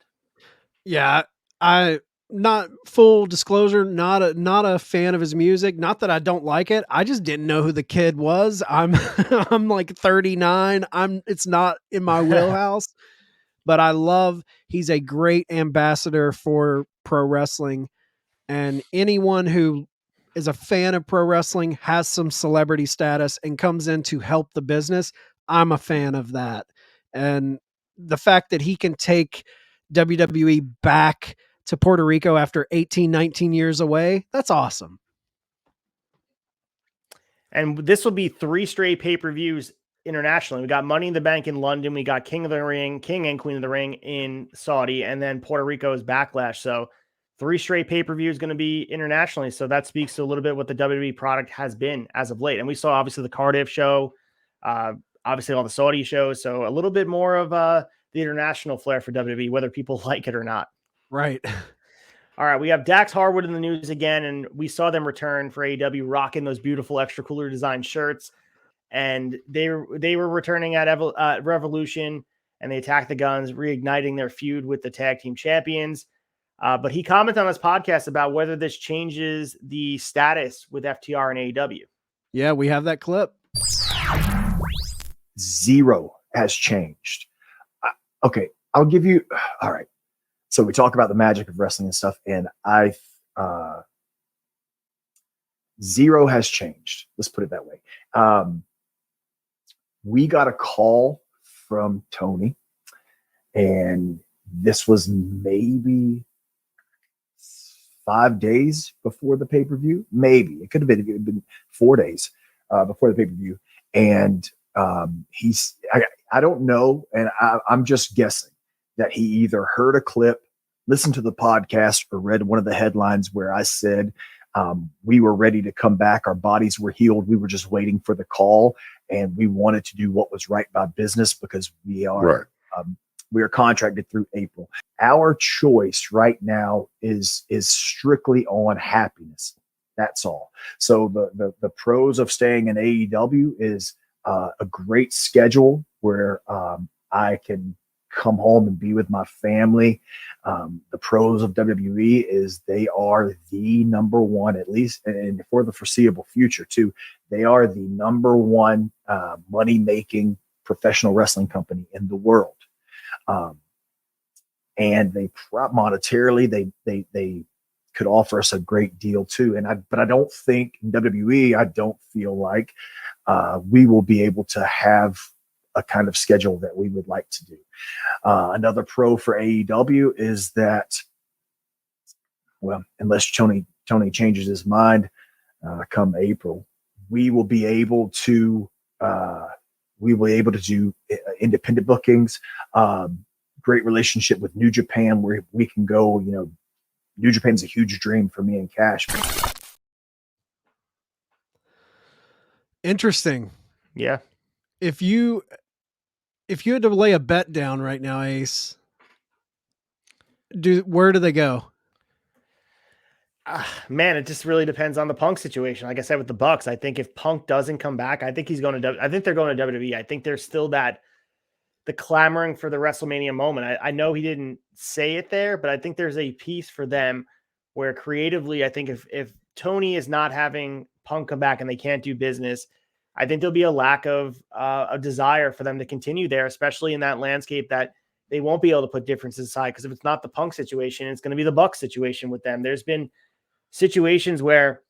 Yeah, I not full disclosure, not a fan of his music. Not that I don't like it. I just didn't know who the kid was. I'm I'm like 39. It's not in my wheelhouse, but he's a great ambassador for pro wrestling, and anyone who is a fan of pro wrestling, has some celebrity status and comes in to help the business. I'm a fan of that. And the fact that he can take WWE back to Puerto Rico after 18, 19 years away, that's awesome. And this will be 3 straight pay-per-views internationally. We got Money in the Bank in London. We got King and Queen of the Ring in Saudi, and then Puerto Rico's Backlash. So 3 straight pay-per-views going to be internationally. So that speaks to a little bit what the WWE product has been as of late. And we saw obviously the Cardiff show, obviously all the Saudi shows. So a little bit more of the international flair for WWE, whether people like it or not. Right. All right, we have Dax Harwood in the news again, and we saw them return for AEW, rocking those beautiful extra cooler design shirts. And they were returning at Revolution, and they attacked the Guns, reigniting their feud with the tag team champions. But he commented on his podcast about whether this changes the status with FTR and AEW. Yeah, we have that clip. Zero has changed. Okay, I'll give you. All right. So we talk about the magic of wrestling and stuff, and zero has changed. Let's put it that way. We got a call from Tony, and this was maybe 5 days before the pay-per-view. Maybe it could have been 4 days before the pay-per-view. And I don't know. And I'm just guessing that he either heard a clip, listened to the podcast, or read one of the headlines where I said, we were ready to come back. Our bodies were healed. We were just waiting for the call, and we wanted to do what was right by business because we are contracted through April. Our choice right now is strictly on happiness. That's all. So the pros of staying in AEW is a great schedule where I can come home and be with my family. The pros of WWE is they are the number one, at least, and for the foreseeable future too, they are the number one money-making professional wrestling company in the world. And they monetarily, they could offer us a great deal too. But I don't think in WWE, I don't feel like we will be able to have a kind of schedule that we would like to do. Another pro for AEW is that, well, unless Tony changes his mind come April, we will be able to do independent bookings. Great relationship with New Japan where we can go. New Japan's a huge dream for me and Cash. Interesting. Yeah. If you had to lay a bet down right now, Ace, where do they go? Man, it just really depends on the Punk situation. Like I said with the Bucks, I think if Punk doesn't come back, I think he's going to. I think they're going to WWE. I think there's still the clamoring for the WrestleMania moment. I know he didn't say it there, but I think there's a piece for them where creatively, I think if Tony is not having Punk come back and they can't do business, I think there'll be a lack of a desire for them to continue there, especially in that landscape that they won't be able to put differences aside. Because if it's not the Punk situation, it's going to be the Bucks situation with them. There's been situations where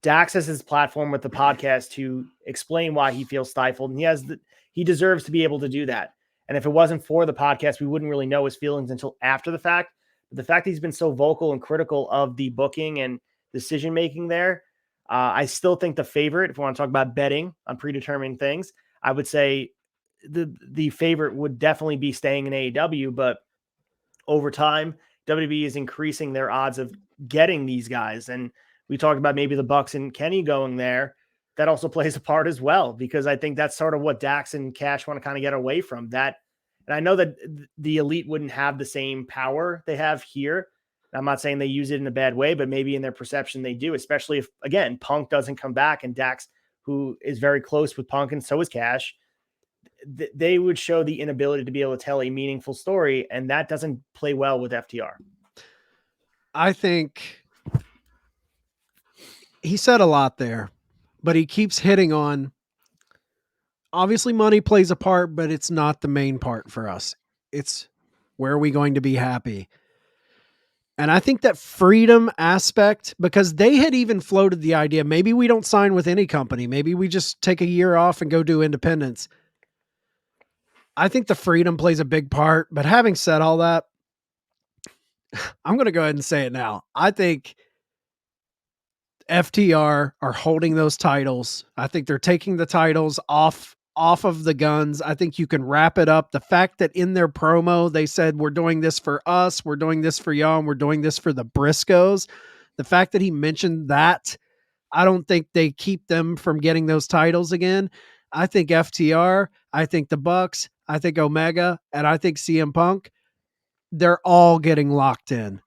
Dax has his platform with the podcast to explain why he feels stifled, and he deserves to be able to do that. And if it wasn't for the podcast, we wouldn't really know his feelings until after the fact. But the fact that he's been so vocal and critical of the booking and decision making there, I still think the favorite, if we want to talk about betting on predetermined things, I would say the favorite would definitely be staying in AEW. But over time, WWE is increasing their odds of getting these guys. And we talked about maybe the Bucks and Kenny going there. That also plays a part as well, because I think that's sort of what Dax and Cash want to kind of get away from that. And I know that the Elite wouldn't have the same power they have here. I'm not saying they use it in a bad way, but maybe in their perception they do, especially if, again, Punk doesn't come back and Dax, who is very close with Punk and so is Cash, they would show the inability to be able to tell a meaningful story. And that doesn't play well with FTR. I think he said a lot there, but he keeps hitting on, obviously money plays a part, but it's not the main part for us. It's where are we going to be happy? And I think that freedom aspect, because they had even floated the idea, maybe we don't sign with any company. Maybe we just take a year off and go do independence. I think the freedom plays a big part, but having said all that, I'm going to go ahead and say it now. I think FTR are holding those titles. I think they're taking the titles off of the guns. I think you can wrap it up. The fact that in their promo, they said, we're doing this for us, we're doing this for y'all, and we're doing this for the Briscoes. The fact that he mentioned that, I don't think they keep them from getting those titles again. I think FTR, I think the Bucks, I think Omega, and I think CM Punk, they're all getting locked in.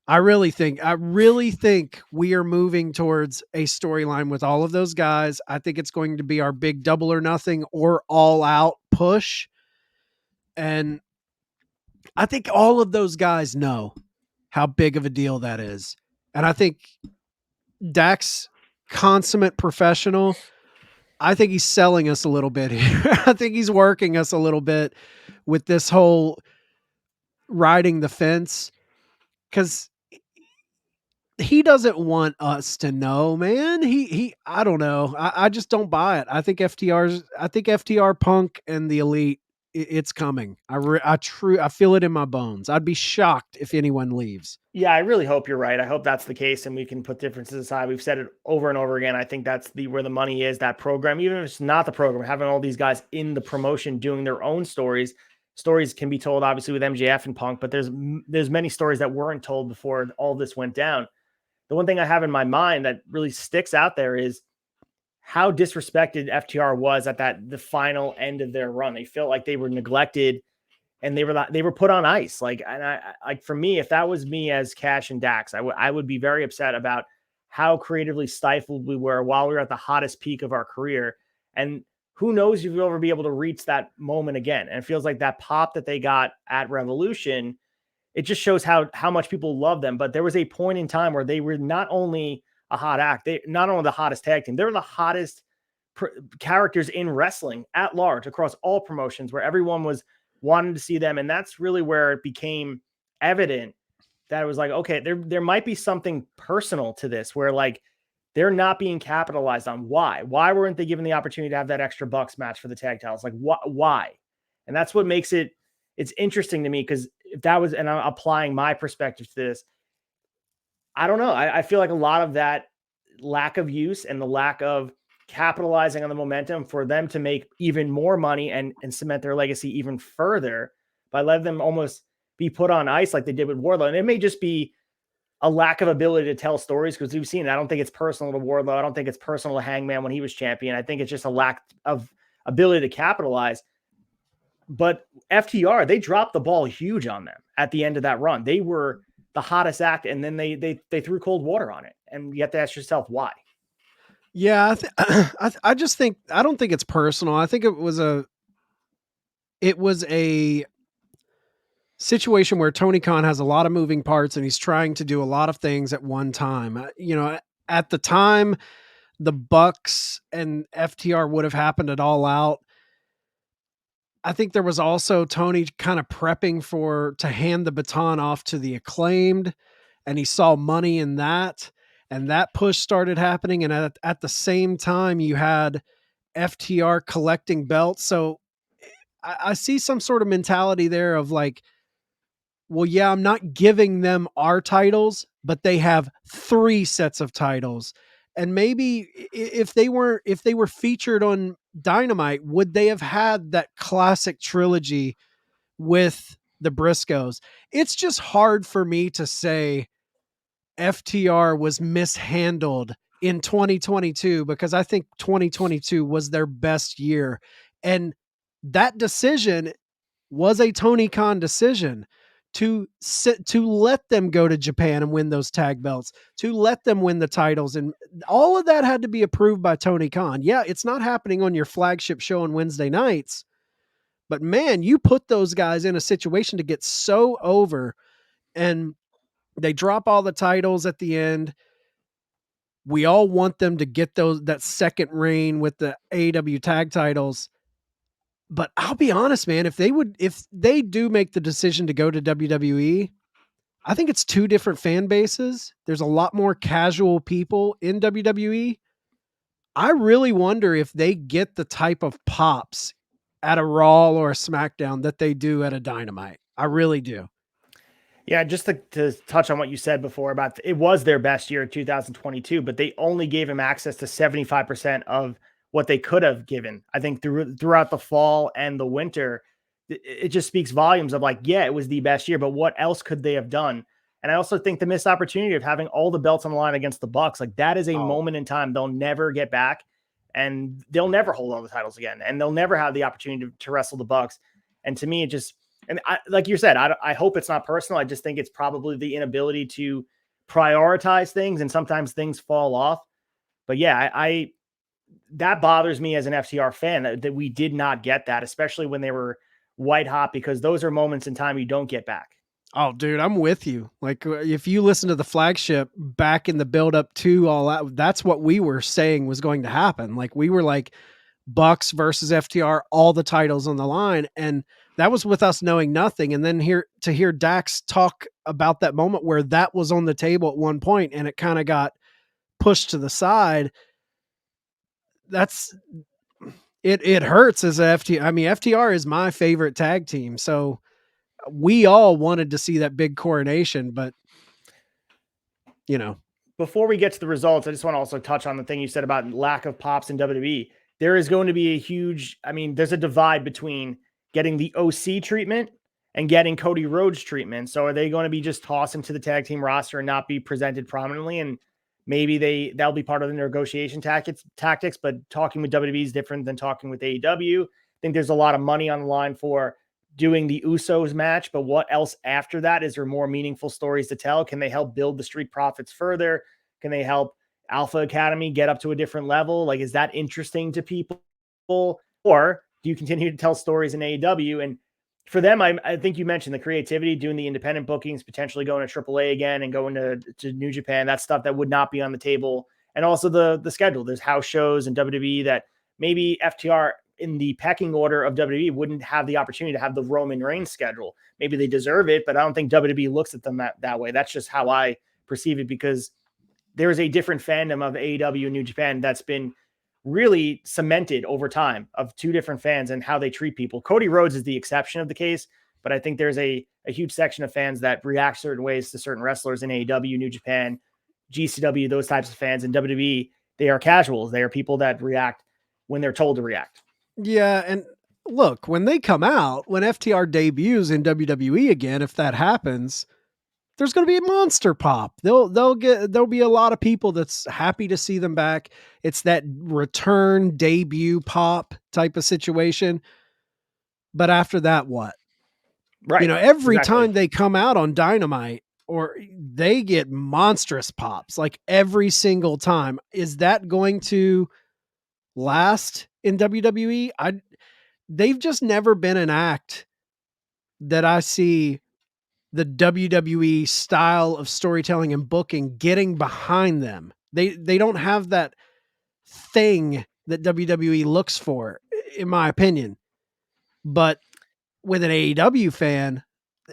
I really think we are moving towards a storyline with all of those guys. I think it's going to be our big Double or Nothing or All Out push. And I think all of those guys know how big of a deal that is. And I think Dax, consummate professional, I think he's selling us a little bit here. I think he's working us a little bit with this whole riding the fence, because he doesn't want us to know, man. I don't know. I just don't buy it. I think FTR, Punk, and the Elite, it's coming. I feel it in my bones. I'd be shocked if anyone leaves. Yeah, I really hope you're right. I hope that's the case and we can put differences aside. We've said it over and over again. I think that's where the money is, that program. Even if it's not the program, having all these guys in the promotion doing their own stories. Stories can be told, obviously, with MJF and Punk, but there's many stories that weren't told before all this went down. The one thing I have in my mind that really sticks out there is how disrespected FTR was at the final end of their run. They felt like they were neglected and they were put on ice. Like for me, if that was me as Cash and Dax, I would be very upset about how creatively stifled we were while we were at the hottest peak of our career. And who knows if you'll ever be able to reach that moment again. And it feels like that pop that they got at Revolution, it just shows how much people love them. But there was a point in time where they were not only a hot act, they not only the hottest tag team, they were the hottest characters in wrestling at large across all promotions, where everyone was wanting to see them. And that's really where it became evident that it was like, okay, there might be something personal to this, where like they're not being capitalized on. Why weren't they given the opportunity to have that extra Bucks match for the tag titles? Like why? And that's what makes it's interesting to me, because if that was, and I'm applying my perspective to this, I don't know. I feel like a lot of that lack of use and the lack of capitalizing on the momentum for them to make even more money and cement their legacy even further by letting them almost be put on ice like they did with Wardlow. And it may just be a lack of ability to tell stories, because we've seen it. I don't think it's personal to Wardlow. I don't think it's personal to Hangman when he was champion. I think it's just a lack of ability to capitalize. But FTR, they dropped the ball huge on them at the end of that run. They were the hottest act, and then they threw cold water on it. And you have to ask yourself why. Yeah, I just think I don't think it's personal. I think it was a situation where Tony Khan has a lot of moving parts and he's trying to do a lot of things at one time. You know, at the time, the Bucks and FTR would have happened at All Out. I think there was also Tony kind of prepping to hand the baton off to the Acclaimed, and he saw money in that, and that push started happening. And at the same time, you had FTR collecting belts. So I see some sort of mentality there of like, well, yeah, I'm not giving them our titles, but they have 3 sets of titles. And maybe if they were featured on Dynamite, would they have had that classic trilogy with the Briscoes? It's just hard for me to say FTR was mishandled in 2022 because I think 2022 was their best year. And that decision was a Tony Khan decision to let them go to Japan and win those tag belts, to let them win the titles. And all of that had to be approved by Tony Khan. Yeah, it's not happening on your flagship show on Wednesday nights, but man, you put those guys in a situation to get so over, and they drop all the titles at the end. We all want them to get that second reign with the AEW tag titles. But I'll be honest, man, if they do make the decision to go to WWE, I think it's 2 different fan bases. There's a lot more casual people in WWE. I really wonder if they get the type of pops at a Raw or a SmackDown that they do at a Dynamite. I really do. Yeah, just to touch on what you said before about it was their best year in 2022, but they only gave him access to 75% of what they could have given. I think throughout the fall and the winter, it just speaks volumes of like, yeah, it was the best year, but what else could they have done? And I also think the missed opportunity of having all the belts on the line against the Bucks, like that is a moment in time they'll never get back, and they'll never hold all the titles again, and they'll never have the opportunity to wrestle the Bucks. And to me, it just, and like you said, I hope it's not personal. I just think it's probably the inability to prioritize things, and sometimes things fall off. But yeah, I that bothers me as an FTR fan that we did not get that, especially when they were white hot, because those are moments in time you don't get back. Oh, dude, I'm with you. Like, if you listen to the flagship back in the build up to All Out, that's what we were saying was going to happen. Like, we were like Bucks versus FTR, all the titles on the line. And that was with us knowing nothing. And then to hear Dax talk about that moment where that was on the table at one point and it kind of got pushed to the side. It hurts as a FTR. I mean, FTR is my favorite tag team. So we all wanted to see that big coronation, but before we get to the results, I just want to also touch on the thing you said about lack of pops in WWE. There is going to be a huge, there's a divide between getting the OC treatment and getting Cody Rhodes treatment. So are they going to be just tossed into the tag team roster and not be presented prominently? And maybe that'll be part of the negotiation tactics, but talking with WWE is different than talking with AEW. I think there's a lot of money on the line for doing the Usos match, but what else after that? Is there more meaningful stories to tell? Can they help build the Street Profits further? Can they help Alpha Academy get up to a different level? Like, is that interesting to people? Or do you continue to tell stories in AEW? And for them, I think you mentioned the creativity, doing the independent bookings, potentially going to AAA again and going to New Japan. That's stuff that would not be on the table. And also the schedule. There's house shows and WWE that maybe FTR in the pecking order of WWE wouldn't have the opportunity to have the Roman Reigns schedule. Maybe they deserve it, but I don't think WWE looks at them that way. That's just how I perceive it, because there is a different fandom of AEW and New Japan that's been really cemented over time of 2 different fans and how they treat people. Cody Rhodes is the exception of the case, but I think there's a huge section of fans that react certain ways to certain wrestlers in AEW, New Japan, GCW, those types of fans. In WWE, they are casuals. They are people that react when they're told to react. Yeah, and look, when they come out, when FTR debuts in WWE again, if that happens, there's going to be a monster pop. There'll be a lot of people that's happy to see them back. It's that return debut pop type of situation. But after that, what? Right. Every exactly. time they come out on Dynamite, or they get monstrous pops, like every single time. Is that going to last in WWE? They've just never been an act that I see the WWE style of storytelling and booking getting behind them. They don't have that thing that WWE looks for, in my opinion. But with an AEW fan,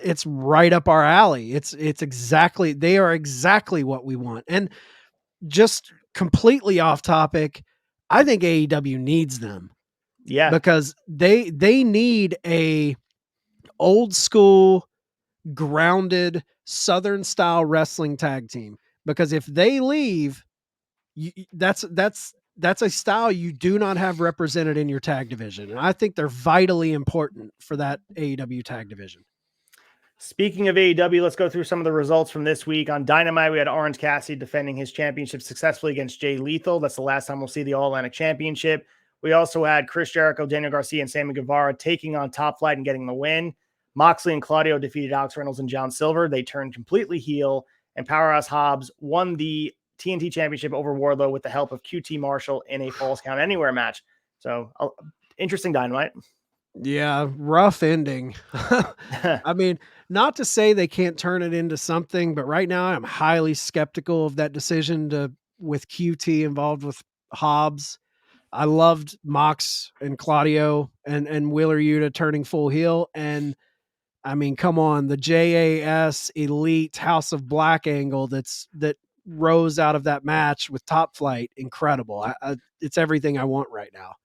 it's right up our alley. They are exactly what we want. And just completely off topic, I think AEW needs them. Yeah. Because they need a old school, grounded Southern style wrestling tag team. Because if they leave, that's a style you do not have represented in your tag division. And I think they're vitally important for that AEW tag division. Speaking of AEW, let's go through some of the results from this week. On Dynamite, we had Orange Cassidy defending his championship successfully against Jay Lethal. That's the last time we'll see the All-Atlantic Championship. We also had Chris Jericho, Daniel Garcia, and Sammy Guevara taking on Top Flight and getting the win. Moxley and Claudio defeated Alex Reynolds and John Silver. They turned completely heel, and Powerhouse Hobbs won the TNT Championship over Wardlow with the help of QT Marshall in a Falls Count Anywhere match. So, interesting Dynamite. Yeah, rough ending. I mean, not to say they can't turn it into something, but right now I'm highly skeptical of that decision with QT involved with Hobbs. I loved Mox and Claudio and Wheeler Yuta turning full heel. And I mean, come on, the JAS Elite House of Black angle that rose out of that match with Top Flight, incredible. It's everything I want right now.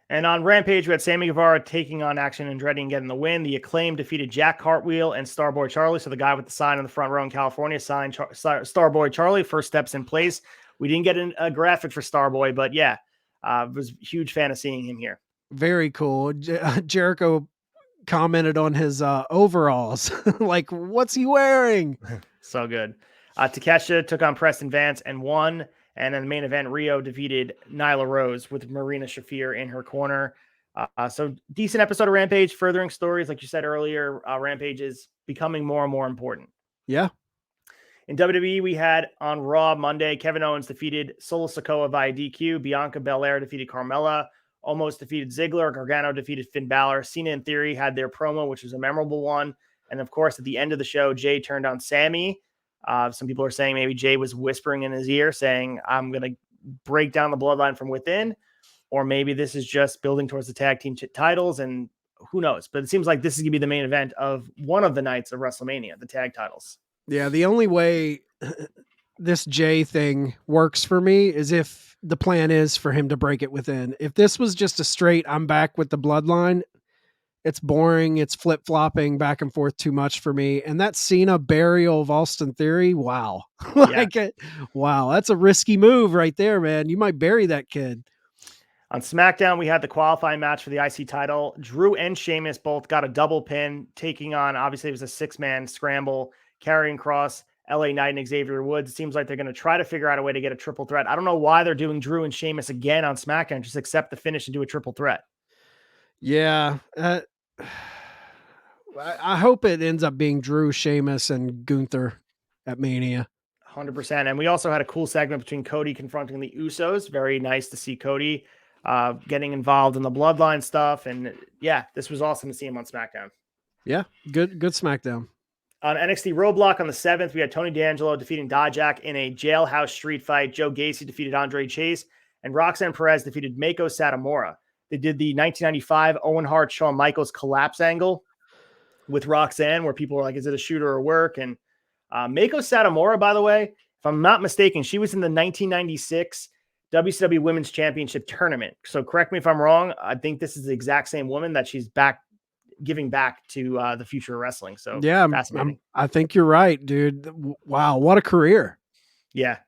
And on Rampage, we had Sammy Guevara taking on Action Andretti and getting the win. The Acclaim defeated Jack Cartwheel and Starboy Charlie. So the guy with the sign in the front row in California signed Starboy Charlie. First steps in place. We didn't get a graphic for Starboy, but yeah, was a huge fan of seeing him here. Very cool. Jericho commented on his overalls. Like, what's he wearing? So good. Takeshita took on Preston Vance and won. And then the main event, Rio defeated Nyla Rose with Marina Shafir in her corner. So decent episode of Rampage, furthering stories. Like you said earlier, Rampage is becoming more and more important. Yeah. In WWE, we had on Raw Monday, Kevin Owens defeated Solo Sikoa via DQ. Bianca Belair defeated Carmella. Almost defeated Ziggler. Gargano defeated Finn Balor. Cena and Theory had their promo, which was a memorable one. And of course, at the end of the show, Jay turned on Sammy. Some people are saying maybe Jay was whispering in his ear saying, I'm going to break down the bloodline from within, or maybe this is just building towards the tag team titles, and who knows, but it seems like this is going to be the main event of one of the nights of WrestleMania, the tag titles. Yeah. The only way this Jay thing works for me is if the plan is for him to break it within. If this was just a straight, I'm back with the bloodline, it's boring. It's flip-flopping back and forth too much for me. And that Cena burial of Austin Theory, wow. Wow, that's a risky move right there, man. You might bury that kid. On SmackDown, we had the qualifying match for the IC title. Drew and Sheamus both got a double pin, taking on, obviously, it was a six-man scramble, Karrion Kross, LA Knight, and Xavier Woods. It seems like they're going to try to figure out a way to get a triple threat. I don't know why they're doing Drew and Sheamus again on SmackDown. Just accept the finish and do a triple threat. Yeah. I hope it ends up being Drew, Sheamus, and Gunther at Mania. 100%. And we also had a cool segment between Cody confronting the Usos. Very nice to see Cody getting involved in the bloodline stuff. And yeah, this was awesome to see him on SmackDown. Yeah, good SmackDown. On NXT Roadblock on the 7th, we had Tony D'Angelo defeating Dijak in a jailhouse street fight. Joe Gacy defeated Andre Chase, and Roxanne Perez defeated Mako Satomura. They did the 1995 Owen Hart, Shawn Michaels collapse angle with Roxanne, where people were like, is it a shooter or work? And Mako Satomura, by the way, if I'm not mistaken, she was in the 1996 WCW Women's Championship tournament. So correct me if I'm wrong. I think this is the exact same woman that she's giving back to the future of wrestling. So yeah, fascinating. I think you're right, dude. Wow, what a career. Yeah.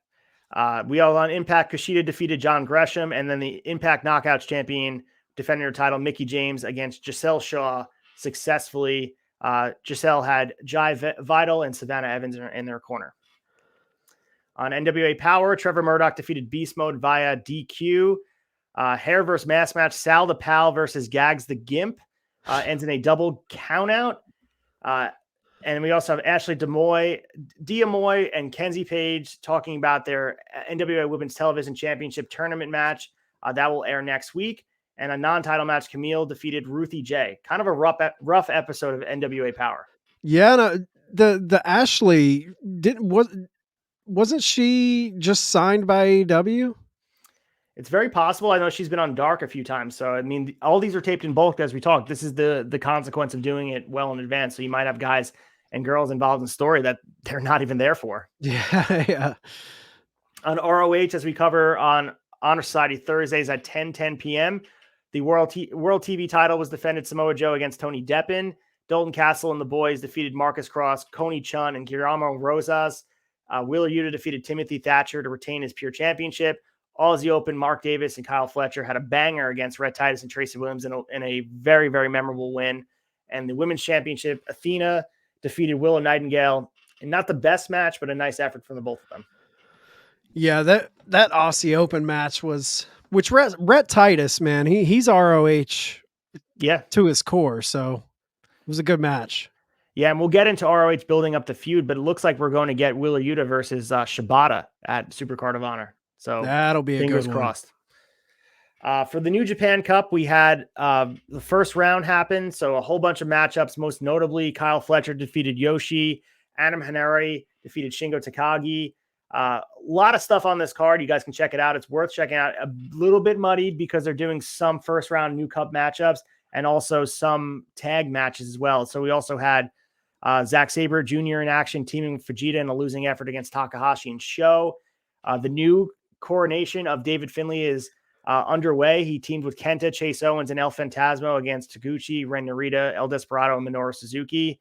We all on Impact, Kushida defeated John Gresham, and then the Impact Knockouts champion defending her title, Mickie James, against Giselle Shaw successfully. Giselle had Jai Vidal and Savannah Evans in their corner. On NWA Power, Trevor Murdoch defeated Beast Mode via DQ. Hair versus mask match, Sal the Pal versus Gags the Gimp ends in a double countout. And we also have Ashley Diamoy and Kenzie Page talking about their NWA Women's Television Championship Tournament match. That will air next week. And a non-title match, Camille defeated Ruthie J. Kind of a rough episode of NWA Power. Yeah, no, the Ashley wasn't she just signed by AEW? It's very possible. I know she's been on Dark a few times. So, I mean, all these are taped in bulk as we talk. This is the consequence of doing it well in advance. So you might have guys and girls involved in the story that they're not even there for. Yeah. On ROH, as we cover on Honor Society Thursdays at 10 p.m., the World TV title was defended Samoa Joe against Tony Deppen. Dalton Castle and the boys defeated Marcus Cross, Coney Chun, and Guillermo Rosas. Wheeler Yuta defeated Timothy Thatcher to retain his Pure Championship. Aussie Open, Mark Davis and Kyle Fletcher had a banger against Rhett Titus and Tracy Williams in a very, very memorable win. And the Women's Championship, Athena defeated Willow Nightingale. And not the best match, but a nice effort from the both of them. Yeah, that Aussie Open match was, which Rhett Titus, man, he's ROH to his core. So it was a good match. Yeah, and we'll get into ROH building up the feud, but it looks like we're going to get Wheeler Yuta versus Shibata at Supercard of Honor. So that'll be a good one. Fingers crossed. For the New Japan Cup, we had the first round happen. So a whole bunch of matchups, most notably Kyle Fletcher defeated Yoshi. Adam Hanari defeated Shingo Takagi. A lot of stuff on this card. You guys can check it out. It's worth checking out. A little bit muddied because they're doing some first round new cup matchups and also some tag matches as well. So we also had Zack Sabre Jr. in action, teaming with Vegeta in a losing effort against Takahashi and Sho. The new coronation of David Finlay is underway. He teamed with Kenta, Chase Owens, and El Phantasmo against Taguchi, Ren Narita, El Desperado, and Minoru Suzuki.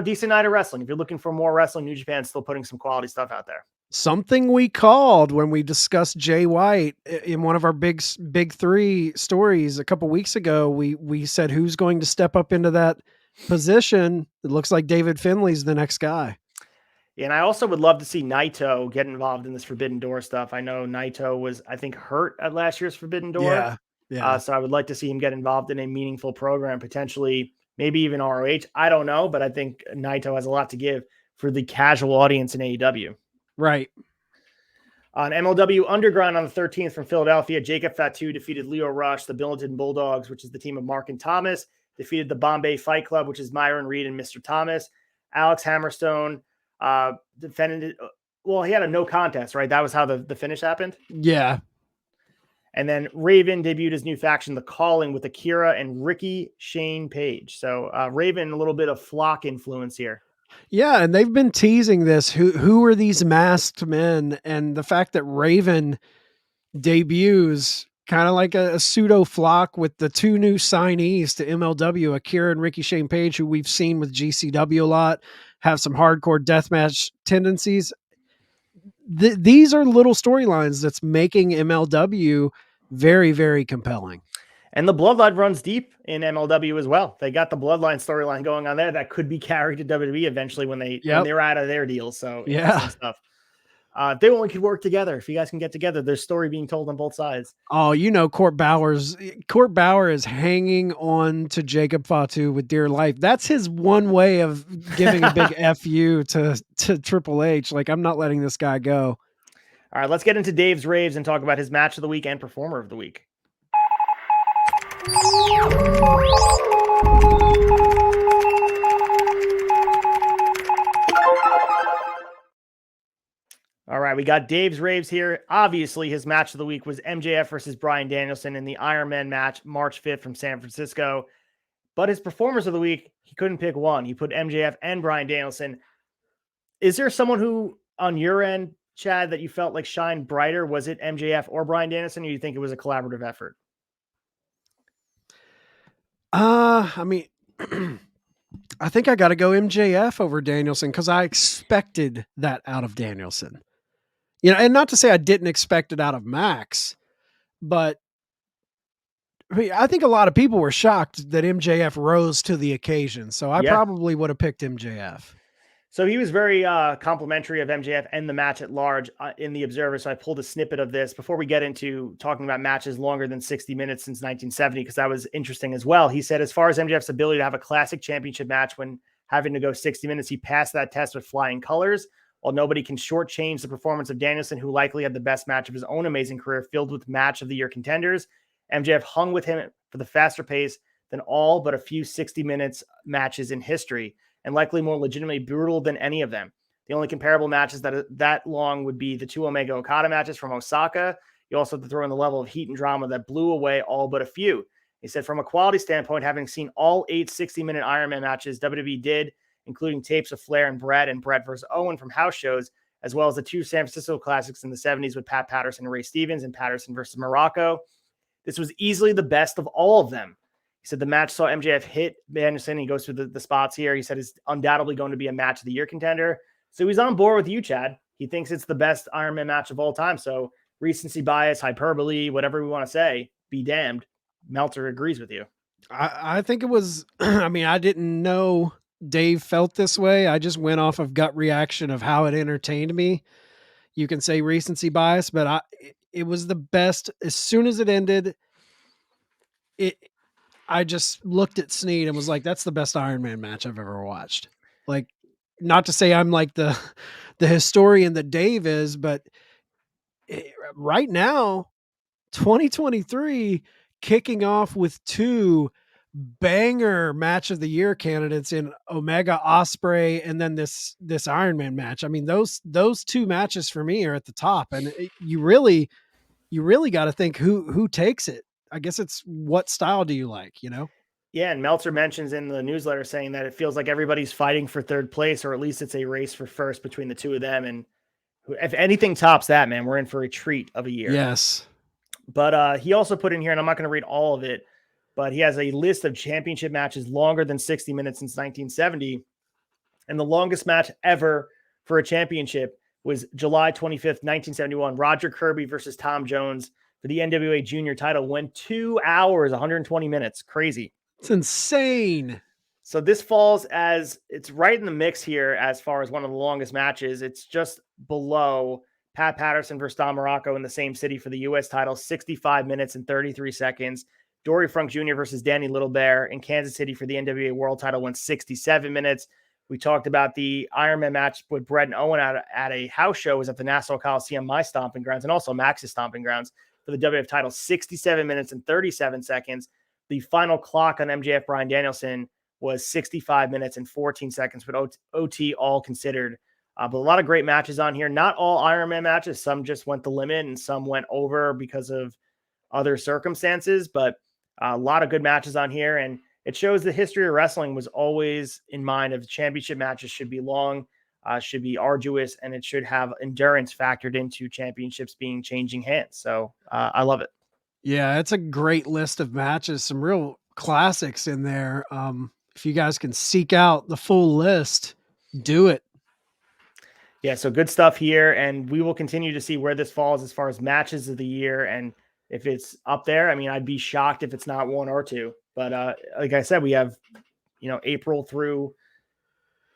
Decent night of wrestling. If you're looking for more wrestling, New Japan's still putting some quality stuff out there. Something we called when we discussed Jay White in one of our big three stories a couple weeks ago. We said who's going to step up into that position. It looks like David Finlay's the next guy. And I also would love to see Naito get involved in this Forbidden Door stuff. I know Naito was, I think, hurt at last year's Forbidden Door. Yeah. So I would like to see him get involved in a meaningful program, potentially, maybe even ROH. I don't know, but I think Naito has a lot to give for the casual audience in AEW. Right. On MLW Underground on the 13th from Philadelphia, Jacob Fatu defeated Leo Rush. The Billington Bulldogs, which is the team of Mark and Thomas, defeated the Bombay Fight Club, which is Myron Reed and Mr. Thomas. Alex Hammerstone defended. Well, he had a no contest, right? That was how the finish happened. Yeah. And then Raven debuted his new faction, The Calling, with Akira and Ricky Shane Page. So Raven, a little bit of Flock influence here. Yeah, and they've been teasing this. Who are these masked men? And the fact that Raven debuts kind of like a pseudo Flock with the two new signees to MLW, Akira and Ricky Shane Page, who we've seen with GCW a lot, have some hardcore deathmatch tendencies. These are little storylines that's making MLW very, very compelling. And the bloodline runs deep in MLW as well. They got the bloodline storyline going on there that could be carried to WWE eventually when they're out of their deals. So yeah, stuff. If they only could work together, if you guys can get together, there's story being told on both sides. Oh, Court Bauer is hanging on to Jacob Fatu with dear life. That's his one way of giving a big FU to Triple H. Like, I'm not letting this guy go. All right, let's get into Dave's raves and talk about his match of the week and performer of the week. All right, we got Dave's raves here. Obviously, his match of the week was MJF versus Bryan Danielson in the Iron Man match, March 5th from San Francisco. But his performers of the week, he couldn't pick one. He put MJF and Bryan Danielson. Is there someone who, on your end, Chad, that you felt like shined brighter? Was it MJF or Bryan Danielson, or do you think it was a collaborative effort? I mean, I think I got to go MJF over Danielson because I expected that out of Danielson. And not to say I didn't expect it out of Max, but I think a lot of people were shocked that MJF rose to the occasion. So I Yeah. probably would have picked MJF. So he was very complimentary of MJF and the match at large in the Observer. So I pulled a snippet of this before we get into talking about matches longer than 60 minutes since 1970, because that was interesting as well. He said, as far as MJF's ability to have a classic championship match when having to go 60 minutes, he passed that test with flying colors. While nobody can shortchange the performance of Danielson, who likely had the best match of his own amazing career, filled with match of the year contenders, MJF hung with him for the faster pace than all but a few 60 minutes matches in history, and likely more legitimately brutal than any of them. The only comparable matches that long would be the two Omega Okada matches from Osaka. You also have to throw in the level of heat and drama that blew away all but a few. He said, from a quality standpoint, having seen all 8 60-minute Iron Man matches WWE did, including tapes of Flair and Brett versus Owen from house shows, as well as the 2 San Francisco classics in the 70s with Pat Patterson and Ray Stevens and Patterson versus Morocco, this was easily the best of all of them. He said the match saw MJF hit Danielson. He goes through the spots here. He said it's undoubtedly going to be a match of the year contender. So he's on board with you, Chad. He thinks it's the best Iron Man match of all time. So recency bias, hyperbole, whatever we want to say, be damned. Meltzer agrees with you. I think it was, I mean, I didn't know Dave felt this way. I just went off of gut reaction of how it entertained me. You can say recency bias, but it was the best. As soon as it ended, I just looked at Sneed and was like, that's the best Iron Man match I've ever watched. Like, not to say I'm like the historian that Dave is, but right now, 2023, kicking off with 2 banger match of the year candidates in Omega Osprey and then this Iron Man match. I mean, those 2 matches for me are at the top, and you really got to think who takes it. I guess it's what style do you like, you know? Yeah, and Meltzer mentions in the newsletter saying that it feels like everybody's fighting for third place, or at least it's a race for first between the two of them. And if anything tops that, man, we're in for a treat of a year. Yes. But he also put in here, and I'm not going to read all of it, but he has a list of championship matches longer than 60 minutes since 1970. And the longest match ever for a championship was July 25th, 1971. Roger Kirby versus Tom Jones for the NWA Junior title went 2 hours, 120 minutes. Crazy. It's insane. So this falls as it's right in the mix here as far as one of the longest matches. It's just below Pat Patterson versus Don Morocco in the same city for the U.S. title, 65 minutes and 33 seconds. Dory Funk Jr. versus Danny Little Bear in Kansas City for the NWA World title went 67 minutes. We talked about the Iron Man match with Brett and Owen at a house show. It was at the Nassau Coliseum, my stomping grounds, and also Max's stomping grounds for the WWF title, 67 minutes and 37 seconds. The final clock on MJF Bryan Danielson was 65 minutes and 14 seconds, but OT all considered. But a lot of great matches on here. Not all Iron Man matches. Some just went the limit and some went over because of other circumstances, but a lot of good matches on here. And it shows the history of wrestling was always in mind of championship matches should be long, should be arduous, and it should have endurance factored into championships being changing hands. So I love it. Yeah, it's a great list of matches. Some real classics in there. If you guys can seek out the full list, do it. Yeah, so good stuff here, and we will continue to see where this falls as far as matches of the year. And if it's up there, I mean, I'd be shocked if it's not 1 or 2. But like I said, we have, April through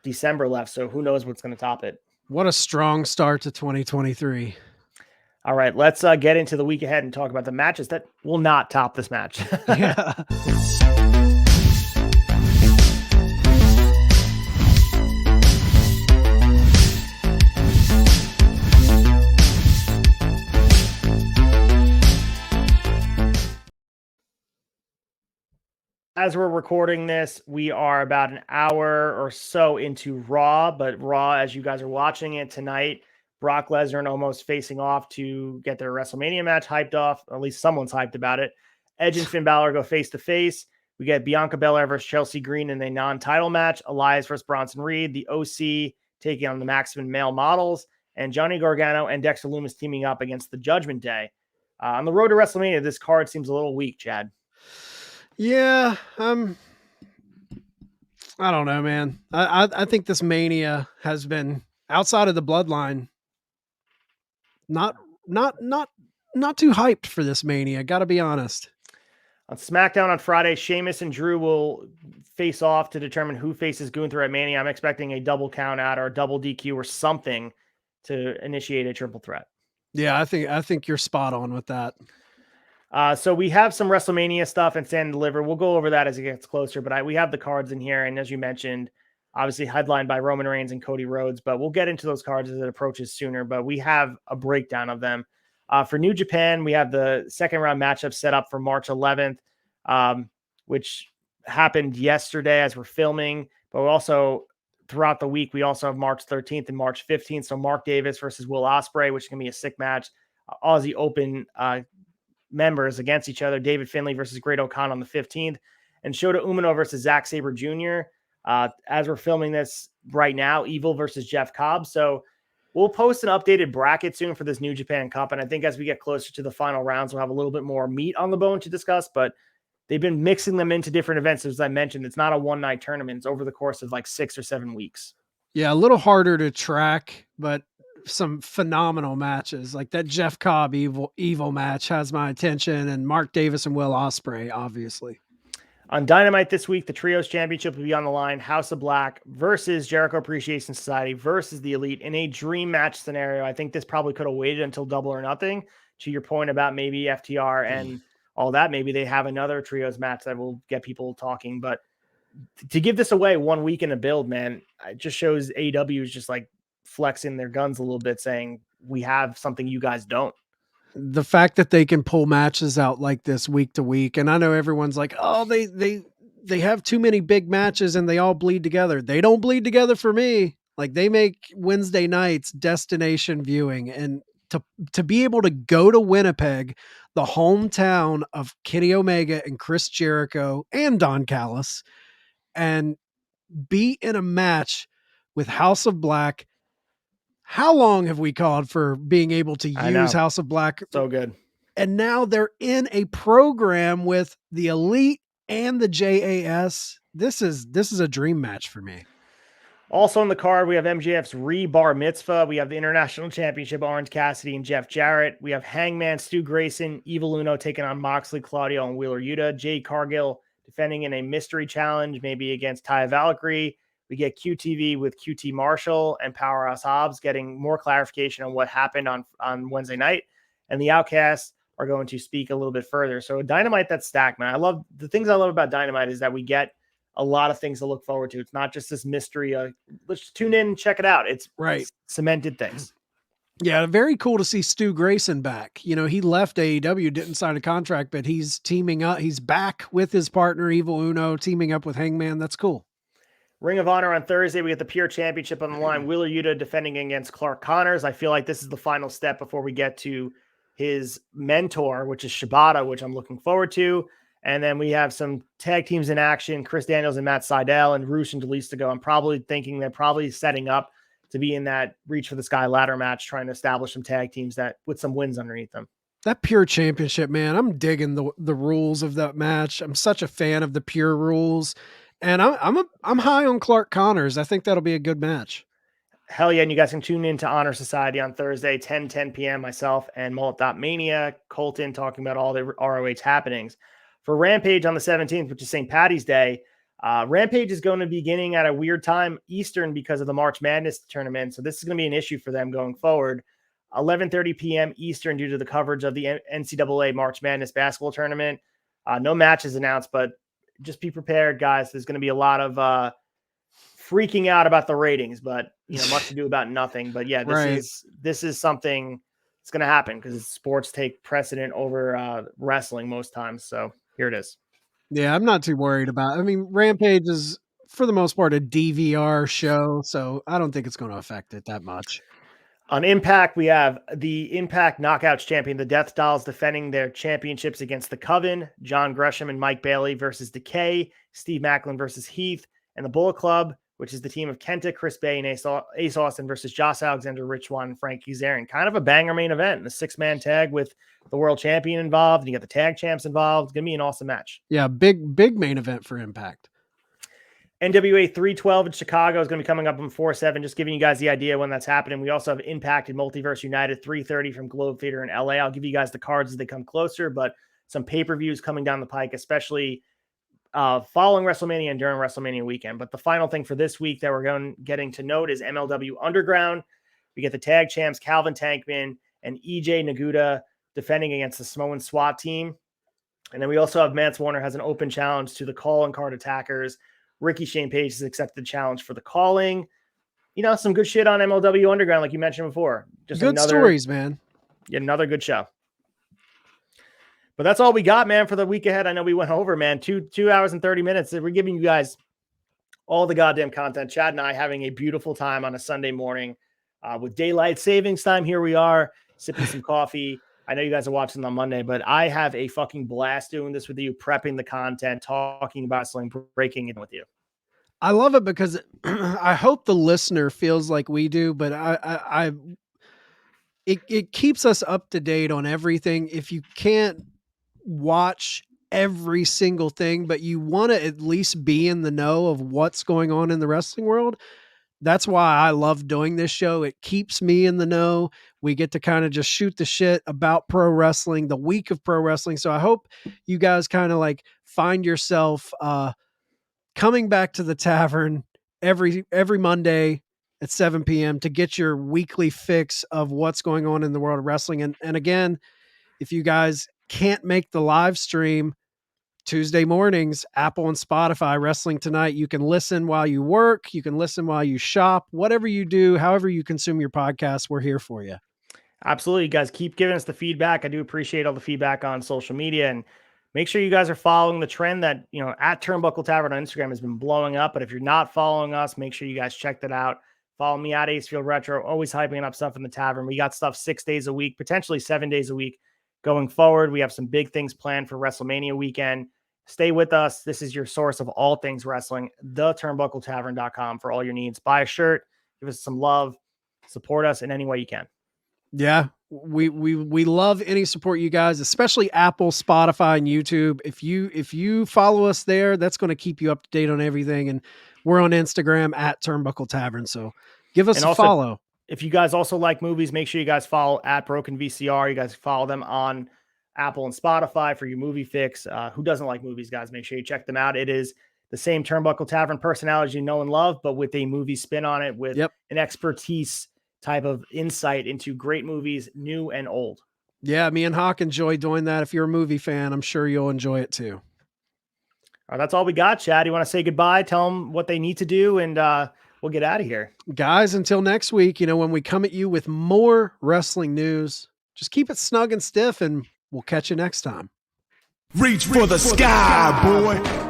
December left, so who knows what's going to top it. What a strong start to 2023. All right, let's get into the week ahead and talk about the matches that will not top this match. Yeah. As we're recording this, we are about an hour or so into Raw, but Raw, as you guys are watching it tonight, Brock Lesnar and Omos facing off to get their WrestleMania match hyped off. At least someone's hyped about it. Edge and Finn Balor go face-to-face. We get Bianca Belair versus Chelsea Green in a non-title match. Elias versus Bronson Reed. The OC taking on the Maximum Male Models. And Johnny Gargano and Dexter Lumis teaming up against the Judgment Day. On the road to WrestleMania, this card seems a little weak, Chad. Yeah, I don't know, man. I think this Mania has been outside of the Bloodline. Not too hyped for this Mania. Got to be honest. On SmackDown on Friday, Sheamus and Drew will face off to determine who faces Gunther at Mania. I'm expecting a double count out or a double DQ or something to initiate a triple threat. Yeah, I think you're spot on with that. So we have some WrestleMania stuff and Stand and Deliver. We'll go over that as it gets closer, but we have the cards in here. And as you mentioned, obviously headlined by Roman Reigns and Cody Rhodes, but we'll get into those cards as it approaches sooner, but we have a breakdown of them. For New Japan, we have the second round matchup set up for March 11th, which happened yesterday as we're filming, but we also throughout the week, we also have March 13th and March 15th. So Mark Davis versus Will Ospreay, which is going to be a sick match. Aussie Open members against each other. David Finlay versus Great O'Connor on the 15th, and Shota Umino versus Zack Sabre Jr. As we're filming this right now, Evil versus Jeff Cobb. So we'll post an updated bracket soon for this New Japan Cup. And I think as we get closer to the final rounds, we'll have a little bit more meat on the bone to discuss, but they've been mixing them into different events. As I mentioned, it's not a one-night tournament. It's over the course of like 6 or 7 weeks. Yeah, a little harder to track, but some phenomenal matches. Like that Jeff Cobb evil match has my attention, and Mark Davis and Will Ospreay, obviously. On Dynamite this week, the Trios Championship will be on the line. House of Black versus Jericho Appreciation Society versus the Elite in a dream match scenario. I think this probably could have waited until Double or Nothing. To your point about maybe FTR and all that, maybe they have another Trios match that will get people talking. But to give this away 1 week in a build, man, it just shows AEW is just like flexing their guns a little bit, saying we have something you guys don't. The fact that they can pull matches out like this week to week, and I know everyone's like, oh, they have too many big matches and they all bleed together. They don't bleed together for me. Like they make Wednesday nights destination viewing, and to be able to go to Winnipeg, the hometown of Kenny Omega and Chris Jericho and Don Callis, and be in a match with House of Black. How long have we called for being able to use House of Black? So good. And now they're in a program with the Elite and the JAS. This is a dream match for me. Also on the card, we have MJF's Bar Mitzvah. We have the International Championship, Orange Cassidy and Jeff Jarrett. We have Hangman, Stu Grayson, Evil Uno taking on Moxley, Claudio, and Wheeler Yuta. Jade Cargill defending in a mystery challenge, maybe against Taya Valkyrie. We get QTV with QT Marshall and Powerhouse Hobbs getting more clarification on what happened on Wednesday night. And the Outcasts are going to speak a little bit further. So Dynamite, that's stacked, man. The things I love about Dynamite is that we get a lot of things to look forward to. It's not just this mystery. Let's tune in and check it out. It's cemented things. Yeah, very cool to see Stu Grayson back. You know, he left AEW, didn't sign a contract, but he's teaming up. He's back with his partner, Evil Uno, teaming up with Hangman. That's cool. Ring of Honor on Thursday, we get the Pure Championship on the line. Wheeler Yuta defending against Clark Connors. I feel like this is the final step before we get to his mentor, which is Shibata, which I'm looking forward to. And then we have some tag teams in action, Chris Daniels and Matt Sydal and Rush and Delise to go. I'm probably thinking they're probably setting up to be in that Reach for the Sky ladder match, trying to establish some tag teams that with some wins underneath them. That Pure Championship, man, I'm digging the rules of that match. I'm such a fan of the Pure rules. And I'm high on Clark Connors. I think that'll be a good match. Hell yeah. And you guys can tune in to Honor Society on Thursday, 10 p.m. Myself and Mullet.mania, Colton talking about all the ROH happenings. For Rampage on the 17th, which is St. Paddy's Day, Rampage is going to be beginning at a weird time Eastern because of the March Madness tournament. So this is going to be an issue for them going forward. 11:30 p.m. Eastern due to the coverage of the NCAA March Madness basketball tournament. No matches announced, but just be prepared, guys. There's going to be a lot of freaking out about the ratings, but much to do about nothing. But yeah, this is something that's going to happen because sports take precedent over wrestling most times. So here it is. Yeah, I'm not too worried about it. I mean, Rampage is for the most part a DVR show, so I don't think it's going to affect it that much. On Impact, we have the Impact Knockouts champion, the Death Dolls, defending their championships against the Coven, John Gresham and Mike Bailey versus Decay, Steve Macklin versus Heath, and the Bullet Club, which is the team of Kenta, Chris Bay, and Ace Austin versus Josh Alexander, Rich Swann, and Frankie Kazarian. Kind of a banger main event, and a 6-man tag with the world champion involved, and you got the tag champs involved. It's going to be an awesome match. Yeah, big main event for Impact. NWA 312 in Chicago is going to be coming up on 4/7, just giving you guys the idea when that's happening. We also have Impact and Multiverse United 3:30 from Globe Theater in LA. I'll give you guys the cards as they come closer, but some pay-per-views coming down the pike, especially following WrestleMania and during WrestleMania weekend. But the final thing for this week that we're getting to note is MLW Underground. We get the tag champs Calvin Tankman and EJ Naguda defending against the Samoan SWAT team. And then we also have Mance Warner has an open challenge to the Call and Card Attackers. Ricky Shane Page has accepted the challenge for the calling. Some good shit on MLW Underground, like you mentioned before. Just good stories, man. Yet another good show. But that's all we got, man, for the week ahead. I know we went over, man, 2 hours and 30 minutes. We're giving you guys all the goddamn content. Chad and I having a beautiful time on a Sunday morning with daylight savings time. Here we are sipping some coffee. I know you guys are watching on Monday, but I have a fucking blast doing this with you, prepping the content, talking about wrestling, breaking it with you. I love it because I hope the listener feels like we do, but it keeps us up to date on everything. If you can't watch every single thing, but you want to at least be in the know of what's going on in the wrestling world, that's why I love doing this show. It keeps me in the know. We get to kind of just shoot the shit about pro wrestling, the week of pro wrestling. So I hope you guys kind of like find yourself coming back to the tavern every Monday at 7 p.m. to get your weekly fix of what's going on in the world of wrestling. And again, if you guys can't make the live stream Tuesday mornings, Apple and Spotify, Wrestling Tonight, you can listen while you work, you can listen while you shop, whatever you do, however you consume your podcast, we're here for you. Absolutely. You guys keep giving us the feedback. I do appreciate all the feedback on social media, and make sure you guys are following the trend that, at Turnbuckle Tavern on Instagram has been blowing up. But if you're not following us, make sure you guys check that out. Follow me at Acefield Retro, always hyping up stuff in the tavern. We got stuff 6 days a week, potentially 7 days a week going forward. We have some big things planned for WrestleMania weekend. Stay with us. This is your source of all things wrestling, theturnbuckletavern.com for all your needs. Buy a shirt, give us some love, support us in any way you can. Yeah, we love any support you guys, especially Apple, Spotify, and YouTube. If you follow us there, that's going to keep you up to date on everything. And we're on Instagram at Turnbuckle Tavern. So give us a follow. If you guys also like movies, make sure you guys follow at Broken VCR. You guys follow them on Apple and Spotify for your movie fix. Who doesn't like movies, guys? Make sure you check them out. It is the same Turnbuckle Tavern personality you know and love, but with a movie spin on it, with an expertise type of insight into great movies, new and old. Yeah, me and Hawk enjoy doing that. If you're a movie fan, I'm sure you'll enjoy it too. All right, that's all we got, Chad. You want to say goodbye? Tell them what they need to do, and we'll get out of here. Guys, until next week, when we come at you with more wrestling news, just keep it snug and stiff, and we'll catch you next time. Reach for the sky, boy.